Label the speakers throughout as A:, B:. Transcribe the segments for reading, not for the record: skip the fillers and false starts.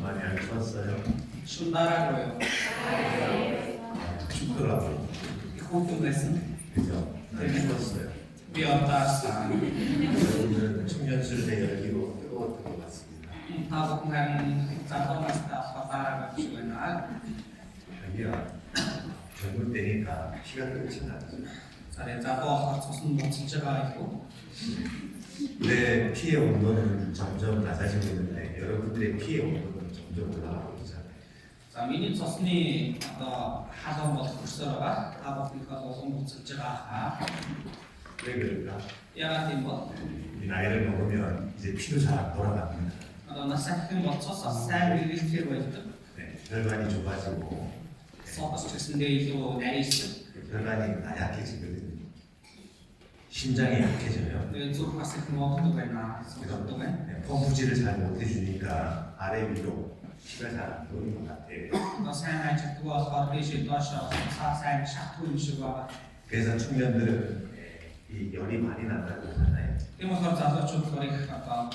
A: 많이 안 추웠어요?
B: 춥다라고요.
A: 춥더라고요.
B: 호흡했습니다.
A: 그죠? 많이 추웠어요.
B: 비었다.
A: 오늘은 청년술대 열기로 뜨거웠던 것 같습니다.
B: Aku bukan contoh masalah kota juga.
A: 자기야, 젊을 때니까 피가 끓지 않죠.
B: Saya contoh 무슨 뭐 진짜가 있고.
A: 내 피의 온도는 점점 낮아지고 있는데 여러분들의 피의 온도는 점점 올라가고 있잖아요.
B: За миний цусны одоо хаалга болох хүсээр байгаа. Та бүхнийхээ олон цэцэжбайгаа.
A: 왜 그럴까?
B: Яагаад юм бол
A: 우리 나이를 먹으면 이제 피도 잘 안 돌아갑니다.
B: одоо насаа хэн болцоос сайн хэрэглэхээр байдаг.
A: 네, 혈관이 좁아지고
B: Согс гэсэндээ илүү нарийнсан.
A: 혈관이 나약해지거든요. 심장이 약해져요.
B: Тэгээд зүрх бас их моддог байна. Согддог байна.
A: 네, 펌프질을 잘 못해주니까 아래 위로 피가 잘 안 도는 것 같아요.
B: Одоо сайн ажилладаг болохоор дэше доошоо сайн шатгүй юм шиг байна.
A: 그래서 청년들은 이 열이 많이 난다고 하잖아요.
B: Тийм болохоор залуучууд өөрийг одоо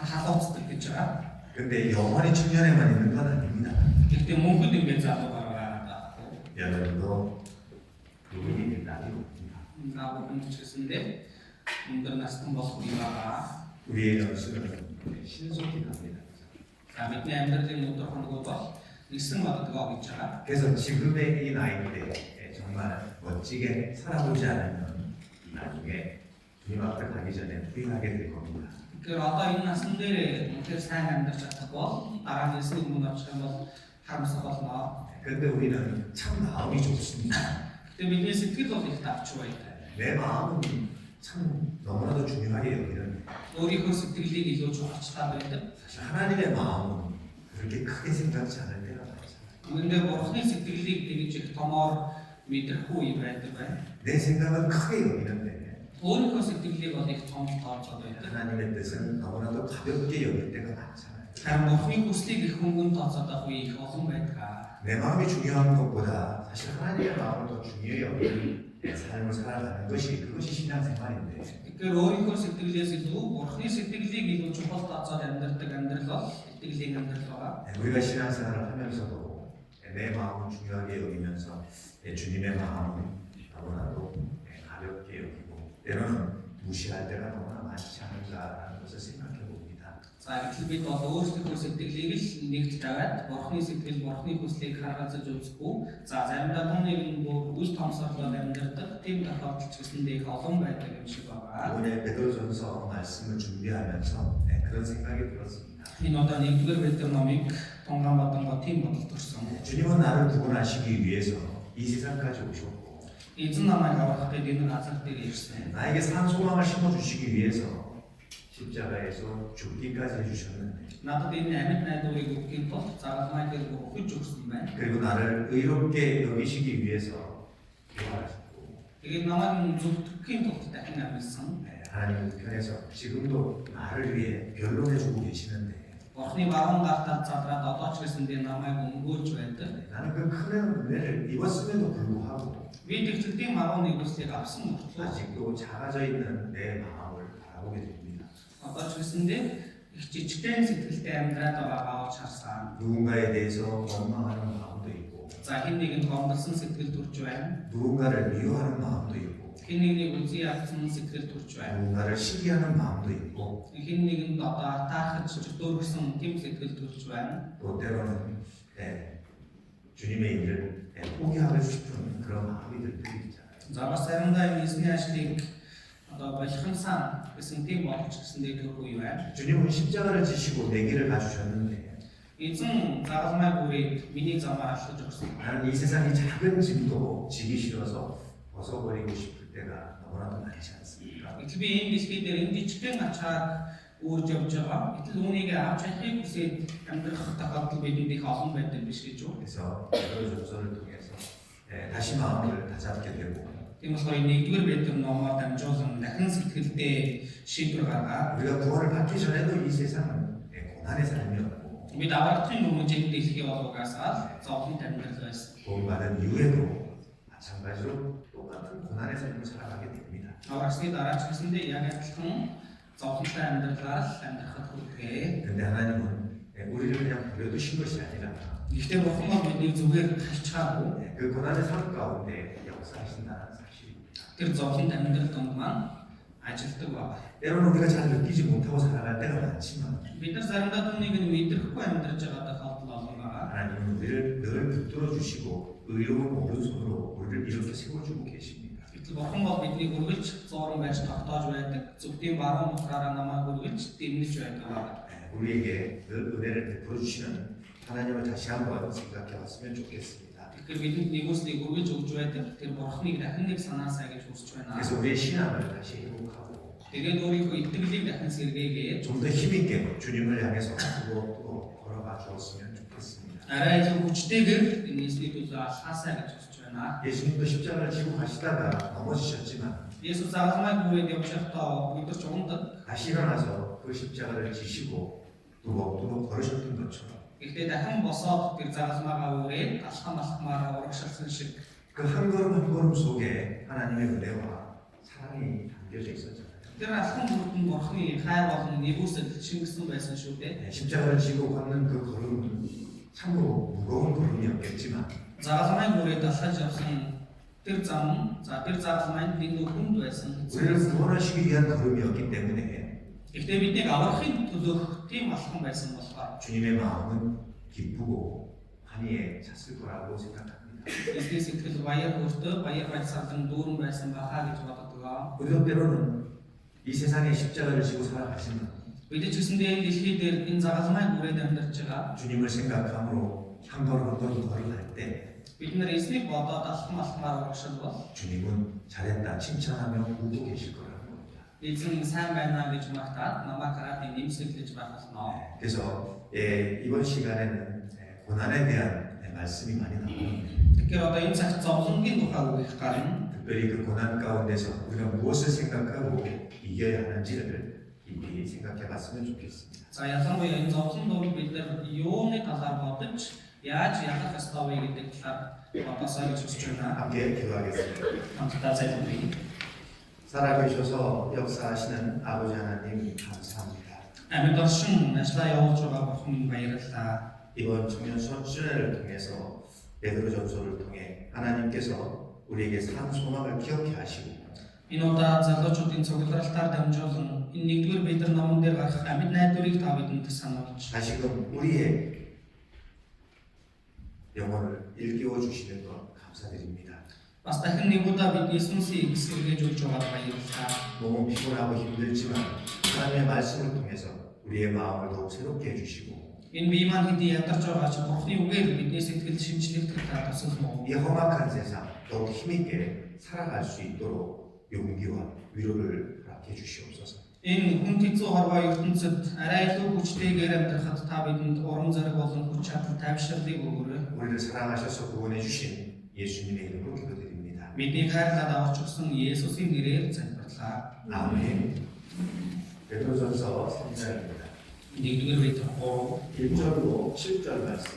B: халууцдаг гэж байгаа.
A: 근데 영원히 청년에만 있는 건 아닙니다.
B: Гэхдээ мөнхөд ингээд залуугаар байгаа.
A: 여러분도 그분이 나이 옵니다.
B: Наа бүхэн ч гэсэндээ өндөр настан болох юм байгаа.
A: 우리의 연수는 신속히 갑니다.
B: За бидний амьдралын өдөр хоногуд бол нэгсэн боддог гэж байгаа.
A: 그래서 지금의 이 나이 때 정말 멋지게 살아보지 않으면 나중에 주님 앞에 가기 전에 후회하게 될 겁니다.
B: Тэгэхээр одоо энэ насн дээр үнэхээр сайн амьдарч чадахгүй дараа нь эсрэг өмнө очих юм бол харамсах болно.
A: 그런데 우리는 참 마음이 좋습니다.
B: Тэгээ бидний сэтгэл бол их давч байдаг.
A: 내 마음은 참 너무나도 중요하게 여기는
B: өөрийнхөө сэтгэлийг илүү чухалчлаа байдаг.
A: 사실 하나님의 마음은 그렇게 크게 생각지 않을 때가 많잖아요.
B: Үүндээ бурхны сэтгэлийг тэгж их томоор мэдрэхгүй үе байдаг байна.
A: 내 생각은 크게 여기는데
B: өөрийнхөө сэтгэлийг бол их том тооцоод байдаг.
A: 하나님의 뜻은 너무나도 가볍게 여길 때가 많잖아요.
B: харин бурхны хүслийг их хөнгөн тооцоод авах үе их олон байдаг.
A: 내 마음이 중요한 것보다 사실 하나님의 마음을 더 중요히 여기는 삶을 살아가는 것이 그것이 신앙생활인데
B: Тэгэхээр өөрийнхөө сэтгэлээс илүү бурхны сэтгэлийг илүү чухал тооцоод амьдрдаг амьдрал бол итгэлийн амьдрал байгаа.
A: 우리가 신앙생활을 하면서도 내 마음을 중요하게 여기면서 주님의 마음은 너무나도 가볍게 여기고 때로는 무시할 때가 너무나 많지 않은가라는 것을 생각해 봅니다.
B: За гэтэл бид бол өөрсдийнхөө сэтгэлийг л нэгт тавиад бурхны сэтгэл, бурхны хүслийг харгаацаж үзэхгүй. За заримдаа хүн нэгэн бүр үл томсорлоод амьдрдаг тийм тохиолдол ч гэсэндээ их олон байдаг юм шиг байгаа.
A: 오늘 베드로전서 말씀을 준비하면서 그런 생각이 들었습니다.
B: Энэ удаа 1-р Петр номыг тунгаан тийм бодол төрсөн.
A: 주님은 나를 구원하시기 위해서 이 세상까지 오셨고
B: Эзэн намайг аврах гэдэг энэ газар дээр ирсэн.
A: 나에게 산 소망을 심어주시기 위해서 십자가에서 죽기까지 해주셨는데
B: Надад энэ амьд найдварыг өгөхийн тулд загалмай дээр өгч өгсөн байна.
A: 그리고 나를 의롭게 여기시기 위해서 부활하셨고
B: Тэгээд намайг зөвтгөхийн тулд дахин амьдсан.
A: 하나님 편에서 지금도 나를 위해 변론해주고 계시는데
B: Бурхны баруун гартад задраад одоо ч гэсэндээ намайг өнгөөж байдаг.
A: 나는 그 큰 은혜를 입었음에도 불구하고
B: Би тэгтэлтийн маруу нэгүслийг авсан мөртлөө
A: 아직도 작아져 있는 내 마음을 바라보게 됩니다.
B: одоо ч гэсэндээ их жижигхэн сэтгэлтэй амьдраад байгаагаа харсан.
A: 누군가에 대해서 원망하는 마음도 있고
B: За хин нэгэнд гомдсон сэтгэл төрж байна.
A: 누군가를 미워하는 마음도 있고
B: Хин нэгнийг үзий авсан сэтгэл төрж байна.
A: 누군가를 시기하는 마음도 있고
B: Хин нэгэнд одоо атаахж дөөргсөн тийм сэтгэл төрж байна.
A: 또 때로는 주님의 일을 포기하고 싶은 그런 마음이 들 때도 있잖아요.
B: За бас заримдаа эзний ажлыг одоо болохынсан гэсэн тийм болж гэсэндээ төрөх үе байна.
A: 주님은 십자가를 지시고 내 길을 가주셨는데
B: Эзэн загалмай бүрээд миний замаар алхаж өгсөн.
A: 나는 이 세상의 작은 짐도 지기 싫어서 벗어버리고 싶을 때가 너무나도 많지 않습니까?
B: Гэтэл би энэ дэлхий дээр энэ жижигхэн ачааг үүрж явж байгаа. Гэтэл үүнийг авч яхахыг хүсээд амьдрах тохиолдол бидэнд их олон байдаг биш гэж юу?
A: 그래서 베드로전서를 통해서 다시 마음을 다잡게 되고
B: Тийм болохоор энэ 1-р Петр номоор дамжуулан дахин сэтгэлдээ шийдвэр гаргаад
A: 우리가 구원을 받기 전에도 이 세상은 고난의 삶이었고
B: бид аврагдахын өмнө энэ дэлхий бол угаасаа зовлонт амьдрал байсан.
A: 구원받은 이후에도 마찬가지로 똑같은 고난의 삶을 살아가게 됩니다.
B: Аврагсны дараа ч гэсэндээ яг адилхан зовлонтой амьдралаар амьдрахад хүргэе.
A: 근데 하나님은 우리를 그냥 버려두신 것이 아니라
B: Гэхдээ бурхан бол бидний зүгээр хайчаагүй.
A: 그 고난의 삶 가운데 역사하신다는 사실입니다.
B: Тэр зовлонт амьдрал донд маань ажилтдаг байна.
A: 때로는 우리가 잘 느끼지 못하고 살아갈 때가 많지만
B: Бид нар заримдаа түүнийг нь мэдрэхгүй амьдарч байгаа тохиолдол олон байгаа.
A: 하나님은 우리를 늘 붙들어 주시고 의로운 오른손으로 우리를 이렇게 세워주고 계십니다.
B: Гэтэл бурхан бол бидний үргэлж зууран байж тогтоож байдаг. Зөвхөн баруун нухраараа намайг үргэлж дэмнэж байдаг.
A: 우리에게 늘 은혜를 베풀어 주시는 하나님을 다시 한번 생각해 봤으면 좋겠습니다.
B: Тэгэхээр бидэнд нэгүслийг үргэлж өгж байдаг. Тэр бурханыг дахин нэг санаасаа гэж хүсэж байна.
A: 그래서 우리의 신앙을 다시 회복하고
B: Тэгээд өөрийнхөө итгэлийг дахин сэргээгээд
A: 좀 더 힘있게 주님을 향해서 또 걸어가 주었으면 좋겠습니다.
B: арай зөв хүчтэйгээр энэ эсний төлөө алхаасаа гэж хүсэж байна.
A: 예수님도 십자가를 지고 가시다가 넘어지셨지만
B: Есүс загалмай бүрээд явж байхдаа өдөрч ундаг.
A: 다시 일어나서 그 십자가를 지시고 뚜벅뚜벅 걸으셨던 것처럼
B: Гэхдээ дахин босоод тэр загалмайгаа үрээд алхам алхмаараа урагшилсан шиг
A: 그 한 걸음 한 걸음 속에 하나님의 은혜와 사랑이 담겨져 있었잖아요.
B: тэр алхам бүрдэн бурхны хайр болон нэгүсэл шингэсэн байсан шүү дээ.
A: 십자가를 지고 걷는 그 걸음은 참으로 무거운 걸음이었겠지만
B: Загалмай бүрээд алхаж явсан тэр зам тэр загалмайд нэг хүнд байсан.
A: 우리를 구원하시기 위한 걸음이었기 때문에
B: Гэхдээ бидний аврахын төлөөх тийм алхам байсан болохоор
A: 주님의 마음은 기쁘고 환희에 찼을 거라고 생각합니다.
B: эзний сэтгэл баяр хөөртэй баяр баясгалан дүүрэн байсан байхаа гэж боддог.
A: 우리도 때로는 이 세상의 십자가를 지고 살아가지만
B: Бид ч гэсэндээ энэ дэлхий дээр энэ загалмай бүрээд амьдарч байгаа.
A: 주님을 생각함으로 한 걸음 한 걸음 걸어갈 때
B: бид нар эзнийг бодоод алхам алхмаар урагшил бол
A: 주님은 잘했다 칭찬하며 울고 계실 거라는 겁니다.
B: эзэн сайн байна гэж магтаад намайг хараад нэмсэглэж байх болно.
A: 그래서 이번 시간에는 고난에 대한 말씀이 많이 나옵니다.
B: Тэгэхээр одоо энэ цагт зовлонгийн тухай үгэх гарна.
A: 특별히 그 고난 가운데서 우리가 무엇을 생각하고 이겨야 하는지를 깊이 생각해 봤으면 좋겠습니다.
B: За ялангуяа энэ зовлон донд бид нар юуны талаар бодож яаж ялах ёстой вэ гэдэг талаар бодосоо гэж хүсэж байна.
A: 함께 기도하겠습니다.
B: хамтдаа залбирая.
A: 살아계셔서 역사하시는 아버지 하나님 감사합니다.
B: Амьд оршин ажиллаа явуулж байгаа Бурханд баярлалаа.
A: 이번 청년 선순회를 통해서 베드로전서를 통해 하나님께서 우리에게 산 소망을 기억해 하시고
B: Энэ удаа залуучуудын цугларалтаар дамжуулан энэ нэгдүгээр Бэдэр номон дээр гарах амьд найдварыг та бидэнд сануулж
A: 다시금 우리의 영혼을 일깨워 주시는 것 감사드립니다.
B: бас дахин нэг удаа бид Иесусийг эсэргээржүүлж байгаад баярлалаа.
A: 너무 피곤하고 힘들지만 하나님의 말씀을 통해서 우리의 마음을 더욱 새롭게 해주시고
B: Энэ бие маань хэдий ядарч байгаа ч Бурхны үгээр бидний сэтгэл шинжлэхдээ та тусалмаа.
A: 이 험악한 세상 더욱 힘있게 살아갈 수 있도록 용기와 위로를 허락해 주시옵소서.
B: Энэ хүн хэцүү хорвоо ертөнцид арай илүү хүчтэйгээр амьдрахад та бидэнд урам зориг болон хүч чадал тайвширлыг өгөөрэй.
A: 우리를 사랑하셔서 구원해 주신 예수님의 이름으로 기도드립니다.
B: Бидний хайрлаад авч өгсөн Есүсийн нэрээр залбирлаа.
A: 아멘. 베드로전서 3장입니다.
B: нэгдүгээр Бэдэр 3
A: 1절로 7절 말씀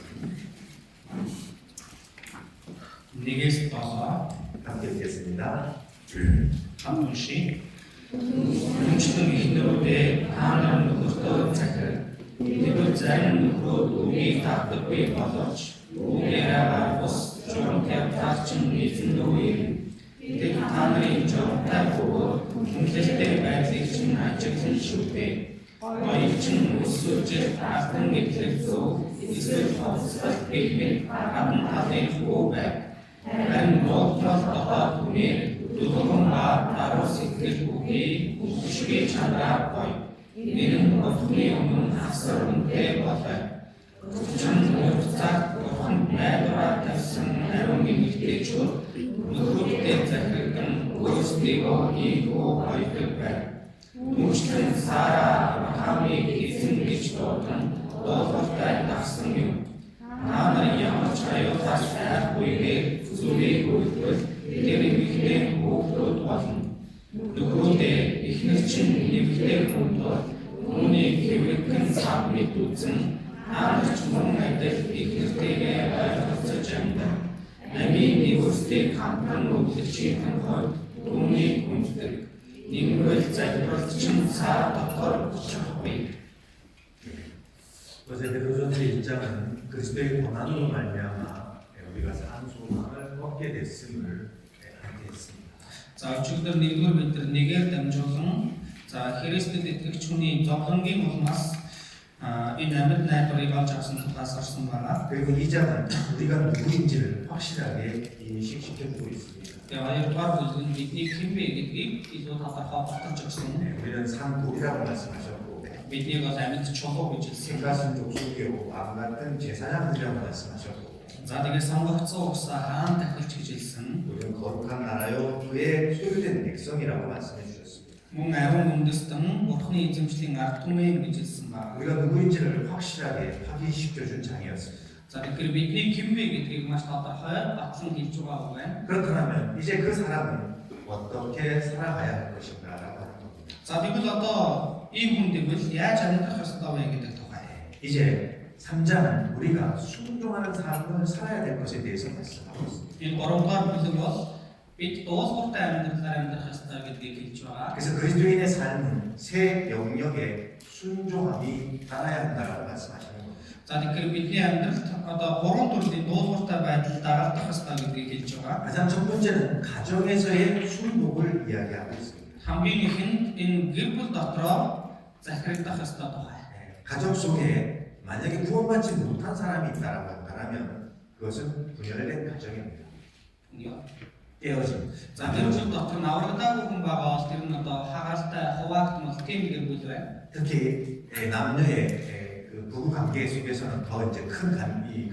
B: 1-7
A: 함께 읽겠습니다.
B: хамт уншия. Өнчлөн ихнэрүүдээ та нар нөхөртөө захир. Тэдгээр зарим нөхрүүд үгийг татдаггүй боловч үгээрээ бус журмтай таарчин эзэн үеэр. Тэд та нарын журмтай бөгөөд хүнлэлтэй байдлыг чинь ажиглан шүтээ. Оюучин өсвөж таасан гэтлэг зөв эсвэл хоцрол гэх гадна талын хөө байв. Харин болтол дотоод түнээр дутган ба даруй сэтгэл үгүй үгшгээ чанараа гоё. Нэрэн Бурхны өмнө асар үнэтэй болов. Өчн урцаг Бурханд найдвараа тавьсан ариун эмэгтэйчүүд нөхрүүдтэй захирагдан өөрсдийгөө ийгүү хоёрдог байв. Мөчлөн Сара Авраамыг эзэн гэж дуудан дуулууртай дагсан юм. Та нар ямар ч аюулаас айхгүйгээр зүрийг үлдвэл тэр эмэгтэй хүүхдүүд болно. Нөхрүүдээ эхнэр чинь эмэгтэй хүнд бол үүнийг хэвлэгэн сав мэд үзэн хаач мөн адил эхнэртэйгээ ойлголцож амьдаг. Амийн нэгүстэй хамтран үлдчихсэн хойд түүнийг хүнддэг. Нэгвэл залбиралт чинь сар дотор учрахгүй.
A: 어제 베드로전서 1장은 그리스도의 고난으로 말미암아 우리가 산 소망을 얻게 됐음을 함께했습니다.
B: За өчигдөр нэгдүгээр Бэдэр 1-ээр дамжуулан за Христэд итгэгч хүний зовлонгийн улмаас энэ амьд найдварыг олж авсан тухаас орсон байна.
A: 그리고 2장은 우리가 누구인지를 확실하게 인식시켜주고 있습니다.
B: Тэгээ хоёрдугаар бүлэг нь бидний хэн бэ гэдгийг илүү тодорхой баталж өгсөн.
A: 우리는 산돌이라고 말씀하셨고
B: Биднийг бол амьд чулуу гэж хэлсэн.
A: 생가신 족속이고 왕 같은 제사장들이라고 말씀하셨고
B: За тэгээ сонгогдсон угсаа хаан тахилч гэж хэлсэн.
A: 우리는 거룩한 나라요 그의 소유된 백성이라고 말씀해 주셨습니다.
B: Мөн ариун үндэстэн Бурхны эзэмшлийн ард түмэн гэж хэлсэн ба.
A: 우리가 누구인지를 확실하게 확인시켜준 장이었습니다.
B: За тэгэхээр бидний хэн бэ гэдгийг маш тодорхой батлан хэлж байгаа үг байна.
A: 그렇다면 이제 그 사람은 어떻게 살아가야 할 것인가라고 하는 겁니다.
B: За тэгвэл одоо ийм хүн тэгвэл яаж амьдрах ёстой вэ гэдэг тухай.
A: 이제 3장은 우리가 순종하는 삶을 살아야 될 것에 대해서 말씀하고 있습니다.
B: Энэ 3-р бүлэг бол бид дуулууртай амьдралаар амьдрах ёстой гэдгийг хэлж байгаа.
A: 그래서 그리스도인의 삶은 새 영역에 순종함이 따라야 한다라고 말씀하시는 겁니다.
B: За тэгэхээр бидний амьдралд одоо 3 төрлийн дуулууртай байдал дагалдах ёстой гэдгийг хэлж байгаа.
A: 가장 첫 번째는 가정에서의 순복을 이야기하고 있습니다.
B: хамгийн ихэнд энэ гэр бүл дотроо захирагдах ёстой тухай.
A: 가족 속에 만약에 구원받지 못한 사람이 있다라고 한다면 그것은 분열된 가정입니다. 깨어짐.
B: За гэр бүл дотор аврагдаагүй хүн байгаа бол тэр нь одоо хагаалтай хуваагдмал тийм гэр бүл байна.
A: 특히 남녀의 그 부부 관계 속에서는 더 이제 큰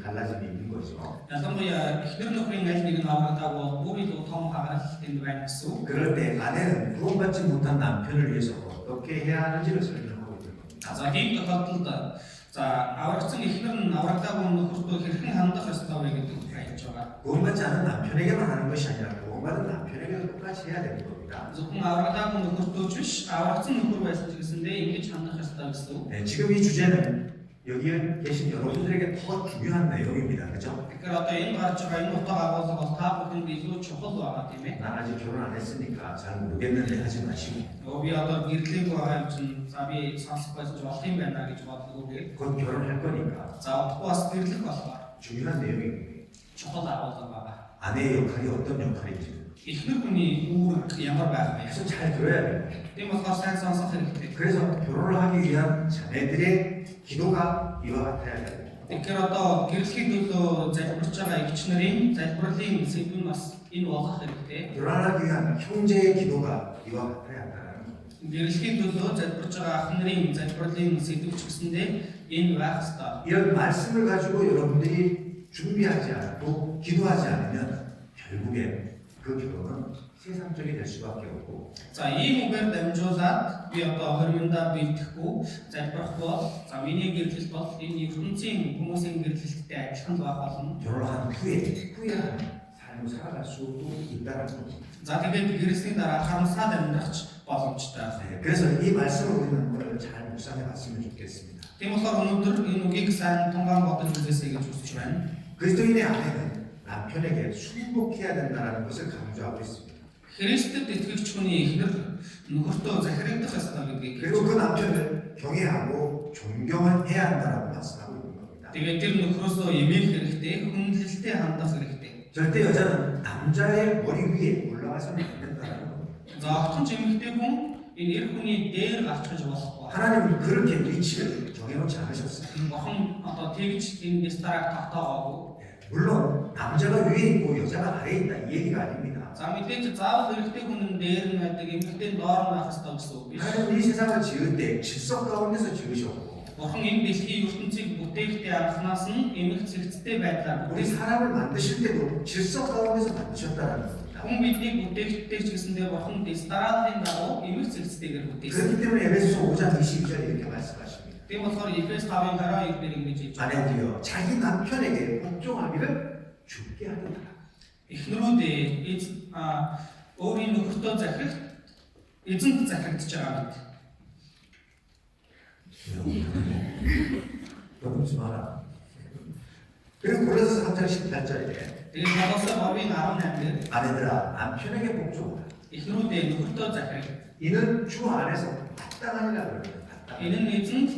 A: 갈라짐이 있는 거죠.
B: ялангуяа эхнэр нөхрийн аль нэг нь аврагдаг бол өөрийн том хагарал тэнд байна гэсэн.
A: 그럴 때 아내는 구원받지 못한 남편을 위해서 어떻게 해야 하는지를 설명하고 있는 겁니다.
B: За тийм тохиолдолд за аврагсан эхнэр нь аврагдаг нөхөртөө хэрхэн хандах ёстой вэ гэдэг хэлж байгаа.
A: 구원받지 않은 남편에게만 하는 것이 아니라 구원받은 남편에게도 똑같이 해야 되는 겁니다.
B: Зөвхөн аврагдаг нөхөртөө ч биш, аврагсан нөхөр байсан ч гэсэндээ ингэж хандах ёстой гэсэн.
A: 네, 지금 이 주제는 여기에 계신 여러분들에게 더 중요한 내용입니다. 그렇죠?
B: Тэгэхээр одоо энэ гарч байгаа энэ утга агуулга бол та бүхэнд илүү чухал байгаа тийм ээ.
A: 난 아직 결혼 안 했으니까 잘 모르겠는데 하지 마시고
B: Би одоо гэрлээг байгаа юм чинь за би сонсох байж болох юм байна гэж бодлогоо.
A: 곧 결혼할 거니까
B: За удахгүй бас гэрлэх болохоор
A: 중요한 내용입니다.
B: чухал агуулга байгаа.
A: 아내의 역할이 어떤 역할인지
B: Эхнэр хүний үүрэг ямар байх вэ?
A: 그래서 잘 들어야 됩니다.
B: Тийм болохоор сайн сонсох хэрэгтэй.
A: 그래서 결혼을 하기 위한 자매들의 기도가 이와 같아야 됩니다.
B: Тэгэхээр одоо гэрлэхийн төлөө залбирч байгаа эгч нарын залбирлын сэдв нь бас энэ болох хэрэгтэй.
A: 결혼하기 위한 형제의 기도가 이와 같아야 한다는 겁니다.
B: Гэрлэхийн төлөө залбирч байгаа ах нарын залбирлын сэдв ч гэсэндээ энэ байх ёстой.
A: 이런 말씀을 가지고 여러분들이 준비하지 않고 기도하지 않으면 결국에 그 결혼은 세상적이 될 수밖에 없고
B: За ийм үгээр дамжуулаад би одоо хоригдоо бэлтгэхгүй залбирахгүй. За миний гэрлэлт бол энэ ертөнцийн хүмүүсийн гэрлэлттэй адилхан байх болно.
A: 결혼한 후에 후회하는 삶을 살아갈 수도 있다는 겁니다.
B: За тэгээд гэрлэсний дараа харамсаад амьдрах боломжтой.
A: 네, 그래서 이 말씀을 우리는 오늘 잘 묵상해 봤으면 좋겠습니다.
B: Тийм болохоор өнөөдөр энэ үгийг сайн тунгаан бодож үзээсэй гэж хүсэж байна.
A: 그리스도인의 아내는 남편에게 순복해야 된다는 것을 강조하고 있습니다.
B: Христэд итгэгч хүний эхнэр нөхөртөө захирагдах ёстой гэдгийг
A: 그리고 그 남편을 경외하고 존경해야 한다고 말씀하고 있는 겁니다.
B: тэгээд тэр нөхрөөсөө эмээх хэрэгтэй, хүндлэлтэй хандах хэрэгтэй.
A: 절대 여자는 남자의 머리 위에 올라가서는 안 된다는 겁니다.
B: За огтхон ч эмэгтэй хүн энэ эр хүний дээр гарчиж болохгүй.
A: 하나님은 그렇게 위치를 정해놓지 않으셨어요.
B: Бурхан одоо тэгж энэ дэстараг тогтоогоогүй.
A: 물론 남자가 위에 있고 여자가 아래에 있다 이 얘기가 아닙니다.
B: За мэдээж заавал эрэгтэй хүн нь дээр нь байдаг, эмэгтэй нь доор нь байх ёстой гэсэн үг биш.
A: 하나님은 이 세상을 지을 때 질서 가운데서 지으셨고
B: Бурхан энэ дэлхийн ертөнцийг бүтээхдээ анханаас нь эмэг цэгцтэй байдлаар
A: 우리
B: бүтээсэн.
A: 사람을 만드실 때도 질서 가운데서 만드셨다는 겁니다.
B: Хүн биднийг бүтээхдээ ч гэсэндээ Бурхан дэстараалын дагуу эмэг цэгцтэйгээр бүтээсэн.
A: 그렇기 때문에 에베소서 5장 22절에 이렇게 말씀하십니다.
B: Тийм болохоор Эфес 5-ын 22-ээр ингэж хэлж байна.
A: 아내들이여 자기 남편에게 복종하기를 죽게 하더라.
B: Эхнэрүүдээ өөрийн нөхөртөө захирах эзэнт захирагдж байгаа мэт.
A: 너무지 마라. 그리고 고린도서 3장 18절에
B: Тэгээд Колосой 3-ын 18-ээр
A: 아내들아 남편에게 복종하라.
B: эхнэрүүдээ нөхөртөө захирах.
A: 이는 주 안에서 마땅하니라 그럽니다.
B: Энэ нь эзэнт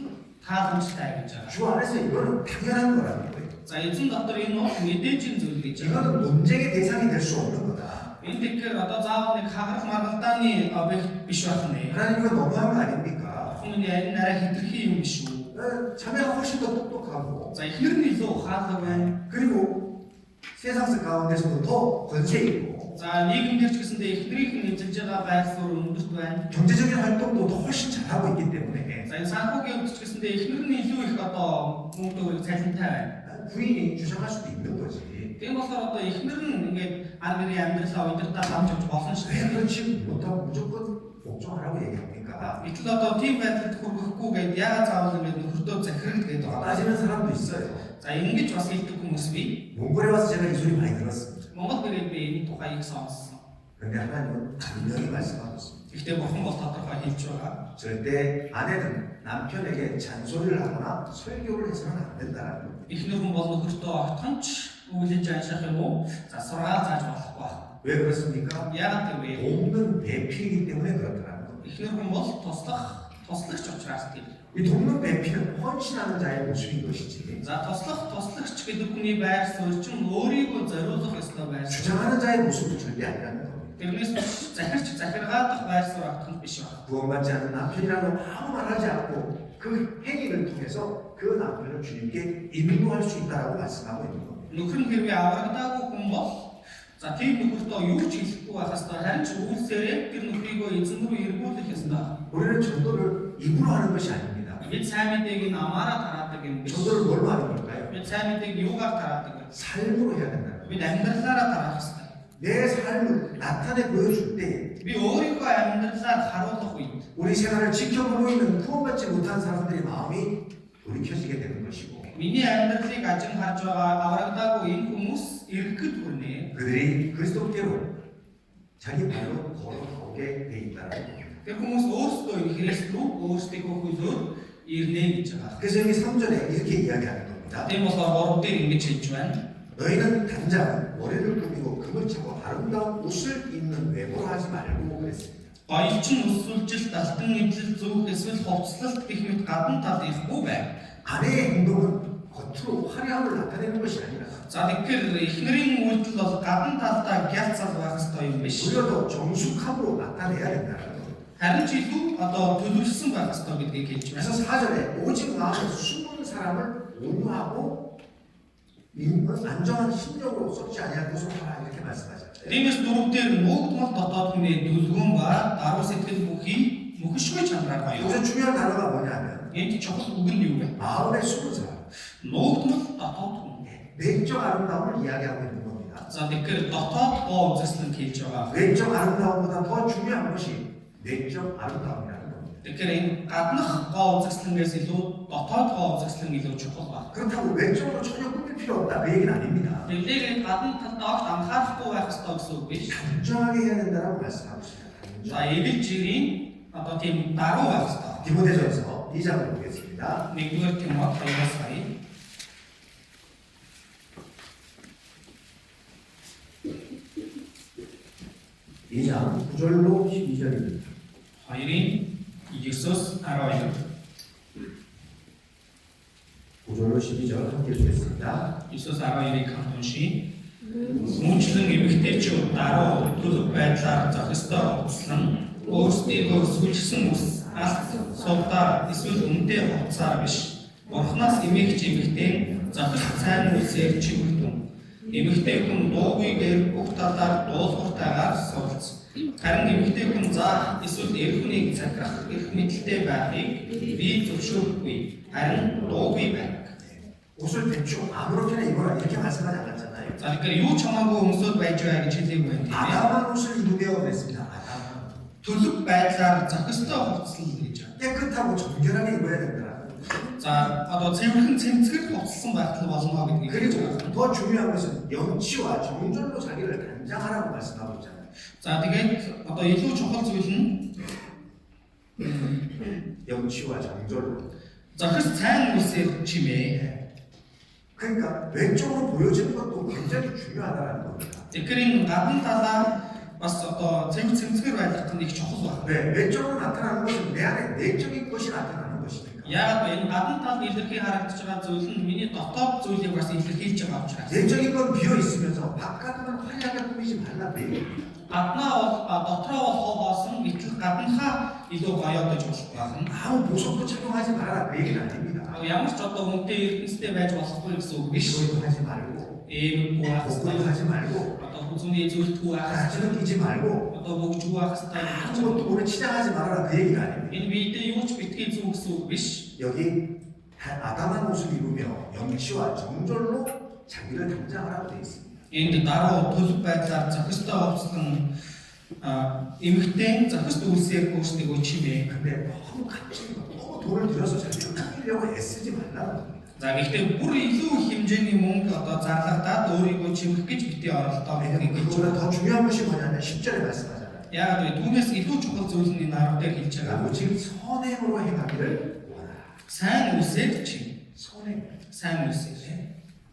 B: тааламжтай гэж байгаа.
A: 주 안에서 이거는 당연한 거라는 거예요.
B: За эзэн дотор энэ бол мэдээжийн зүйл гэж байгаа.
A: 이거는 논쟁의 대상이 될 수 없는 거다.
B: Энэ тэгэхээр одоо заавал нэг хагарах маргалдааны объект биш байх нэ.
A: 하나님 이거 너무한 거 아닙니까?
B: Хүн энэ нарай хитрхи юм биш үү?
A: 자매가 훨씬 더 똑똑하고
B: За эхнэр нь илүү ухаалаг байна.
A: 그리고 세상 가운데서도 더 권세 있고
B: За нийгэмдэр ч гэсэндээ эхнэрийнх нь эзэлж байгаа байр суурь өндөрт байна.
A: 경제적인 활동도 더 훨씬 잘하고 있기 때문에
B: За энэ санхүүгийн өвч гэсэндээ эхнэр нь илүү их одоо мөнгө төгрөг цалинтай байна.
A: 부인이 주장할 수도 있는 거지.
B: Тийм болохоор одоо эхнэр нь ингээд ар гэрийн амьдралаа удирдах хамж авч болсон шүү
A: 왜
B: дээ.
A: 그렇지 못하고 무조건 복종하라고 얘기합니까?
B: Гэтэл одоо тийм байдалд хүргэхгүй гээд яагаад заавал ингээд нөхөртөө захирал гэдэг байгаа.
A: 따지는 사람도 있어요.
B: За ингэж бас хэлдэг хүмүүс бий.
A: 몽골에 와서 제가 이 소리 많이 들었습니다.
B: Монгол гэрээ би энэ тухай их сонссон.
A: 그런데 하나님은 분명히 말씀하고 있습니다.
B: Гэхдээ бурхан бол тодорхой хэлж байгаа.
A: 절대 아내는 남편에게 잔소리를 하거나 설교를 해서는 안 된다는 겁니다.
B: Эхнэр хүн бол нөхөртөө огтонч үглэж анших юм уу? За сургаал зааж болохгүй.
A: 왜 그렇습니까?
B: Яагаад гэвэл
A: 돕는 배필이기 때문에 그렇다는 겁니다.
B: эхнэр хүн бол туслагч учраас тийм.
A: 이 돕는 배필은 헌신하는 자의 모습인 것이지
B: За туслагч гэдэг хүний байр суурь чинь өөрийгөө зориулах ёстой байр суурь.
A: 주장하는 자의 모습도 절대 아니라는 겁니다.
B: Тэрнээс биш захиргаадах байр суурь автах биш байна.
A: 구원받지 않는 남편이라고 아무 말 하지 않고 그 행위를 통해서 그 남편을 주님께 인도할 수 있다라고 말씀하고 있는 겁니다.
B: Нөхөр нь хэрвээ аврагдаагүй хүн бол за тийм нөхөртөө юу ч хэлэхгүй байх ёстой. Харин ч үйлсээрээ тэр нөхрийгөө эзэн рүү эргүүлэх ёстой.
A: 우리는 전도를 입으로 하는 것이 아닙니다.
B: Бид сайн мэдээг нь амаараа тараадаг юм биш.
A: 전도를 뭘로 하는 걸까요?
B: Бид сайн мэдээг юугаар тараадаг вэ?
A: 삶으로 해야 된다.
B: бид амьдралаараа дараах ёстой.
A: 내 삶을 나타내 보여줄 때
B: Би өөрийнхөө амьдралаар харуулах үед
A: 우리 생활을 지켜보고 있는 구원받지 못한 사람들의 마음이 돌이켜지게 되는 것이고
B: миний амьдралыг ажин харж байгаа аврагдаагүй энэ хүмүүс эргэхэд хүрнэ.
A: 그들이 그리스도께로 자기 발로 걸어오게 돼 있다는 겁니다.
B: Тэр хүмүүс өөрсдөө энэ Христ рүү өөрсдийнхөө хөлөөр ирнэ гэж байгаа.
A: 그래서 여기 3절에 이렇게 이야기하는 겁니다.
B: Тийм болохоор 3 дээр ингэж хэлж байна.
A: 너희는 단장 머리를 꾸미고 금을 차고 아름다운 옷을 입는 외모로 하지 말고 그랬습니다.
B: Гоёлчин өсвөлжил, алтан эвлэл зүүх эсвэл хувцлалт гэх мэт гадна тал ихгүй байв.
A: 아내의 행동은 겉으로 화려함을 나타내는 것이 아니라
B: За тэгэхээр эхнэрийн үйлдэл бол гадна талдаа гялцал байх ёстой юм биш.
A: 오히려 더 정숙함으로 나타내야 된다는 겁니다.
B: Харин ч илүү одоо төлөвлөсөн байх ёстой гэдгийг хэлж байна.
A: 그래서 4절에 오직 마음에 숨은 사람을 온유하고 안정한 심령으로 썩지 아니한 것으로 하라 이렇게 말씀하셨어요.
B: Тиймээс дөрөвдөр нуугдмал дотоод хүнээ дүлгүүн ба даруй сэтгэл бүхий мөхөшгүй чанараар гоё.
A: 여기서 중요한 단어가 뭐냐면
B: Энд чухал үг нь юу вэ?
A: 마음에 숨은 사람,
B: Нуугдмал дотоод хүн.
A: 내적 아름다움을 이야기하고 있는 겁니다.
B: За тэгэхээр дотоод гоо үзэсгэлэн хэлж байгаа.
A: 외적 아름다움보다 더 중요한 것이 내적 아름다움이라는 겁니다.
B: Тэгэхээр энэ гаднах гоо үзэсгэлэнгээс илүү дотоод гоо үзэсгэлэн илүү чухал байна.
A: 그렇다고 외적으로 전혀 꾸밀 필요 없다 그 얘기는 아닙니다.
B: Тэгэлээ гадна талд огт анхаарахгүй байх ёстой гэсэн үг биш.
A: 단정하게 해야 된다고 말씀하고 있습니다.
B: За эвэл жирийн одоо тийм даруй байх ёстой.
A: 디모데전서 2장을 보겠습니다.
B: 1-р Тимот 2-аас сая.
A: 2장 9절로 12절입니다.
B: 2-ын 9-өөс 12.
A: 9절로 12절 함께 읽겠습니다.
B: 9-өөс 12-ыг хамт уншийе. Мөнчлэн эмэгтэйчүүд даруй төлөв байдлаар зохистой хувцлан өөрсдийгөө сүлжсэн ус алт сувдаар эсвэл үнэтэй хувцаар биш. Бурхнаас эмэгч эмэгтэй зохис сайн үлсээр чигтэн. Эмэгтэй хүн дуугүйгээр бүх талаар дуулууртайгаар суулц. Харин эмэгтэй хүн заах эсвэл эрхүнийг захирах эрх мэдэлтэй байхыг би зөвшөөрөхгүй. Харин дуугүй байх.
A: 옷을 대충 아무렇게나 입어라 이렇게 말씀하지 않았잖아요.
B: За тэгэхээр юу ч хамаагүй өмсөд байж байгаа гэж хэлээгүй байна тийм ээ.
A: 아담한 옷을 입으며 그랬습니다. 아담한.
B: Төлөв байдлаар зохистой хувцлал гэж байна.
A: 깨끗하고 정결하게 입어야 된다.
B: За одоо цэвэрхэн цэмцгэр хувцсан байхтал болно гэдгийг хэлж
A: 그리고
B: байгаа.
A: 더 중요한 것은 영치와 정절로 자기를 단장하라고 말씀하고 있잖아요.
B: За тэгээд одоо илүү чухал зүйл нь
A: 영치와 정절로.
B: зохис сайн үлсээр чимээ.
A: 그러니까 외적으로 보여지는 것도 굉장히 중요하다는 겁니다.
B: Тэгэхээр энэ гадна талаа бас одоо цэмцгэр байх нь их чухал байна.
A: 왜 외적으로 나타나는 것은 내 안에 내적인 것이 나타나는 것이니까.
B: Яг энэ гадна талд илэрхий харагдаж байгаа зүйл нь миний дотоод зүйлийг бас илэрхийлж байгаа учраас.
A: 내적인 건 비어 있으면서 바깥은 화려하게 꾸미지 말라 그 얘기입니다.
B: Гаднаа бол дотроо бол хоолоосон гэтэл гаднахаа илүү гоёо гэж болох байна.
A: 아무 보석도 착용하지 말아라 그 얘기는 아닙니다.
B: Ямар ч одоо үнэтэй эрдэнэстэй байж болохгүй гэсэн үг биш.
A: 이거도 하지 말고
B: Ийм байх
A: 복구도
B: хэрэгтэй.
A: 하지 말고
B: Одоо хүзүүний зөвлөлтгүй байх хэрэгтэй.
A: 가지는 끼지 말고
B: Одоо бөгжгүй байх хэрэгтэй.
A: 아무것도 오래 치장하지 말아라 그 얘기가 아닙니다.
B: Энэ биедээ юу ч битгий зүг гэсэн үг биш.
A: 여기 아담한 옷을 입으며 영치와 정절로 자기를 단장하라고 되어 있습니다.
B: Энд даруй төлөв байдлаар зохистой хувцсан эмэгтэй зохист үлсээр өөрсдөө чимээ.
A: 근데 너무 값진 거, 너무 돈을 들여서 자기를 꾸미려고 애쓰지 말라는 겁니다.
B: За гэхдээ бүр илүү хэмжээний мөнгө одоо зарлагдаад өөрийгөө чимэх гэж битгий оролдоо
A: 왜냐면
B: гэдгийг хэлж
A: 그보다
B: байгаа.
A: 더 중요한 것이 뭐냐면 10절에 말씀하잖아요.
B: Яг л түүнээс илүү чухал зүйл нь энэ 10 дээр хэлж байгаа.
A: 오직 선행으로 행하기를 원하라.
B: Сайн үлсээр чим.
A: 선행.
B: Сайн үлсээр.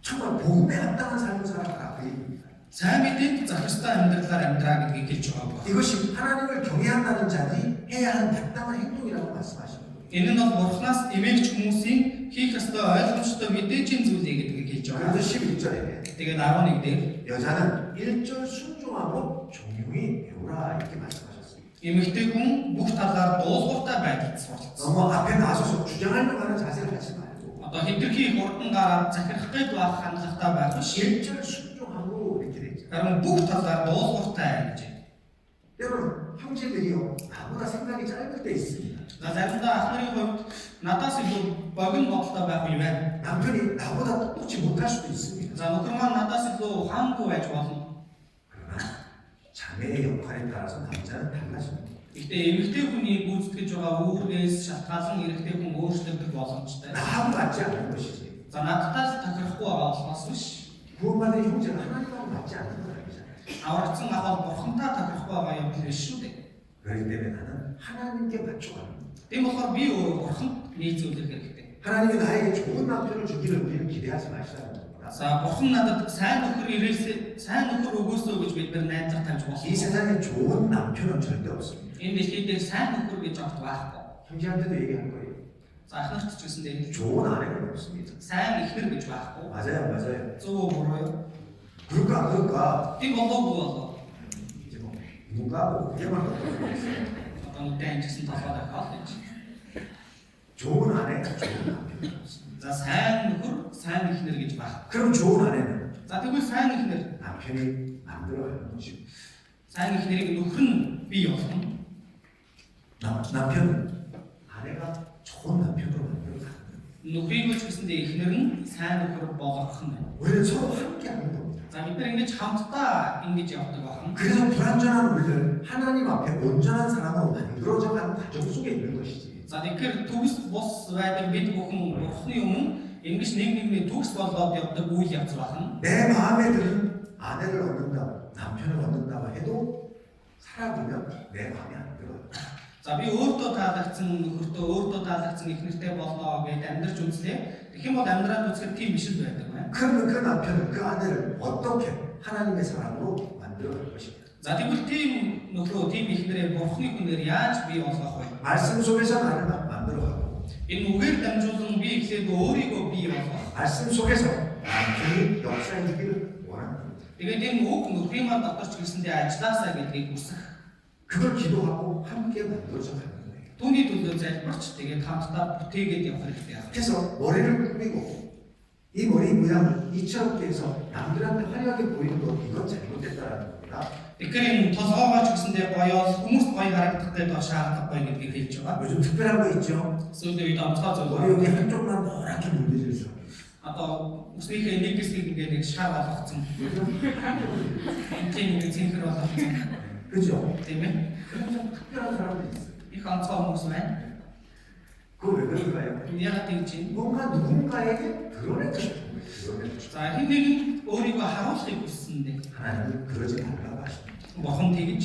A: 정말 복음에 합당한 삶을 살아가라 그 얘기입니다.
B: Сайн мэдээд зохистой амьдралаар амьдраа гэдгийг хэлж байгаа байна.
A: 이것이 하나님을 경외한다는 자들이 해야 하는 마땅한 행동이라고 말씀하시는 거예요.
B: Энэ нь бол Бурханаас эмээгч хүмүүсийн хийх ёстой ойлгомжтой мэдээжийн зүйлээ гэдгийг хэлж байгаа.
A: 그래서 11절에
B: Тэгээд 11 дээр
A: 여자는 1절 순종하고 종용히 배우라 이렇게 말씀하셨습니다.
B: эмэгтэй хүн бүх талаар дуулууртай байдалд суралцсан.
A: 너무 앞에 나서서 주장하려고 하는 자세를 하지 말고
B: Одоо хэтэрхий хурдан гараад захирах гээд байх хандлагатай байх биш.
A: 1절 순종하고 이렇게 돼 있죠.
B: Харин бүх талаар дуулууртай гэж.
A: 때로는 형제들이요 나보다 생각이 짧을 때 있습니다.
B: За заримдаа ах нарын хувьд надаас илүү богино бодолтой байх үе байна.
A: 남편이 나보다 똑똑지 못할 수도 있습니다.
B: За нөхөр маань надаас илүү ухаангүй байж болно.
A: 그러나 자매의 역할에 따라서 남자는 달라집니다.
B: Гэхдээ эмэгтэй хүний гүйцэтгэж байгаа үүргээс шалтгаалan эрэгтэй хүн өөрчлөгдөх боломжтой.
A: 나하고 맞지 않는 것이지.
B: За надтай тохирохгүй байгаа болохоос биш.
A: 구원받은 형제가 하나님하고 맞지 않는 건 아니잖아요.
B: Аврагдсан ах бол бурхантай тохирохгүй байгаа юм биш шүү дээ.
A: 그렇기 때문에 나는 하나님께 맞춰가는 거예요.
B: Тийм болохоор би өөрөө бурханд нийцүүлэх хэрэгтэй.
A: 하나님이 나에게 좋은 남편을 주기를 우리는 기대하지 마시라는 겁니다.
B: За бурхан надад сайн нөхөр ирээсээ сайн нөхөр өгөөсөө гэж бид нар найдаж тавьж
A: 이
B: болно.
A: 세상에 좋은 남편은 절대 없습니다.
B: Энэ дэлхий дээр сайн нөхөр гэж огт байхгүй.
A: 형제한테도 얘기할 거예요.
B: За ахнарч ч гэсэн дээр
A: 좋은 아내는 없습니다.
B: сайн эхнэр гэж байхгүй.
A: 맞아요.
B: Зөв үү буруу юу?
A: 그럴까 안 그럴까?
B: Тийм болоогүй болоо.
A: 이제 뭐 누가 뭐 그게만
B: Одоо нүдэн гэсэн толгой дахиад гэж.
A: 좋은 아내가 좋은 남편이 없습니다.
B: За сайн нөхөр, сайн эхнэр гэж байна.
A: 그럼 좋은 아내는
B: За тэгвэл сайн эхнэр,
A: 남편이 만들어가는 것이고
B: сайн эхнэрийг нөхөр нь бий болгоно.
A: 남편은 아내가 좋은 남편으로 만들어가는 거예요.
B: Нөхрийг ч гэсэндээ эхнэр нь сайн нөхөр болгох нь байна.
A: 우리는 서로 함께 하는 겁니다.
B: За бид нар ингэж хамтдаа ингэж явдаг байна.
A: 그래서 불완전한 우리를 하나님 앞에 온전한 사람으로 만들어져가는 과정 속에 있는 것이지.
B: За тэгэхээр төгс бус байдаг бид бүхэн бурхны өмнө ингэж нэг нэгний төгс болоод явдаг үйл явц байна.
A: 내 마음에 드는 아내를 얻는다, 남편을 얻는다고 해도 살아보면 내 마음에 안 들어요.
B: За би өөртөө таалагдсан нөхөртөө өөртөө таалагдсан эхнэртэй болноо гэж амьдрч үзлээ. Тэгэх юм бол амьдраад үзэхэд тийм биш л байдаг байна.
A: 그러면 그 남편은 그 아내를 어떻게 하나님의 사람으로 만들어갈 것이냐?
B: За тэгвэл тийм нөхрөө тийм эхнэрээ бурхны хүнээр яаж бий болгох вэ?
A: 말씀 속에서 나를 만들어가고
B: Энэ үгээр дамжуулан би эхлээд өөрийгөө бий болгох.
A: 말씀 속에서 남편이 역사해주기를 원합니다.
B: Тэгээд энэ үг нөхрийн маань дотор ч гэсэндээ ажилласаа гэдгийг хүсэх.
A: 그걸 기도하고 함께 만들어져 가는 거예요.
B: Түүний төлөө залбирч тэгээд хамтдаа бүтээгээд явах хэрэгтэй байна.
A: 그래서 머리를 꾸미고 이 머리 모양을 이처롭게 해서 남들한테 화려하게 보이는 것 이건 잘못됐다라는 겁니다.
B: Тэгэхээр энэ толгоогоо ч гэсэндээ гоёол хүмүүст гоё харагдах гэдэг шаардлагагүй гэдгийг хэлж байгаа.
A: 요즘 특별한 거 있죠?
B: Сүүлийн үед онцгой
A: 머리
B: зүйл.
A: 여기 한쪽만 노랗게 물들여 있어.
B: Одоо үснийхээ нэг хэсгийг ингээд нэг шар болгоцсон. Тийм нэг цэнхэр болгоцсон.
A: 그죠?
B: Тийм ээ.
A: 그런 좀 특별한 사람들이 있어요.
B: Их онцгой хүмүүс байна.
A: 그거 왜 그런가요?
B: Яагаад тийм чинь?
A: 뭔가 누군가에게 드러내고 싶은 거예요. 드러내고 싶은
B: За хэн нэгэн өөрийгөө харуулахыг хүссэндээ
A: 거예요. 하나님은 그러지 말라고 하십니다.
B: бурхан тэгж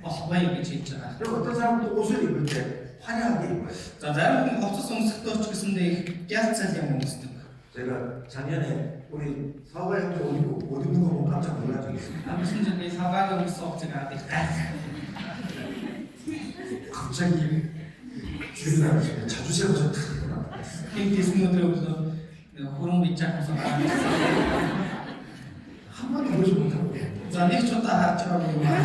B: болохгүй гэж хэлж байгаа.
A: 그리고 어떤 사람도 옷을 입을 때 화려하게 입어요.
B: За зарим хүн хувцас өмсөхдөө ч гэсэндээ их гялцал юм өмсдөг.
A: 제가 작년에 우리 사과 형제 옷 입는 거 보고 깜짝 놀란 적이 있습니다.
B: Амарсан жилийн савгааг өмсөх зэрэг их гайхав.
A: 갑자기 주인 나가시면 자주 세워서 탁
B: Хин тийм өдрөө хөрөн бич авсан байна.
A: 한 번도 보지 못하고
B: За нэг ч удаа харж байгаагүй юм байна.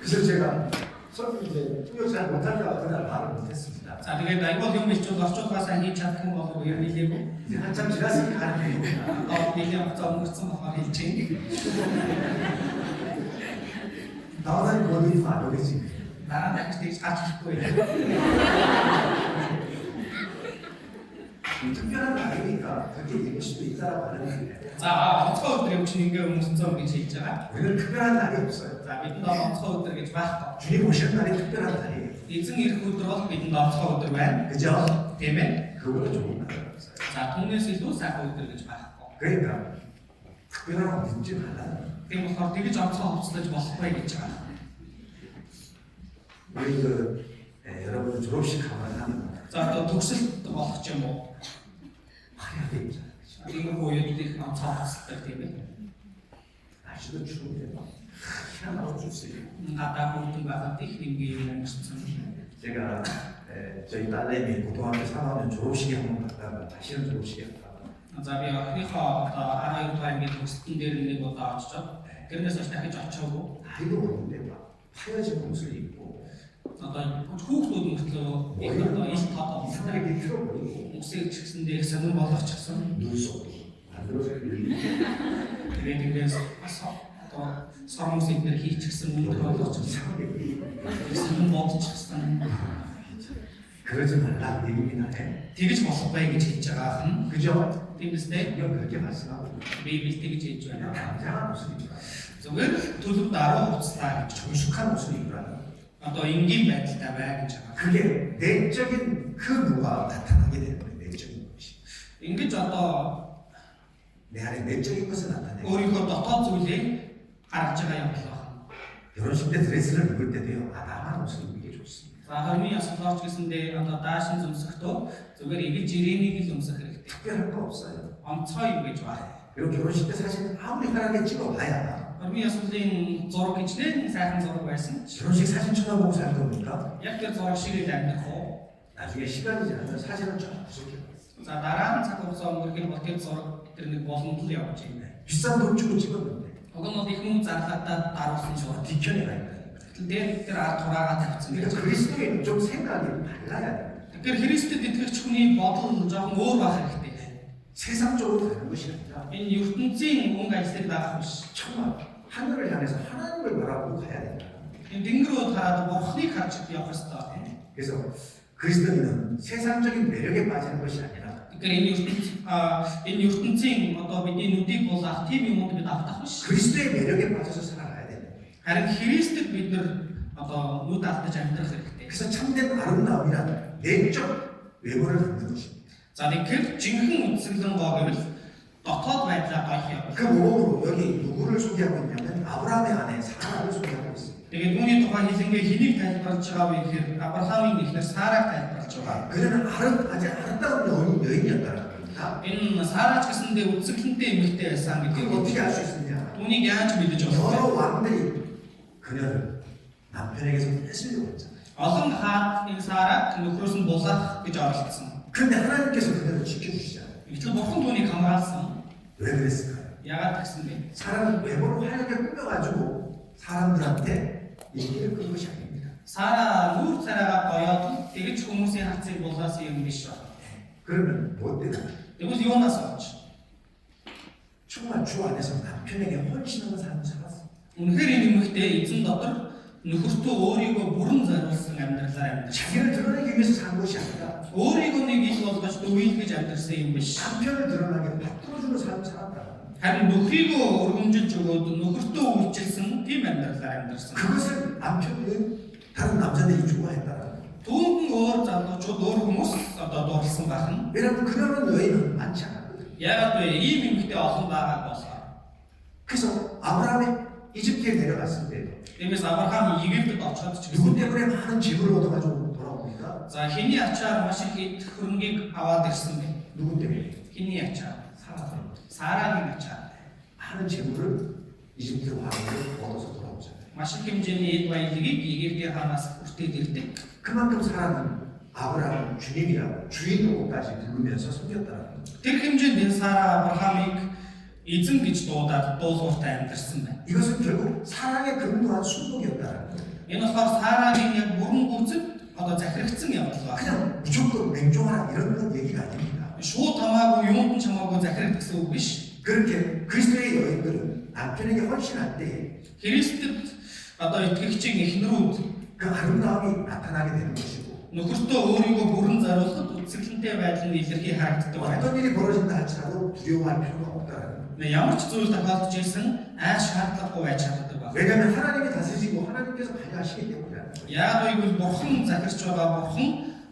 A: 그래서 제가 이제 통역 잘 못한다고 그날 말을 못했습니다.
B: За тэгээд айгуул юм бичвэл орчуулгаа сайн хийж чадах юм болов уу юм хэлээгүй.
A: 이제 한참 지났으니까 하는 얘기입니다.
B: Одоо нэгэн хугацаа өнгөрсөн болохоор хэлж байна.
A: 나와다니 뭐든 안 오겠지.
B: Дараа дахиж тэгж гарч ирэхгүй.
A: 특별한 날이니까 그렇게 입을 수도 있다라고 하는 건데
B: За онцгой өдөр юм чинь ингээ өмсцөө гэж хэлж байгаа.
A: 우리는 특별한 날이 없어요.
B: За бидэнд онцгой өдөр гэж байхгүй.
A: 주님 오시는 날이 특별한 날이에요.
B: Эзэн ирэх өдөр бол бидэнд онцгой өдөр байна.
A: 그죠?
B: Тийм ээ.
A: 그거보다 좋은 날은 없어요.
B: За түүнээс илүү сайхан өдөр гэж байхгүй.
A: 그러니까 특별한 거 믿지 말라는 거예요.
B: Тийм болохоор тэгж онцгой хувцлаж болохгүй гэж байгаа.
A: 우리 여러분 졸업식 하면
B: За одоо төгсөлт болох ч юм уу.
A: 화려하게 입잖아요.
B: Энэ үед их онцгой хувцдаг тийм ээ.
A: 날씨도 추운데 막 희한하고 좋습니다.
B: Гадаа хүрдэн байгаад их нэмгээ юм өмссөн.
A: 제가 저희 딸내미 고등학교 3학년 졸업식에 한번 갔다가 다시는 졸업식에 갔다가
B: За би охиныхоо одоо 12 дугаар ангид төгсөлтөн дээр нэг удаа очиж тэрнээс хойш дахиж очиагүй.
A: 나이도 어린데 막 파여진 옷을 입고
B: Одоо хүүхдүүд мөртлөө их одоо ил тод онцтой
A: 이상하게 틀어버리고
B: үсэг ч гэсэндээ их сонир болгочихсон.
A: 눈썹도 만들어서
B: Тэгээд ингээс одоо сормос эднэр хийчихсэн мөнгө болгочихсон.
A: 이상하게
B: Сонир бодчихсон.
A: 그러지 말라 얘기긴 하네.
B: Тэгж болохгүй гэж хэлж байгаа хэн.
A: 그죠?
B: Тиймээсээ
A: 성경 그렇게 말씀하고
B: Библи тэгж хэлж
A: 그냥
B: байна.
A: 당장한 옷을 입으라.
B: Зүгээр төлөв дараа уцлаа гэж.
A: 정숙한 옷을 입으라.
B: Одоо энгийн байдалтай бай гэж байгаа.
A: 그게 내적인 그 누가 나타나게 되는 거예요. 내적인 것이.
B: Ингэж одоо
A: 내 안에 내적인 것을 나타내고
B: өөрийнхөө дотоод зүйлийг гаргаж байгаа юм байна.
A: 결혼식 때 드레스를 입을 때도요. 아담한 옷을 입는 게 좋습니다.
B: За хоёрын ясалгаач гэсэндээ одоо даашин зөмсөхдөө зүгээр ингэж ирээнийг л өмсөх хэрэгтэй.
A: 특별한 거 없어요.
B: Онцгой юм гэж байна.
A: 그리고 결혼식 때 사진 아무리 편하게 찍어봐야
B: Хоёрын ясалгын зураг гэж нэг сайхан зураг байсан.
A: 결혼식 사진 쳐다보고 살 겁니까?
B: Яг тэр зураг шиг л амьдрах уу?
A: 나중에 시간이 지나면 사진은 좀 부족해요.
B: За дараа нь цаг хугацаа өнгөрөх бол тэр зураг тэр нэг боломж л явж байна.
A: 비싼 돈 주고 찍었는데
B: Уг нь бол их хүн зарлагдаад даруулсан зураг.
A: 뒤편에 가 있다니까.
B: Гэтэл тэр ард тураагаа тавьсан гэж.
A: 그러니까 그리스도인 좀 생각이 달라야 돼요.
B: Тэгэхээр Христэд итгэгч хүний бодол жоохон өөр байх хэрэгтэй.
A: 세상적으로 가는 것이 아니라
B: Энэ ертөнцийн өнгө ажлыг даах биш.
A: 정말 하늘을 향해서 하나님을 바라보고 가야 된다.
B: Энэ дэнгэрөө тараад бурхныг харж явах хэрэгтэй.
A: 그래서 그리스도인은 세상적인 매력에 빠지는 것이 아니라
B: Тэгэхээр энэ ертөнцийн одоо бидний нүдийг булаах тийм юмуд бид автах биш.
A: 그리스도의 매력에 빠져서 살아가야 되는 거예요.
B: Харин Христэд бид нар одоо нүд алдаж амьдрах хэрэгтэй.
A: 그래서 참된 아름다움이란 내적 외모를 갖는 것입니다.
B: За тэгэхээр жинхэнэ үсгэлэн гоо гэвэл дотоод байдлаа гайх юм.
A: 그 모범으로 여기 누구를 소개하고 있냐면 아브라함의 아내 사라를 소개하고 있습니다.
B: Тэгээд үүний тухай хэлэнгээ хэнийг тайлбарлаж байгаа вэ гэхээр Авраамийн эхнэр Сараг тайлбарлаж байгаа.
A: 그녀는 아주 아름다운 여인이었다는 겁니다.
B: Энэ Сараач гэсэндээ үсгэлэнтэй эмэгтэй байсан
A: 그걸
B: гэдгийг
A: 어떻게 알 수 있느냐?
B: түүнийг яаж мэдэж
A: 여러
B: болох вэ?
A: 왕들이 그녀를 남편에게서 뺏으려고 했잖아요.
B: Олон хаад энэ Сараг нөхрөөс нь булаах гэж оролдсон.
A: 그런데 하나님께서 그녀를 지켜주시잖아요.
B: Гэтэл бурхан түүнийг хамгаалсан.
A: 왜 그랬을까요?
B: Яагаад гэсэн бэ?
A: 사람은 외모를 하얗게 꾸며가지고 사람들한테 인기를 끈 것이 아닙니다.
B: Сара нүүр царайгаа гоёод тэгж хүмүүсийн хацыг булаасан юм биш ба.
A: 그러면 뭐 때문에?
B: Тэгвэл юунаас болж?
A: 정말 주 안에서 남편에게 헌신하는 삶을 살았어요.
B: Үнэхээр энэ эмэгтэй эзэн дотор нөхөртөө өөрийгөө бүрэн зориулсан амьдралаар амьдарч.
A: 자기를 드러내기 위해서 산 것이 아니라
B: Өөрийгөө нэг ил болгож дүүйлгэж амьдарсан юм биш.
A: 남편을 드러나게 받들어주는 삶을 살았다.
B: Харин нөхрийгөө өргөмжилж өгөөд нөхөртөө үйлчилсэн тийм амьдралаар амьдарсан.
A: 그것을 남편은 다른 남자들이 좋아했다는 거예요.
B: Түүнд нь өөр залуучууд өөр хүмүүс одоо дурлсан байх нь.
A: 왜냐하면 그러는 여인은 많지 않았거든요.
B: Яагаад вэ? Ийм эмэгтэй олон байгааг болохоор.
A: 그래서 아브라함이 이집트에 내려갔을 때
B: Тиймээс Авраам Египтэд очоод ч
A: 누구
B: гэсэн
A: 때문에 많은 재물을 얻어가지고 돌아옵니까?
B: за хэний ачаар маш их эд хөрөнгийг аваад ирсэн бэ?
A: 누구 때문에?
B: Хэний ачаар?
A: 사라서
B: Сарагийн ачаар.
A: 많은 재물을 이집트 왕에게 얻어서 돌아오잖아요.
B: Маш их хэмжээний эд баялагийг Египтийн хаанаас хүртээд ирдэг.
A: 그만큼 사라는 아브라함을 주님이라고 주인으로까지 부르면서 섬겼다는 거예요.
B: Тэр хэмжээнд энэ Сара Авраамыг эзэн гэж дуудаад дуулууртай амьдарсан байна.
A: 이것은 결국 사랑에 근무한 순복이었다는 거예요.
B: Энэ болохоор Сарагийн яг бүрэн гүйцэд одоо захирагдсан явдал байна.
A: 그냥 무조건 맹종하라 이런 건 얘기가 아닙니다.
B: Шууд хамаагүй юунд нь хамаагүй захирагдсан үг биш.
A: 그렇게 그리스도의 여인들은 남편에게 헌신할 때 그
B: Христэд одоо итгэгчийн эхнэрүүд
A: 아름다움이 나타나게 되는 것이고
B: нөхөртөө өөрийгөө бүрэн зориулахад үсгэлэнтэй байдал нь илэрхий харагддаг байна.
A: 어떤 일이 벌어진다 할지라도 두려워할 필요가 없다는 거예요.
B: Ямар ч зүйл тохиолдож ирсэн айш шаардлагагүй байж чаддаг байна.
A: 왜냐하면 하나님이 다스리고 하나님께서 관여하시기 때문이라는 거예요.
B: Яг үгүй бурхан захирч байгаа, бурхан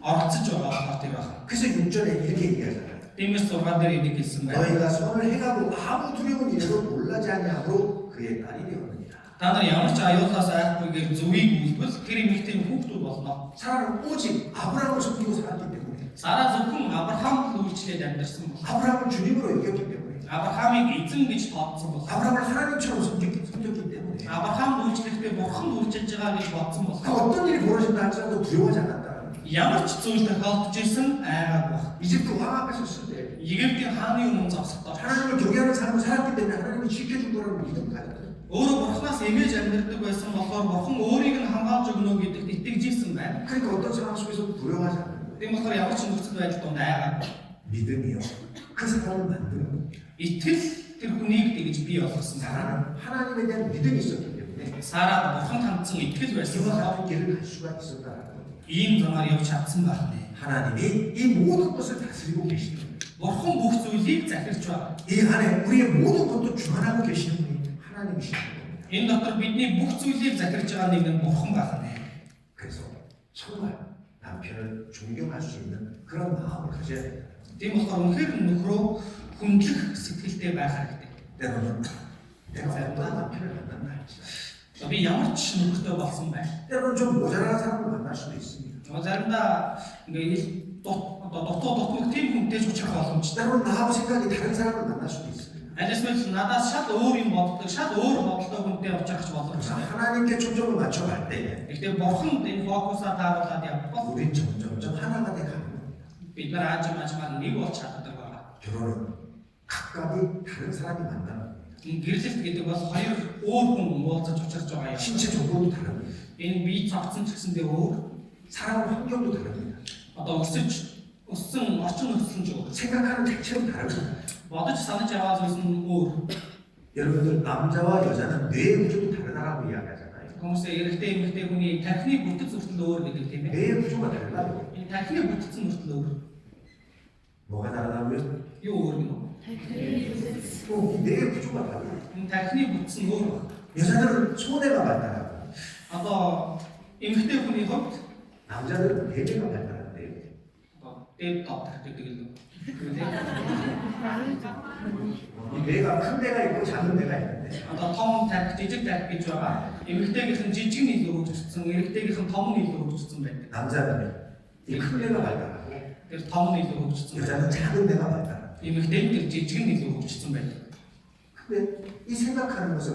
B: оролцож байгаа болохоор тийм байна.
A: 그래서 6절에 이렇게 얘기하잖아요.
B: Тиймээс 6 дээр энийг хэлсэн байна.
A: 너희가 손을 행하고 아무 두려운 일에도 놀라지 아니하므로 그의 딸이 되었느니라.
B: Та нар ямар ч аюулаас айхгүйгээр зөвийг үйлбэл тэр эмэгтэй хүүхдүүд болно.
A: 사라는 오직 아브라함을 섬기고 살았기 때문에
B: Сара зөвхөн Авраамд үйлчлээд амьдарсан бол
A: 아브라함을 주님으로 여겼기 때문에
B: Авраамыг эзэн гэж тооцсон бол
A: 아브라함을 하나님처럼 섬겼기 때문에
B: Авраамд үйлчлэхдээ бурхан үйлчилж байгаа гэж бодсон бол
A: 그 어떤 일이 벌어진다 할지라도 두려워하지 않았다는 거예요.
B: ямар ч зүйл тохиолдож ирсэн айгаагүй.
A: 이집트 왕 앞에 섰을 때
B: Египтийн хааны өмнө зогсохдоо
A: 하나님을 경외하는 삶을 살았기 때문에 하나님이 지켜줄 거라는 믿음 가졌거든요.
B: өөрөө бурхнаас эмээж амьдардаг байсан болохоор бурхан өөрийг нь хамгаалж өгнө гэдэгт итгэж ирсэн байна.
A: 그러니까 어떤 상황 속에서도 두려워하지 않는 거예요.
B: Тийм болохоор ямар ч нөхцөл байдал донд айгаагүй.
A: 믿음이요. 그 사람을 만드는 겁니다.
B: Итгэл тэр хүнийг тэгж бий болгосон.
A: 사라는 하나님에 대한 믿음이 있었기 때문에
B: Сарад бурхан хандсан итгэл байсан
A: 이와
B: болохоор
A: 같은 길을 갈 수가 있었다는 거예요.
B: ийм замаар явж чадсан байх нэ.
A: 하나님이 이 모든 것을 다스리고 계시는 거예요.
B: Бурхан бүх зүйлийг захирч байна.
A: 이 안에 우리의 모든 것도 주관하고 계시는 분이 하나님이신 겁니다.
B: Энэ дотор бидний бүх зүйлийг захирч байгаа нэг нь Бурхан байх нэ.
A: 그래서 정말 남편을 존경할 수 있는 그런 마음을 가져야 됩니다.
B: Тийм болохоор үнэхээр нөхрөө хүндлэх сэтгэлтэй байх хэрэгтэй.
A: 때로는 내가 어떤 남편을 만난다 할지라도
B: Би ямар ч нөхөртэй болсон байх.
A: 때로는 좀 모자란 사람을 만날 수도 있습니다.
B: Заримдаа ингээд дутуу тийм хүнтэй ч уучих боломжтой.
A: 때로는 나하고 생각이 다른 사람을 만날 수도 있습니다.
B: Алисмэл надаас шал өөр юм боддог, шал өөр бодлоо хүнтэй уучих
A: 그래서
B: боломжтой.
A: 하나님께 초점을 맞춰갈 때
B: Гэхдээ Бурханд энэ фокусаа тааруулаад явбал
A: 우린 점점점 하나가 돼 가는 겁니다.
B: бид нар аажмаар нэг болж чаддаг байна.
A: 결혼은 각각이 다른 사람이 만나는 겁니다.
B: Энэ гэрлэлт гэдэг бол хоёр өөр хүн уулзаж учирч байгаа юм.
A: 신체 조건도 다릅니다.
B: Энэ бие цогцсон ч гэсэндээ өөр.
A: 살아온 환경도 다릅니다.
B: Одоо өссөн орчин нөхцөл нь өөр.
A: 생각하는 자체도 다릅니다.
B: Бодож санаж яваа зүйлс нь өөр.
A: 여러분들 남자와 여자는 뇌 구조도 다르다라고 이야기하잖아요.
B: Хүмүүсээ эрэгтэй эмэгтэй хүний тархины бүтэц хүртэл өөр гэдэг тийм ээ.
A: 뇌 구조가 달라요.
B: Энэ тархины бүтэц нь хүртэл өөр.
A: 뭐가 다르다고요?
B: Юу өөр гэнэ?
A: 뇌 구조가 달라요.
B: Энэ тархины бүтэц нь өөр байна.
A: 여자들은 소뇌가 발달하고
B: Одоо эмэгтэй хүний хувьд
A: 남자들은 뇌가 발달한대요.
B: одоо дэд доктор гэдэг л үү?
A: 이 뇌가 큰 뇌가 있고 작은 뇌가 있는데
B: Одоо том тарих, жижиг тарих гэж байгаа. Эмэгтэйгийнх нь жижиг нь илүү хөгжсөн, эрэгтэйгийнх нь том нь илүү хөгжсөн байдаг.
A: 남자는 이 큰 뇌가 발달하고
B: Тэр том нь илүү хөгжсөн.
A: 여자는 작은 뇌가 발달하고
B: Эмэгтэй нь тэр жижиг нь илүү хөгжсөн байдаг.
A: 근데 이 생각하는 것은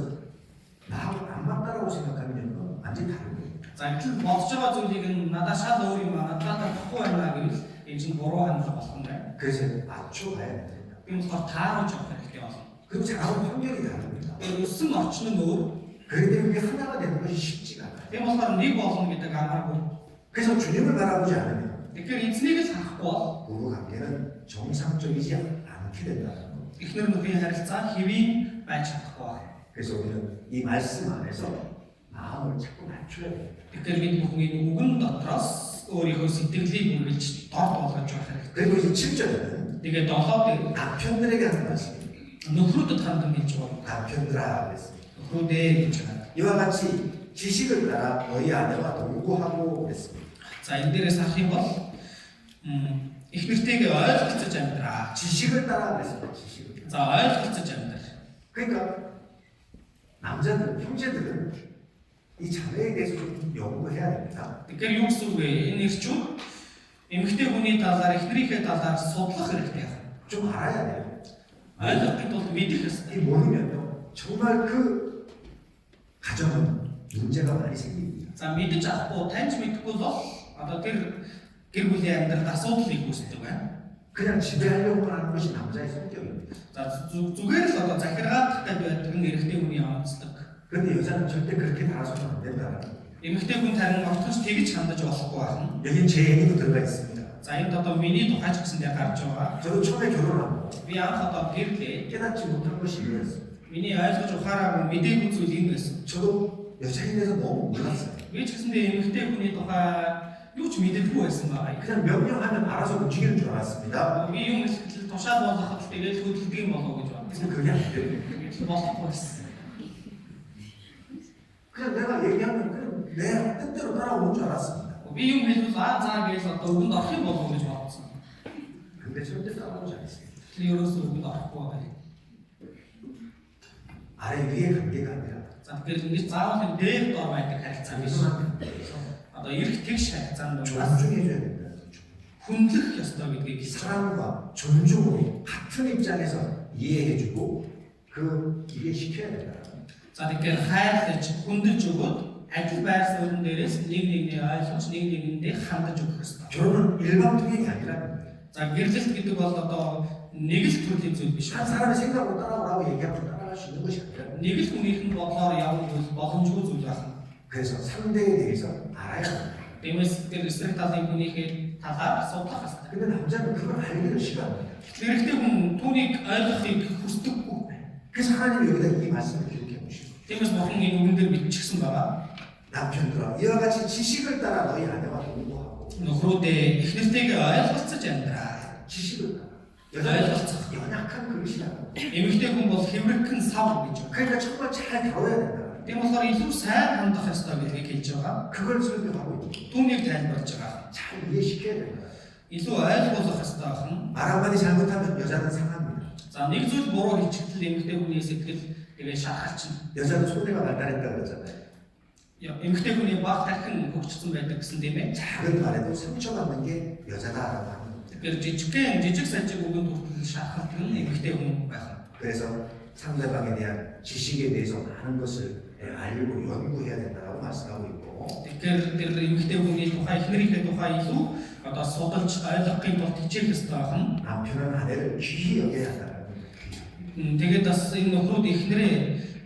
A: 나하고 안 맞다라고 생각하면 이건 완전히 다른 거예요.
B: За гэвэл бодож байгаа зүйлийг нь надад шал өөр юм аа, надад тахгүй байна гэвэл энэ чинь буруу хандлага болох юм байна.
A: 그래서 맞춰가야 됩니다.
B: Энэ болохоор тааруулж явах хэрэгтэй болно.
A: 그리고 자라온 환경이 다릅니다.
B: Тэр өссөн орчин нь өөр.
A: 그렇기 때문에 그게 하나가 되는 것이 쉽지가 않아요.
B: Тийм болохоор нэг болно гэдэг амаргүй.
A: 그래서 주님을 바라보지 않으면
B: Тэгэхээр эзнийг л харахгүй бол
A: 부부 관계는 정상적이지 않게 된다는 거.
B: эхнэр нөхрийн харилцаа хэвийн байж чадахгүй байна.
A: 그래서 우리는 이 말씀 안에서 마음을 자꾸 맞춰야 돼요.
B: Тэгэхээр бид бүхэн энэ үгэн дотроос өөрийнхөө сэтгэлийг үргэлж дорд болгож явах хэрэгтэй.
A: 그리고 이제 7절에는
B: Тэгээд 7-д
A: 남편들에게 하는 말씀입니다.
B: нөхрүүдэд хандан хэлж байгаа.
A: 남편들아 그랬습니다.
B: Нөхрүүдээ гэж байна.
A: 이와 같이 지식을 따라 너희 아내와 동거하고 그랬습니다.
B: За энэ дээрээс харах юм бол их нэртэйгээ ойлголцож амьдраа.
A: 지식을 따라 그랬습니다. 지식을.
B: За ойлголцож амьдраа.
A: 그러니까 남자들, 형제들은 이 자매에 대해서 좀 연구해야 됩니다.
B: Тэгэхээр юу гэсэн үг вэ? Энэ ирчүүд эмэгтэй хүний талаар, эхнэрийнхээ талаар судлах хэрэгтэй байна.
A: 좀 알아야 돼요.
B: Ойлгохын тулд мэдэх хэрэгтэй.
A: 이 모르면요 정말 그 가정은 문제가 많이 생깁니다.
B: За мэдэж авахгүй, таньж мэдэхгүй бол одоо тэр гэр бүлийн амьдралд асуудал үүсдэг байна.
A: 그냥 지배하려고 하는 것이 남자의 성격입니다.
B: За зүгээр л одоо захиргааттай байдаг нь эрэгтэй хүний онцлог.
A: 그런데 여자는 절대 그렇게 달아서는 안 된다는 거예요.
B: Эмэгтэй хүн харин орточ тэгж хандаж болохгүй байна.
A: 여기 제 얘기도 들어가 있습니다.
B: За энд одоо миний тухай ч гэсэндээ гарч байгаа.
A: 저도 처음에 결혼하고
B: Би анх одоо гэрлээ.
A: 깨닫지 못한 것이 이거였어요.
B: Миний ойлгож ухаараагүй мэдээгүй зүйл энэ байсан.
A: 저도 여자에 대해서 너무 몰랐어요.
B: Би ч гэсэндээ эмэгтэй хүний тухай юу ч мэддэггүй байсан байгаа.
A: 그냥 명령하면 알아서 움직이는 줄 알았습니다.
B: Би юм хэлэхэд тушаал болгоход тэгээд хөдөлдөг юм болов гэж
A: 근데
B: бодсон.
A: 그게 안 돼요.
B: Тэгээд болохгүй байсан.
A: 그냥 내가 얘기하면 그냥 내 뜻대로 따라오는 줄 알았습니다.
B: Би юм хэлвэл заа гэж одоо өгөнд орох юм болов гэж бодсон.
A: 근데 절대 따라오지 않습니다.
B: Тэр ерөөсөө өгөнд орохгүй байгаа.
A: 아래 위의 관계가 아니라
B: За тэгэхээр ингэж заавал дээр дор байдаг харилцаа биш.
A: 의존하는 관계에서
B: Одоо эрх тэгш харилцаанд бол
A: 존중해줘야 된다.
B: хүндлэх ёстой гэдгийг хэлж байгаа.
A: 사랑과 존중으로 같은 입장에서 이해해주고 그 이해시켜야 된다.
B: За тэгэхээр хайрлаж хүндэлж өгөөд ажил байр суурин дээрээс нэг нэгний ойлгож нэг нэгэндээ хандаж өгөх ёстой.
A: 결혼은 일방통행이 아니라는 거예요.
B: За гэрлэлт гэдэг бол одоо нэг л төрлийн зүйл биш.
A: 한 사람의 생각으로 따라오라고 얘기하면 따라갈 수 있는 것이 아니라
B: Нэг л хүнийх нь бодлоор явах боломжгүй зүйл байна.
A: 그래서 상대에 대해서 알아야 합니다.
B: Тиймээс тэр эсрэг талын хүнийхээ талаар судлах хэрэгтэй.
A: 근데 남자는 그걸 알기를 싫어합니다.
B: Хэрэгтэй хүн түүнийг ойлгохыг хүсдэггүй.
A: 그래서 하나님이 여기다 이 말씀을 기록해 보시고
B: Тиймээс бурхан энэ үгэн дээр биччихсэн байгаа.
A: 남편들아 이와 같이 지식을 따라 너희 아내와 공부하고.
B: Нөхрүүдээ эхнэртэйгээ ойлголцож амьдраа.
A: 지식을 따라.
B: ойлголцох.
A: 연약한 그릇이라고.
B: Эмэгтэй хүн бол хэврэгхэн сав гэж байна.
A: 그러니까 정말 잘 다뤄야 된다.
B: Тийм болохоор илүү сайн хандах ёстой гэдгийг хэлж байгаа.
A: 그걸 설명하고 있고
B: Түүнийг тайлбарлаж байгаа.
A: 잘 이해시켜야 된다.
B: Илүү ойлгуулах ёстой хэн.
A: 말 한마디 잘못하면 여자는 상합니다.
B: За нэг зүйл буруу хийчихвэл эмэгтэй хүний сэтгэл тэгээ шархалчихна.
A: 여자는 손해가 발달했다 그랬잖아요.
B: Эмэгтэй хүний баг тархин хөгжсөн байдаг гэсэн тийм ээ.
A: 작은 말에도 상처받는 게 여자다라고 하는 겁니다.
B: Тэгэхээр жижиг сажиг үгэнд хүртэл шархалт нь эмэгтэй хүн байх.
A: 그래서 상대방에 대한 지식에 대해서 많은 것을 알고 연구해야 된다고 말씀하고 있고
B: Тэгэхээр тэр эмэгтэй хүний тухай эхнэрийнхээ тухай илүү одоо судалж ойлгохын тулд хичээх ёстой хэн.
A: 남편은 아내를 귀히 여겨야 한다는 겁니다.
B: Тэгээд бас энэ нөхрүүд эхнэрээ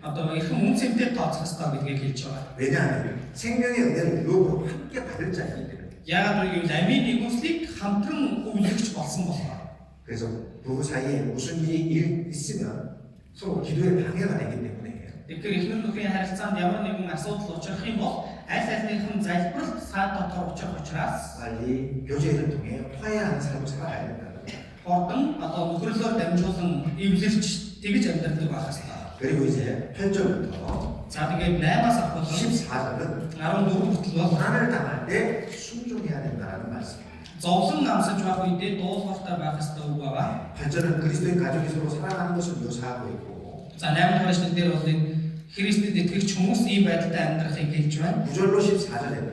B: одоо их үнцэнтэй тооцох ёстой гэдгийг хэлж байгаа.
A: 왜냐하면 생명의 은혜를 유업으로 함께 받을 자이기 때문에.
B: Яагаад гэвэл амийн нэгүслийг хамтран өвлөгч болсон болохоор.
A: 그래서 부부 사이에 무슨 일이 있으면 서로 기도에 방해가 되기 때문에
B: Тэгэхээр эхнэр нөхрийн харилцаанд ямар нэгэн асуудал учрах юм бол аль альнийхэн залбиралт саад дотор учрах учраас
A: 빨리 교제를 통해 화해하는 삶을 살아가야 된다는 거예요.
B: хордон одоо нөхрөлөөр дамжуулан эвлэрч тэгж амьдрдаг байх хэрэгтэй.
A: 그리고 이제 8절부터
B: За тэгээд 8-аас ахвал
A: 14절은
B: 14 хүртэл бол
A: 고난을 당할 때 순종해야 된다는 말씀입니다.
B: зовлон амсаж байх үедээ дуулууртай байх ёстой үг байгаа.
A: 8절은 그리스도의 가족이 서로 사랑하는 것을 묘사하고 있고
B: За 8 дугаар эшлэл дээр бол энэ Христэд итгэгч хүмүүс ийм байдалтай амьдрахыг хэлж байна.
A: 9절로 14절에는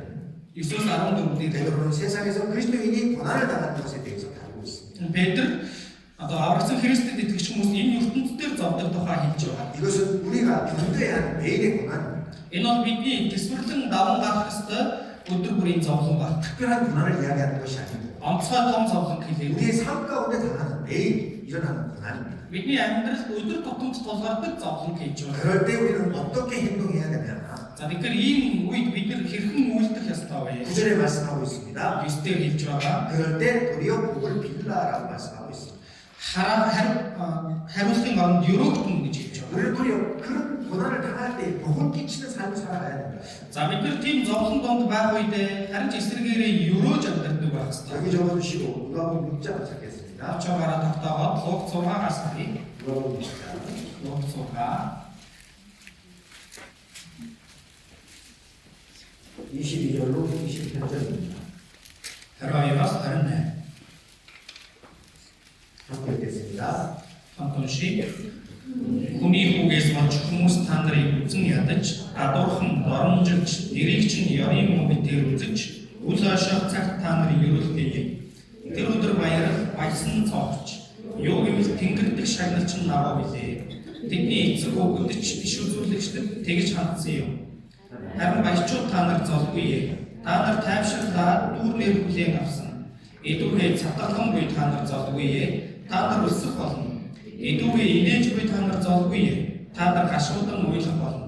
B: 9-өөс 14 дээр
A: 베드로는 세상에서 그리스도인이 고난을 당하는 것에 대해서 다루고 있습니다.
B: Петр одоо аврагсан Христэд итгэгч хүмүүс энэ ертөнцийн зовдог тухай хэлж байгаа.
A: 이것은 우리가 견뎌야 하는 매일의 고난입니다.
B: Энэ бол бидний төсвөрлөн даван гарах ёстой өдөр бүрийн зовлон ба.
A: 특별한 고난을 이야기하는 것이 아니고
B: Онцгой том зовлон хэлээ.
A: 우리의 삶 가운데 당하는 매일 일어나는 고난입니다.
B: Бидний амьдралд өдөр тутамд тулгардаг зовлон гэж байна.
A: 그럴 때 우리는 어떻게 행동해야 되냐?
B: За тэгэхээр ийм үед бид нар хэрхэн үйлдэх ёстой вэ?
A: 9절에 말씀하고 있습니다.
B: 9-дөр хэлж байгаа.
A: 그럴 때 도리어 복을 빌라라고 말씀하고 있습니다.
B: хариултын оронд өрөөгдөн гэж хэлж байгаа.
A: 우리는 도리어 그런 고난을 당할 때 복을 끼치는 삶을 살아가야 된다.
B: За бид нар тийм зовлон донд байх үед харин ч эсрэгээрээ өрөөж амьдрдаг байх хэрэгтэй.
A: 여기 적어주시고 누가복음 6장을 찾겠습니다.
B: Очоогаараа тогтоогоод Луг 6-аас харъя.
A: 누가복음 6장
B: Луг 6
A: 22절로 28절입니다.
B: 22-аас 28.
A: 함께 읽겠습니다.
B: Хамтуншиг хүний хүүгээс болж хүмүүс та нарыг үзэн ядаж, гадуурхан доромжилж, нэрийг чинь ёрын мөнгөөр үзэж, үл хойшоо цагт та нарыг өрөөлтөе. Тэр өдөр баярал баясан цогч. Юу гэвэл тэнгэр дэх шагналч нь наваа билээ. Тэдний эцэг хүүгөдөч биш үзүүлэгчдэд тэгж хандсан юм. Харин баячууд та нар золгүй. Та нар тайвширлаад дүүр нэр хүлээн авсан. Эдүүгээ цатгалангүй та нар золгүй. Та нар өсөх болно. Эдүүгээ инээжгүй та нар золгүй. Та нар гашуудан уйлах болно.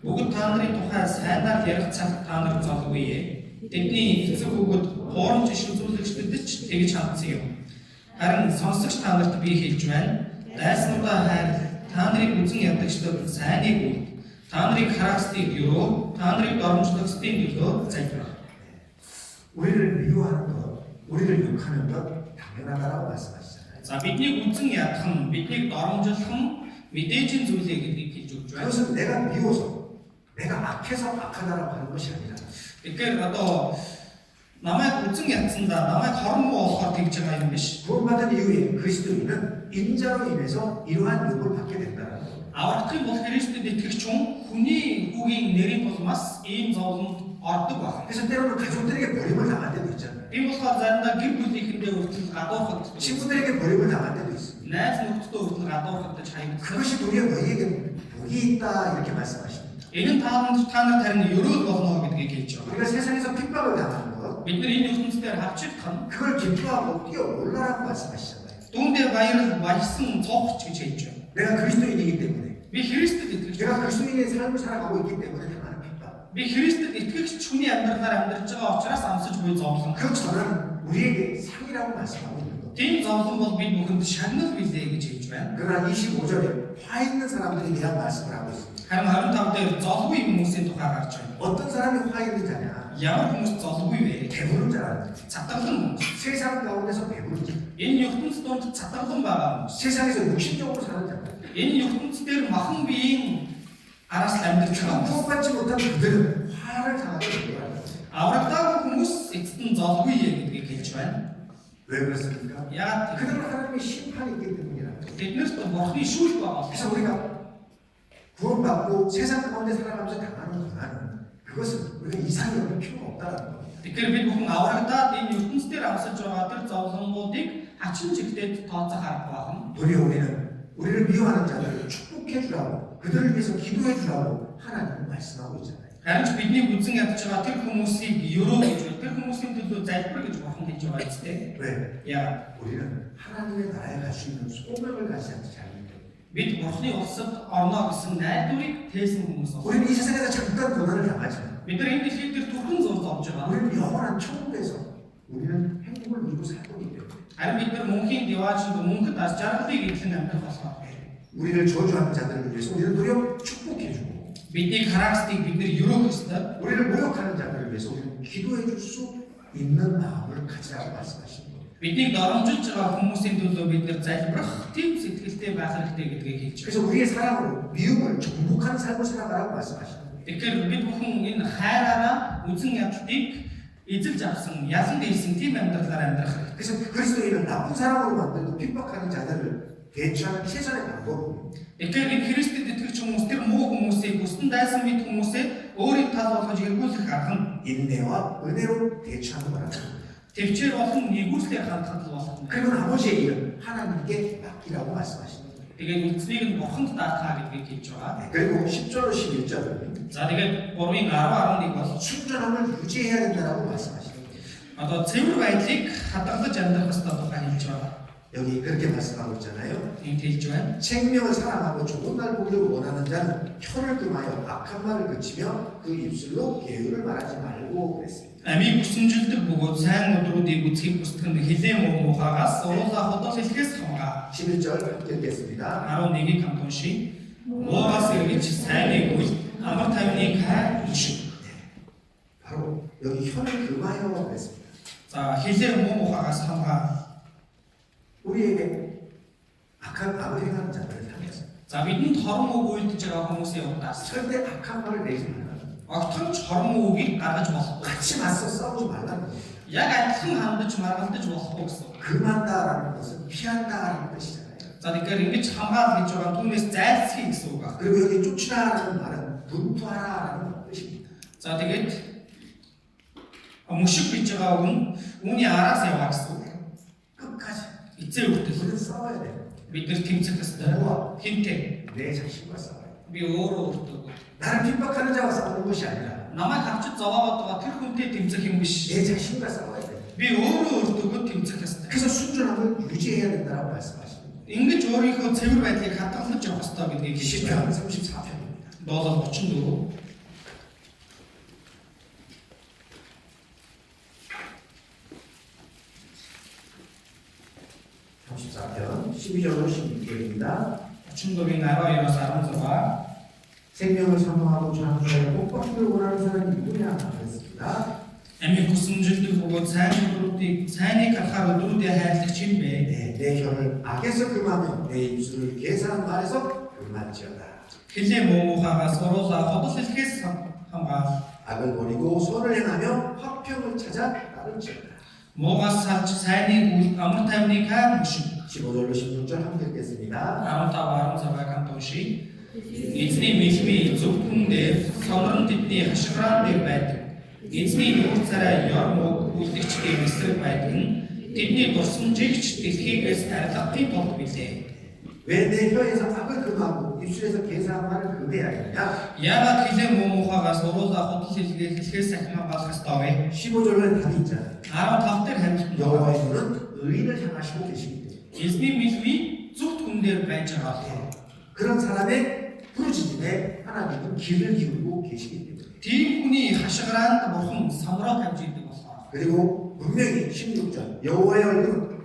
B: Бүгд та нарын тухай сайнаар ярих цаг та нар золгүй. Тэдний эцэг хүүгөд хоромж иш үзүүлэгчдэд ч тэгж хандсан юм. Харин сонсогч та нарт би хэлж байна. Дайснуудаа хайр та нарыг үзэн ядагчдад сайныг үл. Та нарыг харагсдыг юу? Та нарыг доромжлогсдыг төлөө залбирах.
A: 우리를 미워하는 것, 우리를 욕하는 것 당연하다라고 말씀하시잖아요.
B: За биднийг үзэн ядах нь, биднийг доромжлох нь мэдээж зүйлээ гэдгийг хэлж өгч байна.
A: 그것은 내가 미워서, 내가 악해서 악하다라고 하는 것이 아니라
B: Тэгэхээр одоо намайг үзэн ядсандаа намайг хоромоо болохоор тэгж байгаа юм биш.
A: 구원받은 이후에 그리스도인은 인자로 인해서 이러한 욕을 받게 된다는 거예요.
B: Аврагдахын бол Христэд итгэгч хүн хүний үгийн нэрийн тулмаас ийм зовлонд ордог байна.
A: 그래서 때로는 가족들에게 버림을 당할 때도 있잖아요.
B: Тийм болохоор заримдаа гэр бүлийнхэндээ хүртэл гадуурхагддаг.
A: 친구들에게 버림을 당할 때도 있습니다.
B: Найз нөхдөдөө хүртэл гадуурхагдаж хаягддаг.
A: 그것이 도리어 너희에게 복이 있다 이렇게 말씀하십니다.
B: Энэ нь та нарт харин өрөөл болно гэдгийг хэлж байгаа.
A: 우리가 세상에서 핍박을 당하는 것,
B: Бид нар энэ ертөнцийн хавчигдах нь
A: 그걸 기뻐하고 뛰어올라라고 말씀하시잖아요.
B: түүндээ баярал баясан цоохч гэж хэлж байна.
A: 내가 그리스도인이기 때문에,
B: Би Христэд итгэж
A: 내가
B: байна.
A: 그리스도인의 삶을 살아가고 있기 때문에 당하는 핍박.
B: Би Христэд итгэгч хүний амьдралаар амьдарч байгаа учраас амсаж буй зовлон.
A: 그 전은 우리에게 상이라고 말씀하고 있는 것.
B: Тийм зовлон бол бид бүхэнд шагнал билээ гэж хэлж байна.
A: 그러나 25절에 화 있는 사람들에 대한 말씀을 하고 있습니다.
B: Харин 25 дээр золгүй хүмүүсийн тухай гарч байна.
A: 어떤 사람이 화 있는 자냐?
B: Ямар хүмүүс золгүй вэ?
A: 배부른 자라는 거죠.
B: Цатгалан хүмүүс.
A: 세상 가운데서 배부른 자.
B: Энэ ертөнц донд цатгалан байгаа хүмүүс.
A: 세상에서 육신적으로 사는 자.
B: Энэ ертөнц дээр махан биеийн араас л амьдарч байгаа хүмүүс.
A: 구원받지 못한 그들은 화를 당하게 됩니다.
B: Аврагдаагүй хүмүүс эцэст нь золгүй ээ гэдгийг хэлж байна.
A: 왜 그렇습니까?
B: Яагаад
A: 그들은 하나님의 심판이 있기 때문이라.
B: тэднэрт бурхны шүүх байгаа.
A: 그래서 우리가 구원받고 세상 가운데 살아가면서 당하는 고난은 그것은 우리가 이상히 여길 필요가 없다는 겁니다.
B: Тэгэхээр бид бүхэн аврагдаад энэ ертөнц дээр амсаж байгаа тэр зовлонгуудыг хачин чигтээд тооцох арга байна.
A: 도리어 우리는 우리를 미워하는 자들을 축복해 주라고 그들을 위해서 기도해 주라고 하나님은 말씀하고 있잖아요.
B: Харин ч бидний үзэн ядаж байгаа тэр хүмүүсийг ёроо гэж байна. Тэр хүмүүсийн төлөө залбир гэж бурхан хэлж байгаа юм тест.
A: 왜?
B: Яа,
A: 우리는 하나님의 나라에 갈 수 있는 소명을 가지 않지 않습니까?
B: бид бурхны улсад орно гэсэн найдварыг тээсэн хүмүүс байна.
A: 우리는 이 세상에서 잠깐 고난을 당하지만
B: Бид нар энэ дэлхий дээр түрхэн зур зовж байгаа.
A: 우리는 영원한 천국에서 우리는 행복을 누리고 살 거기 때문에
B: Харин бид нар мөнхийн деваачнд мөнхөд аж жаргалыг эдлэн амьдрах болохоор
A: 우리를 저주하는 자들을 위해서 우리는 도리어 축복해 주고
B: бидний характерыг бид нар ёроо хэвээр
A: 우리를 모욕하는 자들을 위해서 우리는 기도해 줄 수 있는 마음을 가지라고 말씀하시는 거예요.
B: бидний доромжилж байгаа хүмүүсийн төлөө бид нар залбирах тийм сэтгэлтэй байх хэрэгтэй гэдгийг хэлж байна.
A: 그래서 우리의 사랑으로 미움을 정복하는 삶을 살아가라고 말씀하시는 거예요.
B: Тэгэхээр бид бүхэн энэ хайраараа үзэн ядалтыг эзэлж авсан, ялан дээрсэн тийм амьдралаар амьдрах хэрэгтэй.
A: 그래서 그리스도인은 나쁜 사람으로 만들고 핍박하는 자들을 대처하는 최선의 방법은
B: Тэгэхээр энэ Христэд итгэж хүмүүс тэр муу хүмүүсийг бүстэн дайсан мэд хүмүүсээ өөрийн тал болгож эргүүлэх арга нь
A: 인내와 은혜로 대처하는 거라는 거예요.
B: төвчээр болон нэгүслэр хандхад л болох юм.
A: 그리고 나머지의 일은 하나님께 맡기라고 말씀하시는 거예요.
B: Тэгээд үлцнийг нь бурханд даатгаа гэдгийг хэлж байгаа.
A: 그리고 10절로 11절은
B: За тэгээд 3-ын 10-11 бол
A: 순전함을 유지해야 된다고 말씀하시는 거예요.
B: одоо цэвэр байдлыг хадгалж амьдрах ёстой тухай хэлж байгаа.
A: 여기 그렇게 말씀하고 있잖아요.
B: Энд хэлж байна.
A: 생명을 사랑하고 좋은 날 보기를 원하는 자는 혀를 금하여 악한 말을 그치며 그 입술로 계율을 말하지 말고 그랬습니다.
B: Амийг хүсэмжилдэг бөгөөд сайн өдрүүдийг үзхийг хүсдэг нь хилээ муу мухагаас уулаа ходол хэлхээс хамгаа.
A: 11절 함께 읽겠습니다.
B: 11-ийг хамт уншийе. Муугаас эргэж сайныг үл амар тайвныг хай ишиг.
A: 바로 여기 혀를 금하여 그랬습니다.
B: За хилээ муу мухагаас хамгаа.
A: 우리에게 악한 악을 행하는 자들을 향해서
B: За бидэнд хорон үг үйлдэж байгаа хүмүүсийн удаас
A: 절대 악한 말을 내지 말라.
B: огтхонч хорон үгийг гаргаж болохгүй.
A: 같이 맞서 싸우지 말라는 겁니다.
B: Яг адилхан хандаж маргалдаж болохгүй гэсэн.
A: 금한다라는 것은 피한다라는 뜻이잖아요.
B: За тэгэхээр ингэж хамгаал гэж байгаа түүнээс зайлсхий гэсэн үг байна.
A: 그리고 여기 쫓으라라는 말은 분투하라라는 뜻입니다.
B: За тэгээд мушиг гэж байгаа үг нь үүний араас яваа гэсэн үг.
A: 끝까지
B: эцээ хүртэл
A: 우리는 싸워야 돼요.
B: бид нар тэмцэх ёстой. Хинтээ
A: 내 자신과 싸워야 돼요.
B: би өөрөө өөртөө
A: 나를 핍박하는 자와 싸우는 것이 아니라
B: намайг харчиж зовоогоод байгаа тэр хүнтэй тэмцэх юм биш.
A: 내 자신과 싸워야 돼요.
B: Би өөрөө өөртөө тэмцэх ёстой.
A: 그래서 순전함을 유지해야 된다고 말씀하십니다.
B: Ингэж өөрийнхөө цэвэр байдлыг хадгалж явах ёстой гэдгийг хэлж
A: 시편
B: байна.
A: 34편입니다.
B: Доолол 34.
A: 34편 12절로 16절입니다.
B: 34-ийн 12-оос 16.
A: 생명을 사모하고 장수하여 복 받기를 원하는 사람이 누구냐 그랬습니다.
B: Амийг хүсэмжилдэг бөгөөд сайн өдрүүдийг сайныг харахаар өдрүүдээ хайрлагч юм бэ.
A: 내 혀를 악에서 금하며 내 입술을 계산한 말에서 금할지어다.
B: Хилээ муу мухагаас уруулаа ходол хэлхээс хамгаал.
A: 악을 버리고 선을 행하며 화평을 찾아 따를지어다.
B: Муугаас салж сайныг үл амар тайвныг хайр мушиг.
A: 15절로 16절 함께 읽겠습니다.
B: 15-16 хамт уншийе. Эзний мэлмий зөвхөн дээр сонорн тэдний хашгираан дээр байдаг. Эзний нууцаараа ёрмог үлдэгчдийн эсрэг байдаг нь тэдний дурсамжигч дэлхийгээс арилгахын тулд билээ.
A: 왜 내 혀에서 악을 금하고 입술에서 계산한 말을 금해야 하느냐?
B: Яагаад хилээ муу мухагаас уруулаа ходол хэлхээс ахин болох ёстой вэ?
A: 15절에 답이 있잖아요.
B: 15 дээр хариулт нь
A: 여호와의 눈은 의인을 향하시고 계시기 때문에
B: эзний мэлмий зөвхт хүн дээр байж байгаа.
A: 그런 사람의 부르짖음에 하나님은 귀를 기울이고 계시기 때문에
B: Тийм хүний хашгираанд бурхан самраа тавьж идэг болохоор.
A: 그리고 분명히 16절 여호와의 얼굴은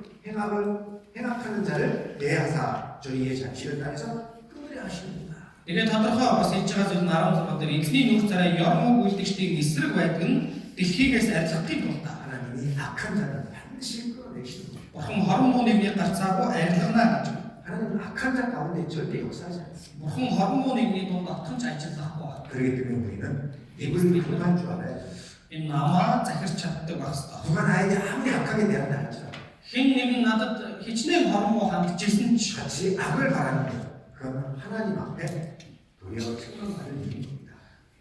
A: 행악하는 자를 대하사 저희의 잔치를 따라서 그래 하십니다.
B: Тэгээд тодорхой бас хийж байгаа зүйл нь 16 дээр эзний нүүр царай ёрмог үйлдэгчдийн эсрэг байдаг нь дэлхийгээс арилгахын тулд
A: 하나님이 악한 자는 반드시 끌어내시는 거예요.
B: Бурхан хорон муу нэгний гарцаагүй арилгана гэж.
A: 하나님은 악한 자 가운데 절대 역사하지 않습니다.
B: Бурхан хорон муу нэгний дунд отгонч ажиллахгүй байна.
A: 그렇기 때문에 우리는 이걸 불가한 줄 알아야 돼요.
B: Энэ намаа захирч чаддаг байх ёстой.
A: 누가 나에게 아무리 악하게 대한다 할지라도
B: Хэн нэгэн надад хичнээн хорон муу хандчихсэн ч
A: 같이 악을 바라는 것, 그건 하나님 앞에 도리어 책망받을 일입니다.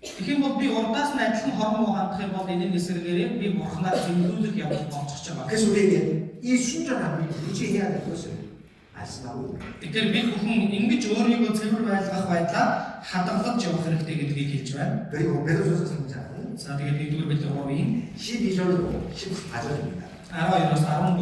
B: тэгэх юм бол би урдаас нь адилхан хорон муу хандах юм бол энэ нэрсэргээрээ би бурханаар зэмлүүлэх явдал болчихж байгаа.
A: 그래서 우리에게 이 순전함을 유지해야 될 것을 말씀하고 있습니다.
B: Тэгэхээр бид бүхэн ингэж өөрийгөө цэвэр байлгах байдлаа хадгалж явах хэрэгтэй гэдгийг хэлж байна.
A: 그리고 베드로전서 3장
B: За тэгээд 1-р Бэлгийн
A: 12절로 14절입니다.
B: 12-оос 14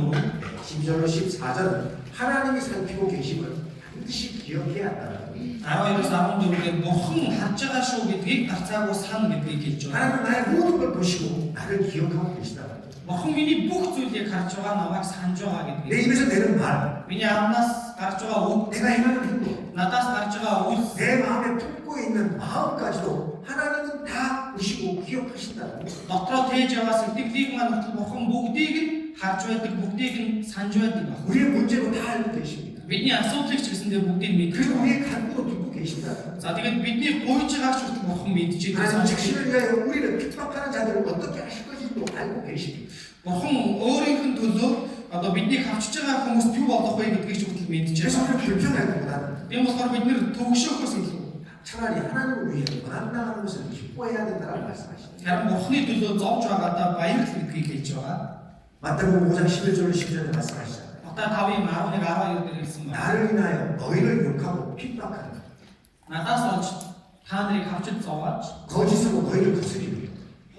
A: 12절로 14절은 하나님이 살피고 계심을 반드시 기억해야 한다는 거예요.
B: 12-оос 14-гээр бурхан харж байгаа шүү гэдгийг гарцаагүй сан гэдгийг хэлж байна.
A: 하나님은 나의 모든 걸 보시고 나를 기억하고 계시다.
B: Бурхан миний бүх зүйлийг харж байгаа, намайг санаж байгаа
A: 내
B: гэдгийг.
A: 입에서 내는 말,
B: Миний амнаас гарч байгаа үг,
A: 내가 행하는 행동,
B: надаас гарч байгаа үйл,
A: 내 마음에 품고 있는 마음까지도 하나님은 다 보시고 기억하신다는 거예요.
B: дотроо тээж байгаа сэтгэлийг маань хүртэл бурхан бүгдийг нь харж байдаг, бүгдийг нь санаж байдаг байна.
A: 우리의 문제도 다 알고 계십니다.
B: Бидний асуудлыг ч гэсэндээ бүгдийг мэдж
A: 그리고
B: байгаа.
A: 우리의 간구도 듣고 계신다.
B: За тэгээд бидний гуйж байгааг ч хүртэл бурхан мэдж байгаа.
A: 하나님 직신을 위하여 우리를 핍박하는 자들을 어떻게 하실 것인지도 알고 계십니다.
B: Бурхан өөрийнх нь төлөө одоо биднийг хавчж байгаа хүмүүст юу болох вэ гэдгийг ч хүртэл мэдж
A: 그래서
B: байгаа.
A: 우리를 불평하기보다는
B: Тийм болохоор бид нэр төвөгшөөхөөс илүү
A: 차라리 하나님을 위해 고난당하는 것을 기뻐해야 된다고 말씀하십니다.
B: харин бурханы төлөө зовж байгаадаа баярлах гэдгийг хэлж байгаа.
A: 마태복음 5장 11절로 12절에 말씀하시잖아요.
B: Матай 5-ын 11-12 дээр хэлсэн байна.
A: 나를 인하여 너희를 욕하고 핍박하는
B: Надаас олж та нарыг хавчиж зовоож
A: 거짓으로 너희를 거스리고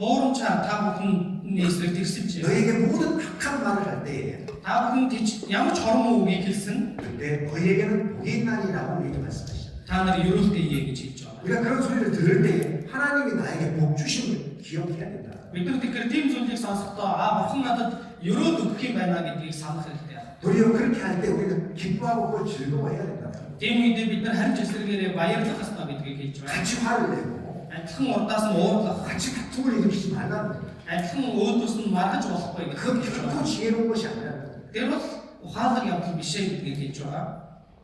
B: хуурамчаар та бүхний эсрэг тэрсэлж
A: 너희에게 모든 악한 말을 할 때에
B: та бүхэн ямар ч хорон муу үгийг хэлсэн
A: 그때 너희에게는 복이 있나니라고 우리에게 말씀하시잖아요.
B: та нар ерөөлтэй ие гэж хэлж байгаа.
A: 우리가 그런 소리를 들을 때에 하나님이 나에게 복 주심을 기억해야 된다.
B: Бид нар тэгэхээр тийм зүйлийг сонсохдоо бурхан надад ерөөд өгөх юм байна гэдгийг санах хэрэгтэй байна.
A: 도리어 그렇게 할 때 우리는 기뻐하고 그걸 즐거워해야 된다.
B: Тийм үедээ бид нар харин ч эсрэгээрээ баярлах ёстой гэдгийг хэлж байна.
A: 같이 화를 내고
B: Адилхан урдаас нь уурлах,
A: 같이 다툼을 일으키지 말라는 거예요.
B: адилхан өөдөөс нь маргаж болохгүй
A: 그
B: гэдгийг хэлж
A: 결코
B: байгаа.
A: 지혜로운 것이 아니라
B: Тэр бол ухаалаг явдал биш ээ гэдгийг хэлж байгаа.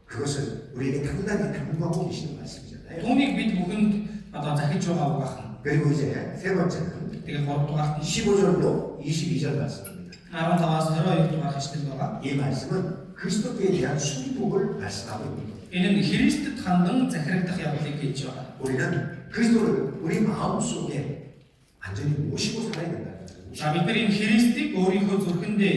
A: 그것을 우리에게 단단히 당부하고 계시는 말씀이잖아요.
B: Түүнийг бид бүхэнд одоо захиж байгаа үг ахна.
A: 그리고 이제 세 번째는
B: Тэгээ 3-р
A: 15절로 22절 말씀입니다.
B: 15-аас 22-р хэсэг байгаа.
A: 이 말씀은 그리스도께 대한 순복을 말씀하고 있는 거예요.
B: Энэ нь Христэд хандан захирагдах явдлыг хэлж байгаа.
A: 우리는 그리스도를 우리 마음 속에 완전히 모시고 살아야 된다는 거예요.
B: За бид нар энэ Христийг өөрийнхөө зүрхэндээ